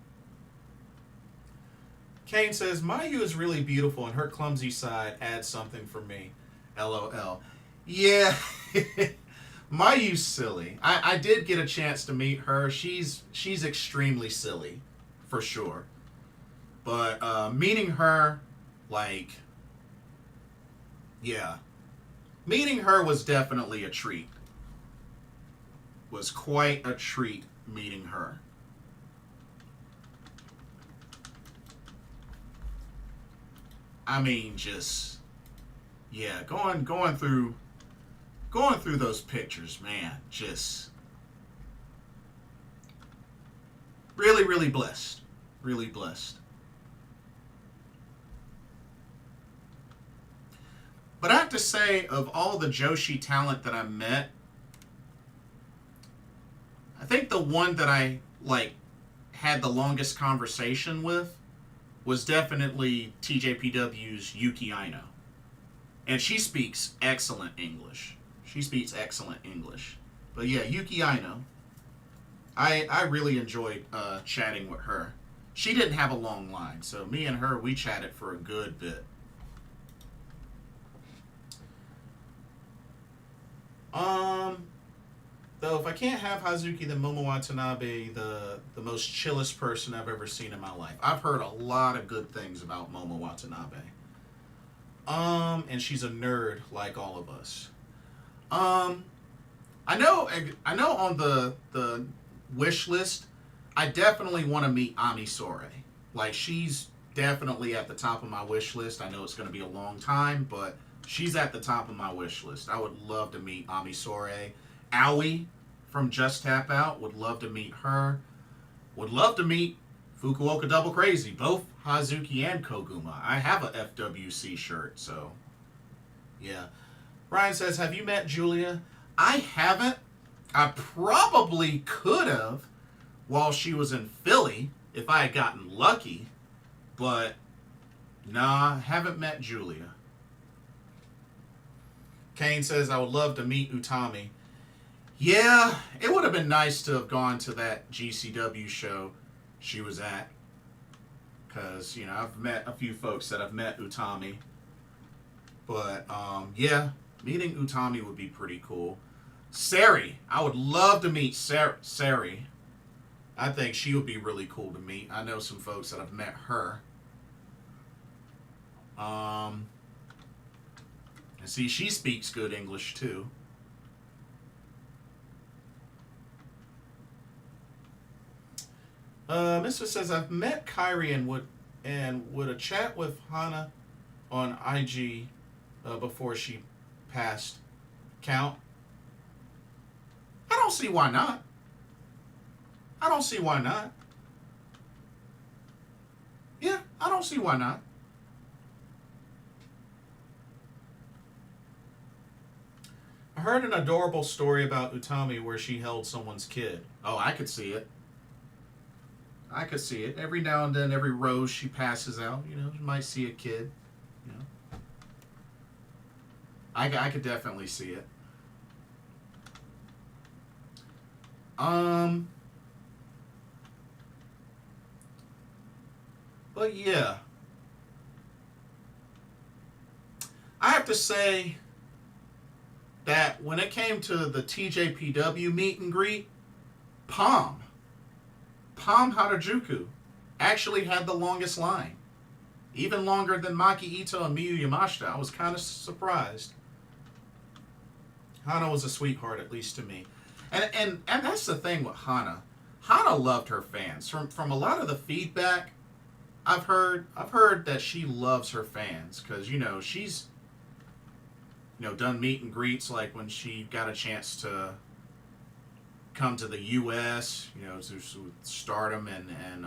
Kane says, Mayu is really beautiful and her clumsy side adds something for me. LOL. Yeah. Mayu's silly. I did get a chance to meet her. She's extremely silly, for sure. But meeting her, like, yeah, meeting her was definitely a treat. Was quite a treat meeting her. I mean, just yeah, going through those pictures, man, just really blessed. Really blessed. But I have to say, of all the Joshi talent that I met, I think the one that I like had the longest conversation with was definitely TJPW's Yuki Aino. And she speaks excellent English. She speaks excellent English. But yeah, Yuki Aino. I really enjoyed chatting with her. She didn't have a long line, so me and her, we chatted for a good bit. Though if I can't have Hazuki, then Momo Watanabe, the most chillest person I've ever seen in my life. I've heard a lot of good things about Momo Watanabe. And she's a nerd like all of us. I know on the wish list, I definitely want to meet Ami Sore. Like, she's definitely at the top of my wish list. I know it's going to be a long time, but she's at the top of my wish list. I would love to meet Ami Sore. Aoi from Just Tap Out, would love to meet her. Would love to meet Fukuoka Double Crazy, both Hazuki and Koguma. I have a FWC shirt, so yeah. Ryan says, have you met Julia? I haven't. I probably could have while she was in Philly if I had gotten lucky, but nah, haven't met Julia. Kane says, I would love to meet Utami. Yeah, it would have been nice to have gone to that GCW show she was at. Because, you know, I've met a few folks that have met Utami. But, yeah, meeting Utami would be pretty cool. Sari. I would love to meet Sari. I think she would be really cool to meet. I know some folks that have met her. And see, she speaks good English, too. Mr. says, I've met Kyrie and would a chat with Hana on IG before she passed count? I don't see why not. I don't see why not. Yeah, I don't see why not. I heard an adorable story about Utami where she held someone's kid. Oh, I could see it. I could see it. Every now and then, every rose she passes out, you know, you might see a kid. You know, I could definitely see it. But yeah, I have to say that when it came to the TJPW meet and greet, Palm Harajuku actually had the longest line. Even longer than Maki Ito and Miyu Yamashita. I was kind of surprised. Hana was a sweetheart, at least to me. And that's the thing with Hana. Hana loved her fans. From a lot of the feedback I've heard that she loves her fans. Because, you know, she's, you know, done meet and greets like when she got a chance to come to the U.S., you know, to Stardom and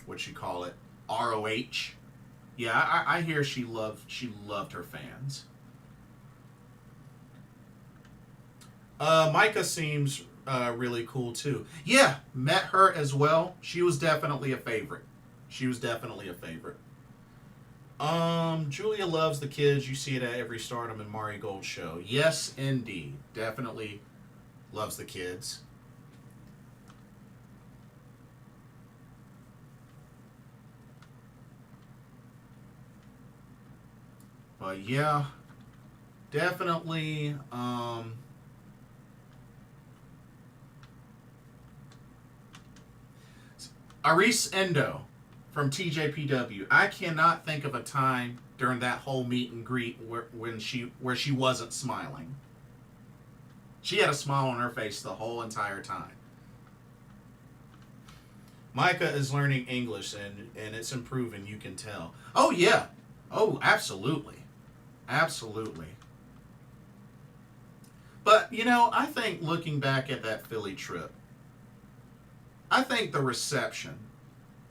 what you call it, ROH. Yeah, I hear she loved her fans. Maika seems really cool too. Yeah, met her as well. She was definitely a favorite. Julia loves the kids. You see it at every Stardom and Marigold show. Yes, indeed. Definitely loves the kids. But yeah, definitely Aris Endo from TJPW. I cannot think of a time during that whole meet and greet where she wasn't smiling. She had a smile on her face the whole entire time. Maika is learning English and it's improving, you can tell. Oh, yeah. Oh, absolutely. Absolutely. But, you know, I think looking back at that Philly trip, I think the reception,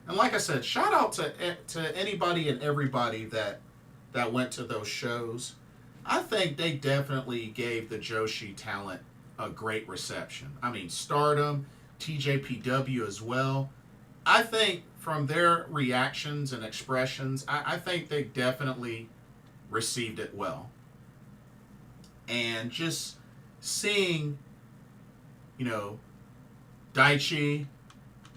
and like I said, shout out to anybody and everybody that went to those shows. I think they definitely gave the Joshi talent a great reception. I mean, Stardom, TJPW as well. I think from their reactions and expressions, I think they definitely received it well. And just seeing, you know, Daichi,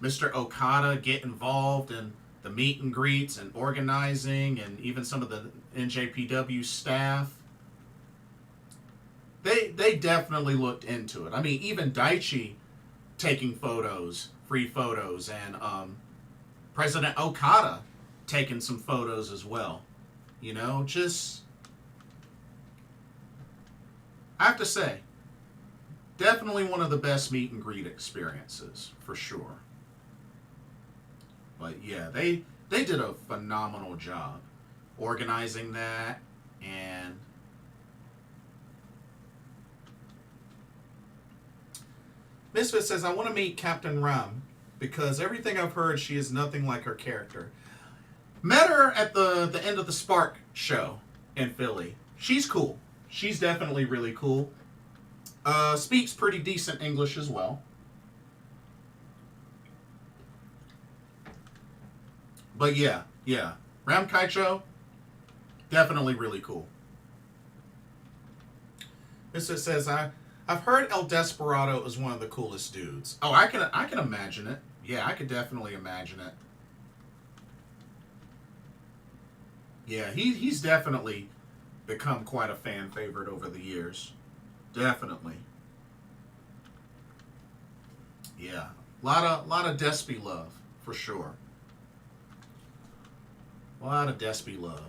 Mr. Okada get involved in the meet and greets and organizing, and even some of the NJPW staff, they definitely looked into it. I mean, even Daichi taking photos, free photos, and President Okada taking some photos as well. You know, just, I have to say, definitely one of the best meet and greet experiences, for sure. But yeah, they did a phenomenal job organizing that. And Misfit says, I want to meet Captain Ram because everything I've heard, she is nothing like her character. Met her at the end of the Spark show in Philly. She's cool. She's definitely really cool. Speaks pretty decent English as well. But yeah. Ram Kaicho, definitely really cool. Misfit says, I've heard El Desperado is one of the coolest dudes. Oh, I can imagine it. Yeah, I could definitely imagine it. Yeah, he's definitely become quite a fan favorite over the years. Definitely. Yeah, lot of Despy love for sure. A lot of Despy love.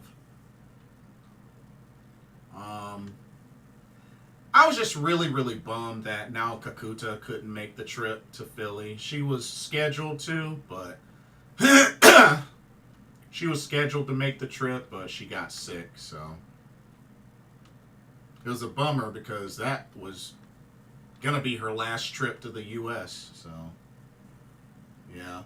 I was just really bummed that Nao Kakuta couldn't make the trip to Philly. She was scheduled to, but she was scheduled to make the trip, but she got sick, so it was a bummer because that was gonna be her last trip to the U.S. So yeah.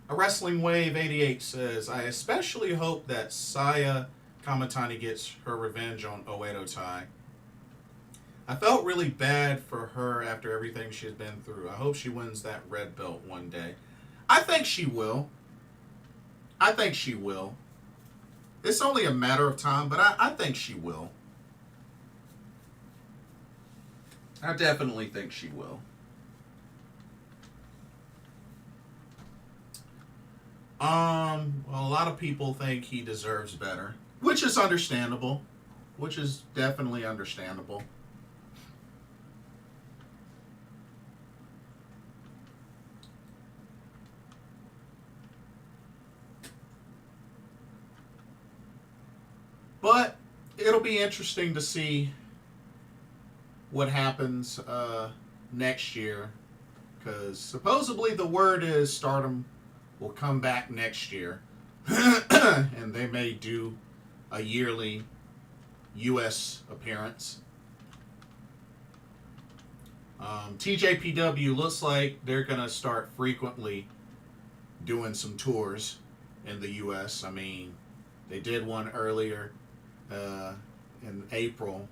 A Wrestling Wave 88 says, I especially hope that Saya Kamitani gets her revenge on Oedo Tai. I felt really bad for her after everything she's been through. I hope she wins that red belt one day. I think she will. I think she will. It's only a matter of time, but I think she will. I definitely think she will. Well, a lot of people think he deserves better, which is understandable. Which is definitely understandable. But it'll be interesting to see what happens next year, because supposedly the word is Stardom will come back next year, and they may do a yearly U.S. appearance. TJPW looks like they're going to start frequently doing some tours in the U.S. I mean, they did one earlier in April.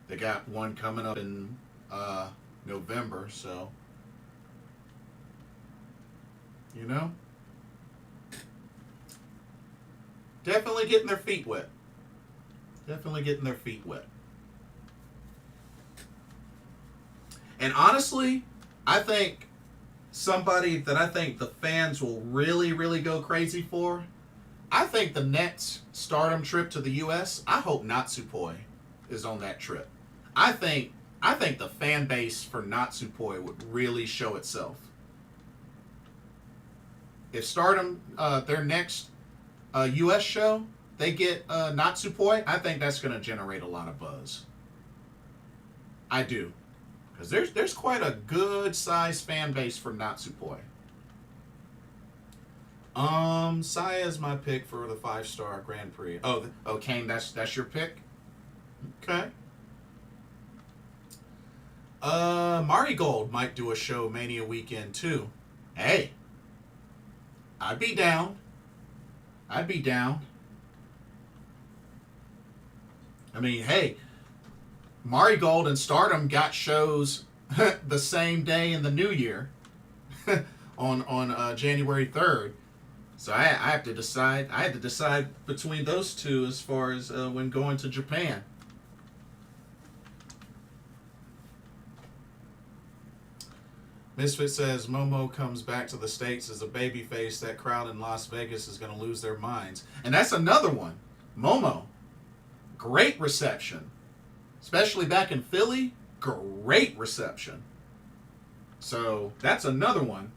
They got one coming up in November, so, you know, definitely getting their feet wet. Definitely getting their feet wet. And honestly, I think somebody that I think the fans will really go crazy for, I think the next Stardom trip to the U.S., I hope Natsupoi is on that trip. I think the fan base for Natsupoi would really show itself. If Stardom, their next U.S. show, they get Natsupoi, I think that's going to generate a lot of buzz. I do. Because there's quite a good-sized fan base for Natsupoi. Saya is my pick for the 5-star Grand Prix. Oh, Kane, that's your pick? Okay. Marigold might do a show Mania weekend, too. Hey. I'd be down. I'd be down. I mean, hey, Marigold and Stardom got shows the same day in the new year on January 3rd. So I have to decide. I had to decide between those two as far as when going to Japan. Misfit says Momo comes back to the States as a babyface. That crowd in Las Vegas is going to lose their minds. And that's another one. Momo. Great reception. Especially back in Philly. Great reception. So that's another one.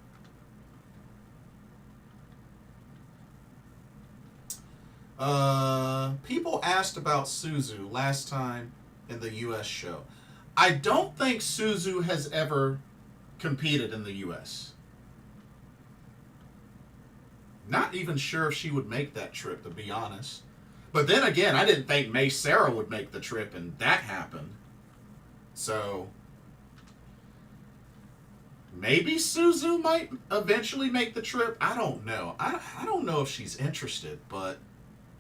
People asked about Suzu last time in the U.S. show. I don't think Suzu has ever competed in the U.S. Not even sure if she would make that trip, to be honest. But then again, I didn't think Seira would make the trip, and that happened. So maybe Suzu might eventually make the trip. I don't know. I don't know if she's interested, but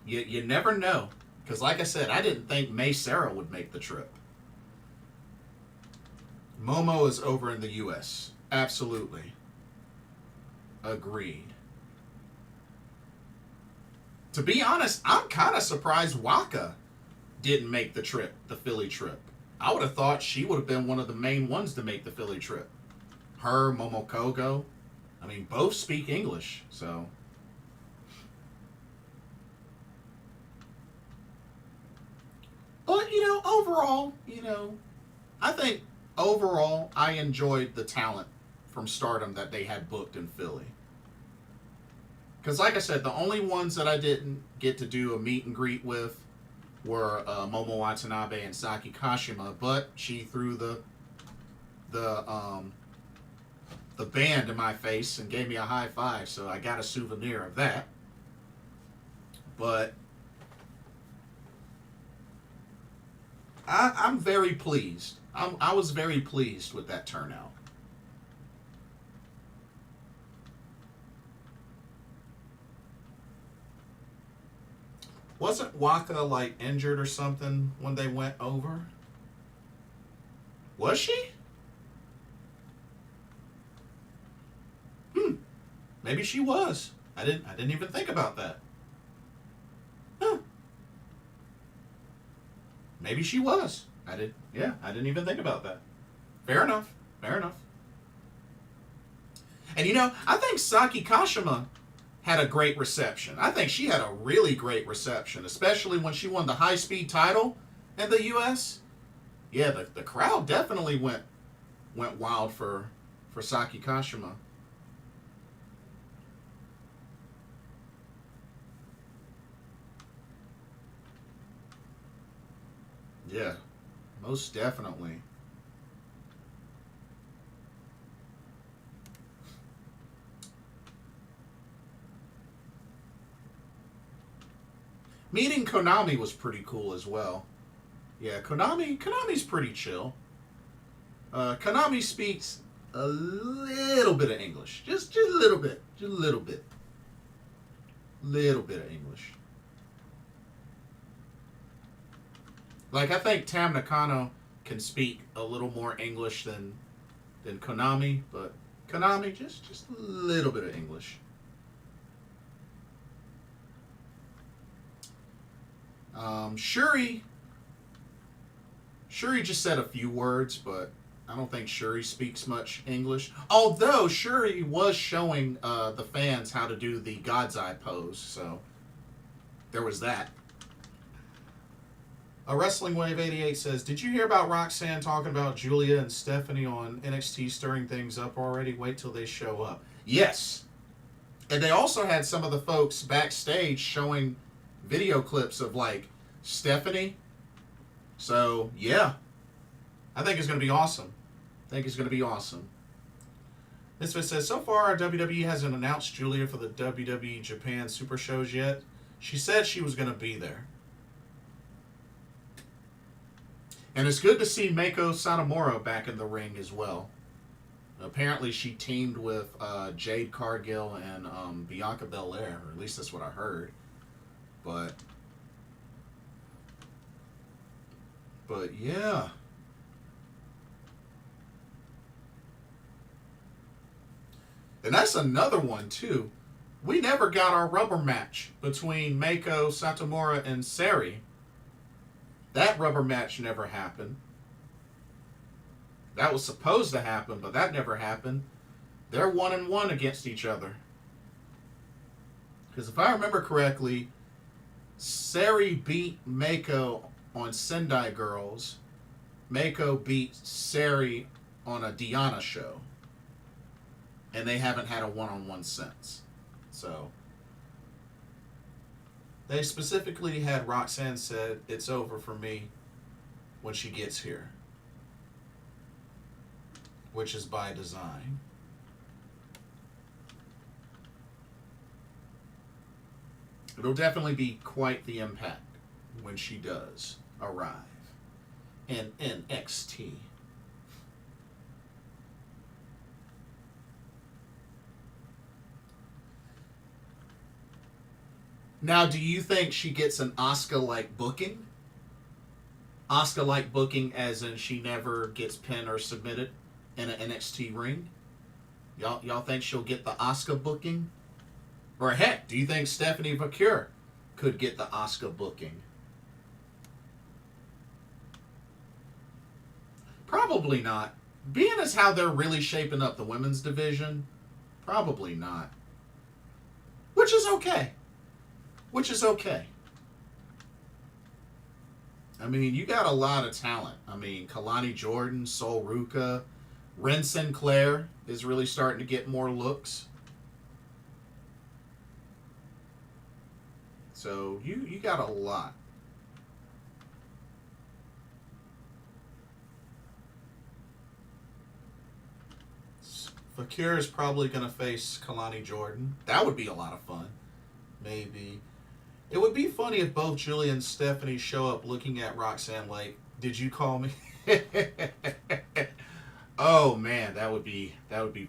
you never know. Because like I said, I didn't think Seira would make the trip. Momo is over in the U.S. Absolutely. Agreed. To be honest, I'm kind of surprised Waka didn't make the trip, the Philly trip. I would have thought she would have been one of the main ones to make the Philly trip. Her, Momo Kohgo. I mean, both speak English, so. But, overall, I think overall, I enjoyed the talent from Stardom that they had booked in Philly. Because like I said, the only ones that I didn't get to do a meet and greet with were Momo Watanabe and Saki Kashima, but she threw the band in my face and gave me a high five, so I got a souvenir of that. But I'm very pleased. I was very pleased with that turnout. Wasn't Waka injured or something when they went over? Was she? Maybe she was. I didn't even think about that. Huh. Maybe she was. I didn't even think about that. Fair enough. And I think Saki Kashima had a great reception. I think she had a really great reception, especially when she won the high-speed title in the U.S. Yeah, the crowd definitely went wild for Saki Kashima. Yeah, most definitely. Meeting Konami was pretty cool as well. Yeah, Konami's pretty chill. Konami speaks a little bit of English. Just a little bit. Just a little bit. Little bit of English. Like, I think Tam Nakano can speak a little more English than Konami, but Konami, just a little bit of English. Shuri just said a few words, but I don't think Shuri speaks much English. Although Shuri was showing the fans how to do the God's Eye pose, so there was that. Wrestling Wave 88 says, did you hear about Roxanne talking about Julia and Stephanie on NXT stirring things up already? Wait till they show up. Yes. And they also had some of the folks backstage showing video clips of like Stephanie. So yeah, I think it's going to be awesome. This one says, so far WWE hasn't announced Julia for the WWE Japan Super Shows yet. She said she was going to be there. And it's good to see Meiko Satomura back in the ring as well. Apparently she teamed with Jade Cargill and Bianca Belair, or at least that's what I heard. But yeah. And that's another one too. We never got our rubber match between Meiko Satomura and Seira. That rubber match never happened. That was supposed to happen, but that never happened. They're 1-1 against each other. Because if I remember correctly, Seira beat Meiko on Sendai Girls. Meiko beat Seira on a Diana show. And they haven't had a one-on-one since. So they specifically had Roxanne said, it's over for me when she gets here. Which is by design. It'll definitely be quite the impact when she does arrive in NXT. Now, do you think she gets an Asuka-like booking? Asuka-like booking as in she never gets pinned or submitted in an NXT ring? Y'all think she'll get the Asuka booking? Or heck, do you think Stephanie Vaquer could get the Asuka booking? Probably not. Being as how they're really shaping up the women's division, probably not. Which is okay. I mean, you got a lot of talent. I mean, Kalani Jordan, Sol Ruka, Ren Sinclair is really starting to get more looks. So you got a lot. Fakir is probably going to face Kalani Jordan. That would be a lot of fun. Maybe. It would be funny if both Julia and Stephanie show up looking at Roxanne like, did you call me? Oh man, that would be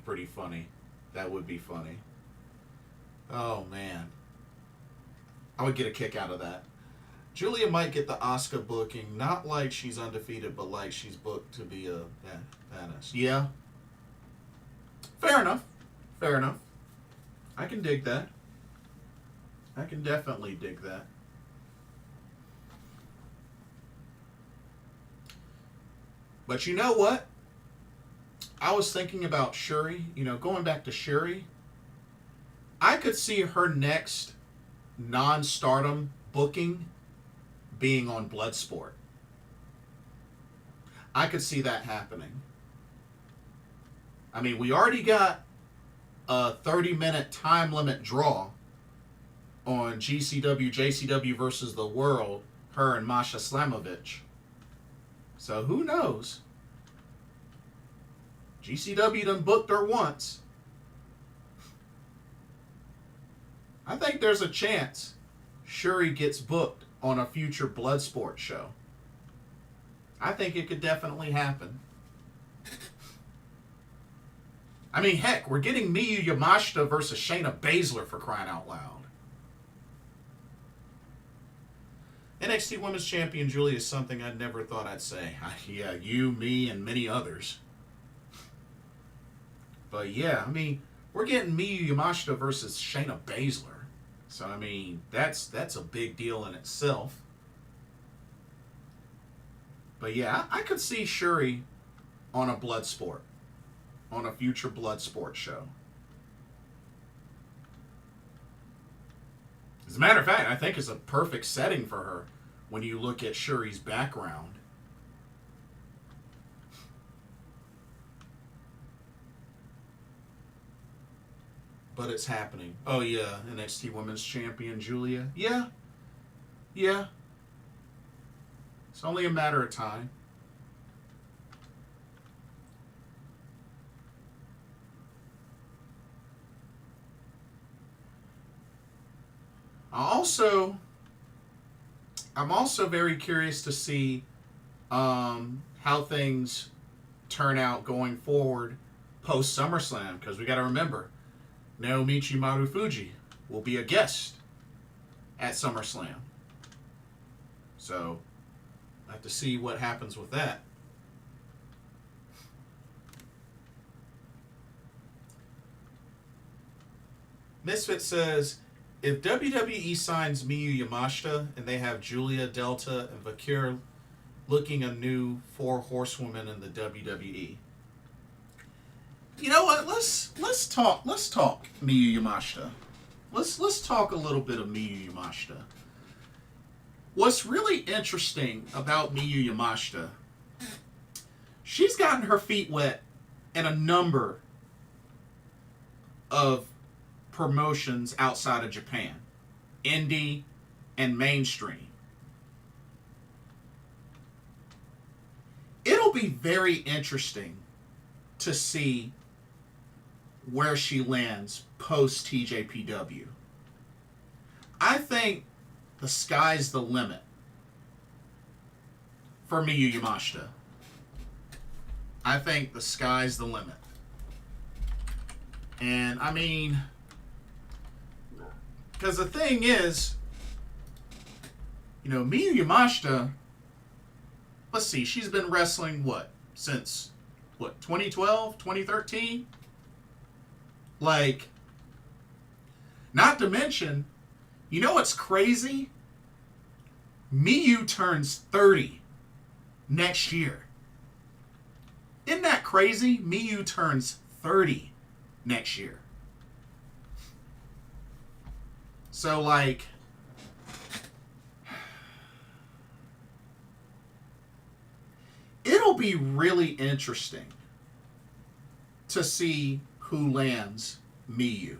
pretty funny. That would be funny. Oh man. I would get a kick out of that. Julia might get the Asuka booking, not like she's undefeated, but like she's booked to be a badass. Yeah. Fair enough. I can dig that. I can definitely dig that. But you know what? I was thinking about Shuri, going back to Shuri. I could see her next non-Stardom booking being on Bloodsport. I could see that happening. I mean, we already got a 30-minute time limit draw on GCW, JCW versus the World, her and Masha Slamovich. So who knows? GCW done booked her once. I think there's a chance Shuri gets booked on a future Bloodsport show. I think it could definitely happen. I mean, heck, we're getting Miyu Yamashita versus Shayna Baszler for crying out loud. NXT Women's Champion Julia is something I never thought I'd say. Yeah, you, me, and many others. But yeah, I mean, we're getting Miyu Yamashita versus Shayna Baszler. So, I mean, that's a big deal in itself. But yeah, I could see Shuri on a Bloodsport. On a future Bloodsport show. As a matter of fact, I think it's a perfect setting for her when you look at Shuri's background. but it's happening. Oh, yeah, NXT Women's Champion Julia. Yeah. Yeah. It's only a matter of time. I'm also very curious to see how things turn out going forward post SummerSlam, because we got to remember, Naomichi Marufuji will be a guest at SummerSlam. So I have to see what happens with that. Misfit says, if WWE signs Miyu Yamashita and they have Julia, Delta, and Vakir looking a new 4 horsewomen in the WWE. You know what? Let's talk Miyu Yamashita. Let's talk a little bit of Miyu Yamashita. What's really interesting about Miyu Yamashita, she's gotten her feet wet in a number of promotions outside of Japan, indie and mainstream. It'll be very interesting to see where she lands post TJPW. I think the sky's the limit for Miyu Yamashita. I think the sky's the limit. And I mean, because the thing is, you know, Miyu Yamashita, let's see, she's been wrestling since 2012, 2013? Like, not to mention, you know what's crazy? Miyu turns 30 next year. Isn't that crazy? Miyu turns 30 next year. So, like, it'll be really interesting to see who lands Miyu.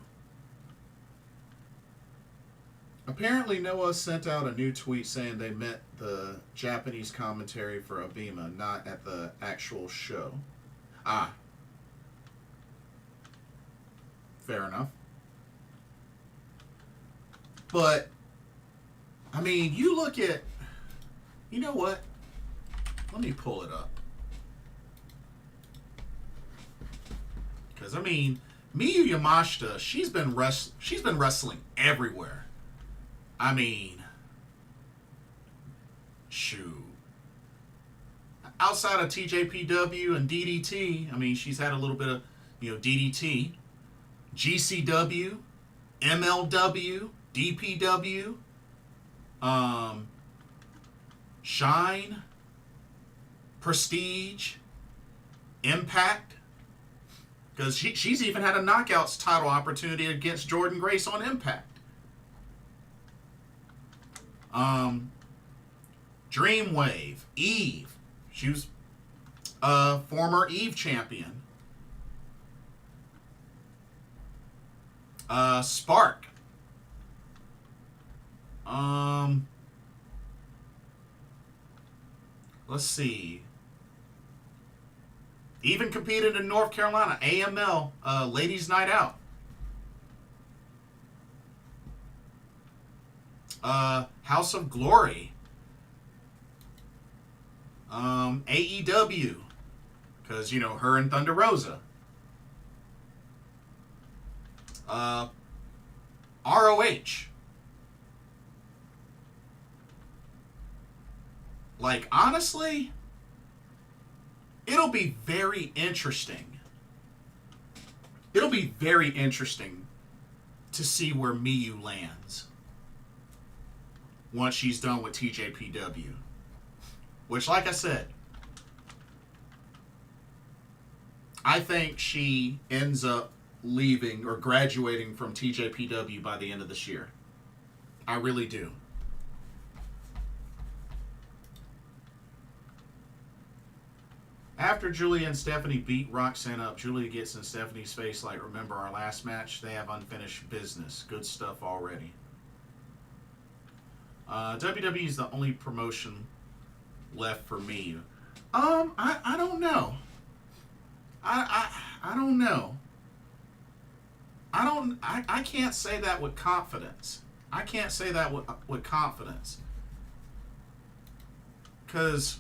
Apparently, Noah sent out a new tweet saying they meant the Japanese commentary for Abima, not at the actual show. Ah. Fair enough. But, I mean, you look at... You know what? Let me pull it up. Because, I mean, Miyu Yamashita, she's been wrestling everywhere. I mean, shoot. Outside of TJPW and DDT, I mean, she's had a little bit of, DDT, GCW, MLW, DPW, Shine, Prestige, Impact. Because she's even had a Knockouts title opportunity against Jordan Grace on Impact. Dreamwave, Eve. She was a former Eve champion. Spark. Let's see. Even competed in North Carolina, AML, Ladies Night Out. House of Glory. AEW. Because, her and Thunder Rosa. ROH. Like, honestly, it'll be very interesting. It'll be very interesting to see where Miyu lands once she's done with TJPW. Which, like I said, I think she ends up leaving or graduating from TJPW by the end of this year. I really do. After Julia and Stephanie beat Roxanne up, Julia gets in Stephanie's face like, remember our last match? They have unfinished business. Good stuff already. WWE is the only promotion left for me. I don't know. I don't know. I can't say that with confidence. I can't say that with confidence. Because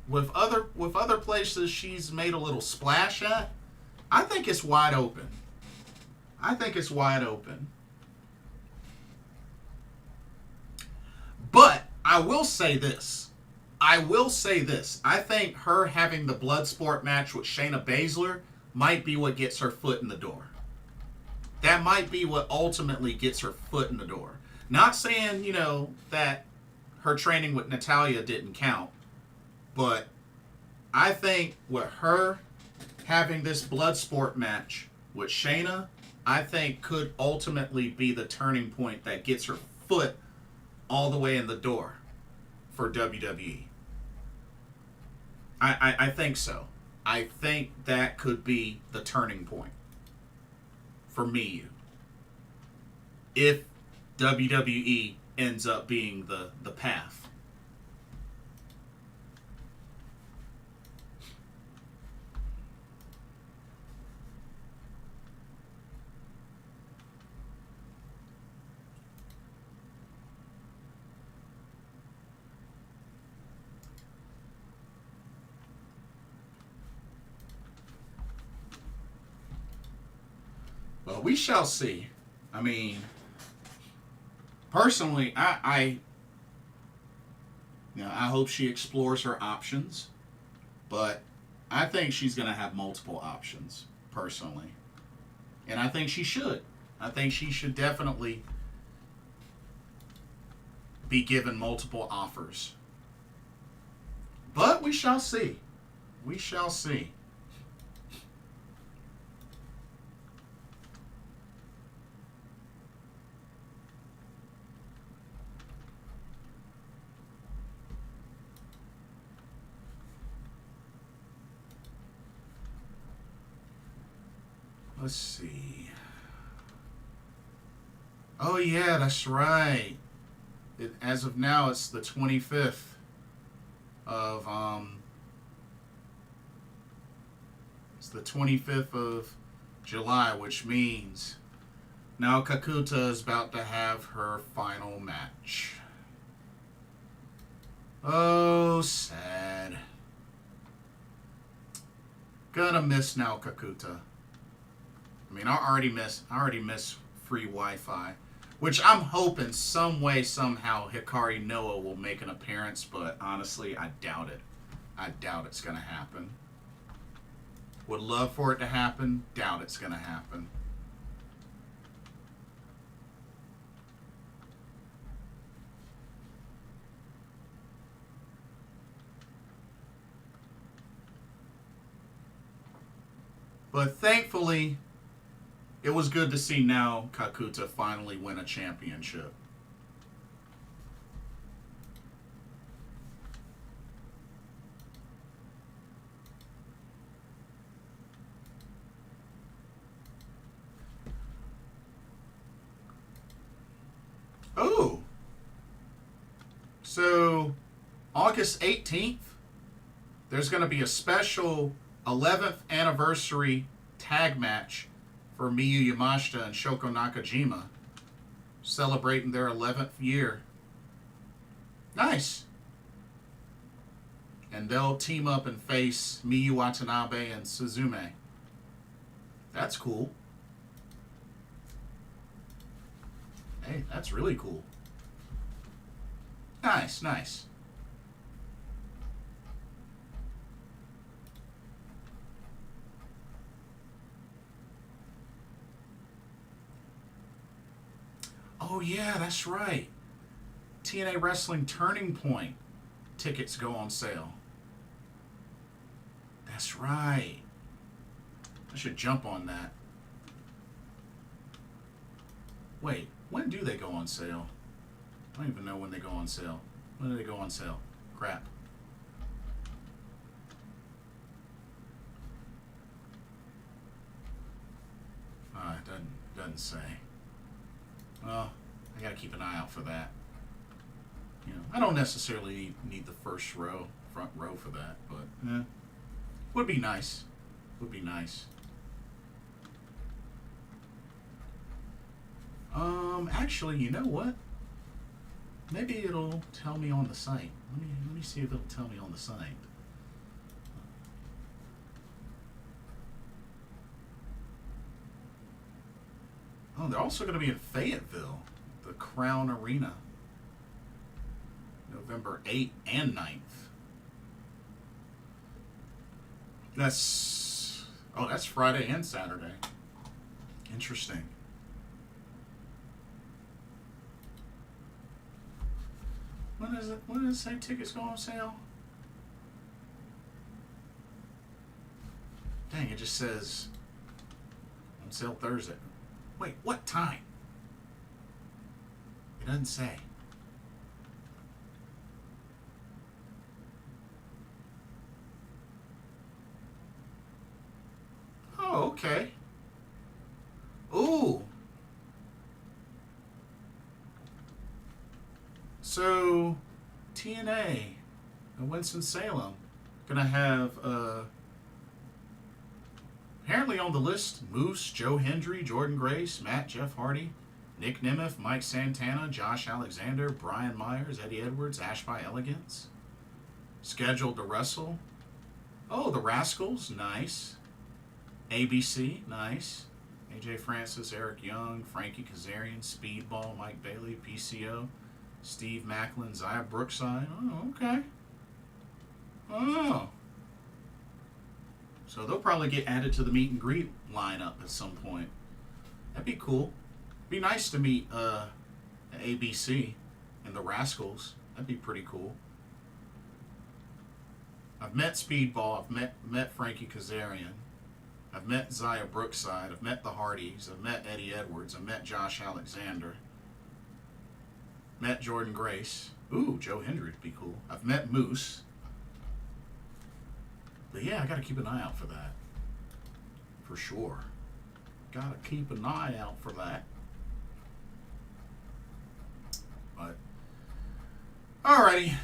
with other places she's made a little splash at, I think it's wide open. I think it's wide open. But I will say this. I think her having the Bloodsport match with Shayna Baszler might be what gets her foot in the door. That might be what ultimately gets her foot in the door. Not saying, that her training with Natalya didn't count. But I think with her having this Bloodsport match with Shayna, I think could ultimately be the turning point that gets her foot all the way in the door for WWE. I think so. I think that could be the turning point for Miyu. If WWE ends up being the path. Well, we shall see. I mean, personally, I hope she explores her options, but I think she's going to have multiple options, personally. And I think she should. I think she should definitely be given multiple offers. But we shall see. We shall see. Let's see. Oh yeah, that's right. As of now, it's the 25th of it's the 25th of July, which means now Kakuta is about to have her final match. Oh, sad. Gonna miss now Kakuta. I mean, I already miss free Wi-Fi, which I'm hoping some way, somehow, Hikari Noah will make an appearance, but honestly, I doubt it. I doubt it's going to happen. Would love for it to happen, doubt it's going to happen. But thankfully, it was good to see now Kakuta finally win a championship. Oh. So, August 18th, there's going to be a special 11th anniversary tag match for Miyu Yamashita and Shoko Nakajima, celebrating their 11th year. Nice. And they'll team up and face Miyu Watanabe and Suzume. That's cool. Hey, that's really cool. Nice, nice. Oh, yeah, that's right. TNA Wrestling Turning Point tickets go on sale. That's right. I should jump on that. Wait, when do they go on sale? I don't even know when they go on sale. When do they go on sale? Crap. doesn't say. Well, I gotta keep an eye out for that. You know, I don't necessarily need the front row for that, but would be nice. Would be nice. Actually, you know what? Maybe it'll tell me on the site. Let me see if it'll tell me on the site. Oh, they're also going to be in Fayetteville, the Crown Arena, November 8th and 9th. That's Friday and Saturday. Interesting. When is it? When does it say tickets go on sale? Dang, it just says on sale Thursday. Wait, what time? It doesn't say. Oh, okay. Ooh. So, TNA in Winston-Salem gonna have apparently on the list Moose, Joe Hendry, Jordan Grace, Matt Jeff Hardy, Nick Nemeth, Mike Santana, Josh Alexander, Brian Myers, Eddie Edwards, Ash by Elegance. Scheduled to wrestle. Oh, the Rascals, nice. ABC, nice. AJ Francis, Eric Young, Frankie Kazarian, Speedball, Mike Bailey, PCO, Steve Macklin, Zaya Brookside. Oh, okay. Oh. So they'll probably get added to the meet and greet lineup at some point. That'd be cool. Be nice to meet ABC and the Rascals. That'd be pretty cool. I've met Speedball. I've met Frankie Kazarian. I've met Zaya Brookside. I've met the Hardys. I've met Eddie Edwards. I've met Josh Alexander. Met Jordan Grace. Ooh, Joe Hendry would be cool. I've met Moose. But yeah, I gotta keep an eye out for that. For sure. Gotta keep an eye out for that. But, alrighty.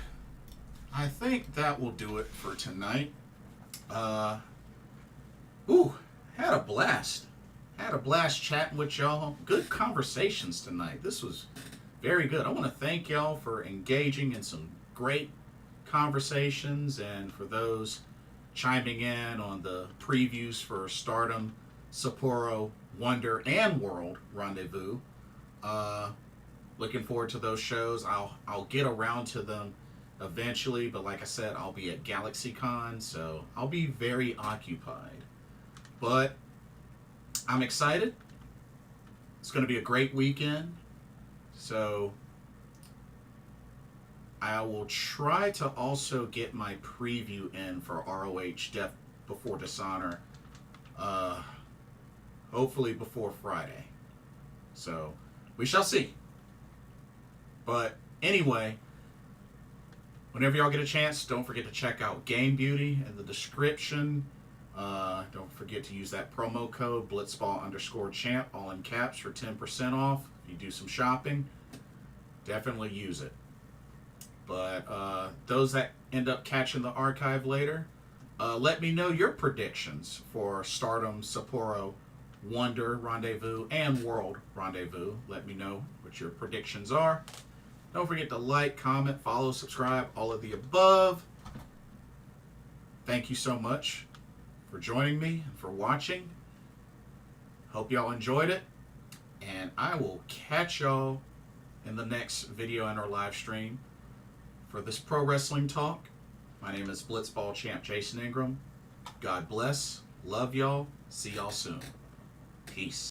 I think that will do it for tonight. Had a blast. Had a blast chatting with y'all. Good conversations tonight. This was very good. I want to thank y'all for engaging in some great conversations, and for those chiming in on the previews for Stardom, Sapporo, Wonder, and World Rendezvous. Looking forward to those shows. I'll get around to them eventually, but like I said, I'll be at GalaxyCon, so I'll be very occupied. But I'm excited. It's going to be a great weekend. So I will try to also get my preview in for ROH Death Before Dishonor, hopefully before Friday. So we shall see. But anyway, whenever y'all get a chance, don't forget to check out Game Beauty in the description. Don't forget to use that promo code blitzball_champ, all in caps, for 10% off. If you do some shopping, definitely use it. But those that end up catching the archive later, let me know your predictions for Stardom, Sapporo, Wonder Rendezvous, and World Rendezvous. Let me know what your predictions are. Don't forget to like, comment, follow, subscribe, all of the above. Thank you so much for joining me, for watching. Hope y'all enjoyed it. And I will catch y'all in the next video and our live stream for this pro wrestling talk. My name is Blitzball Champ Jason Ingram. God bless. Love y'all. See y'all soon. Peace.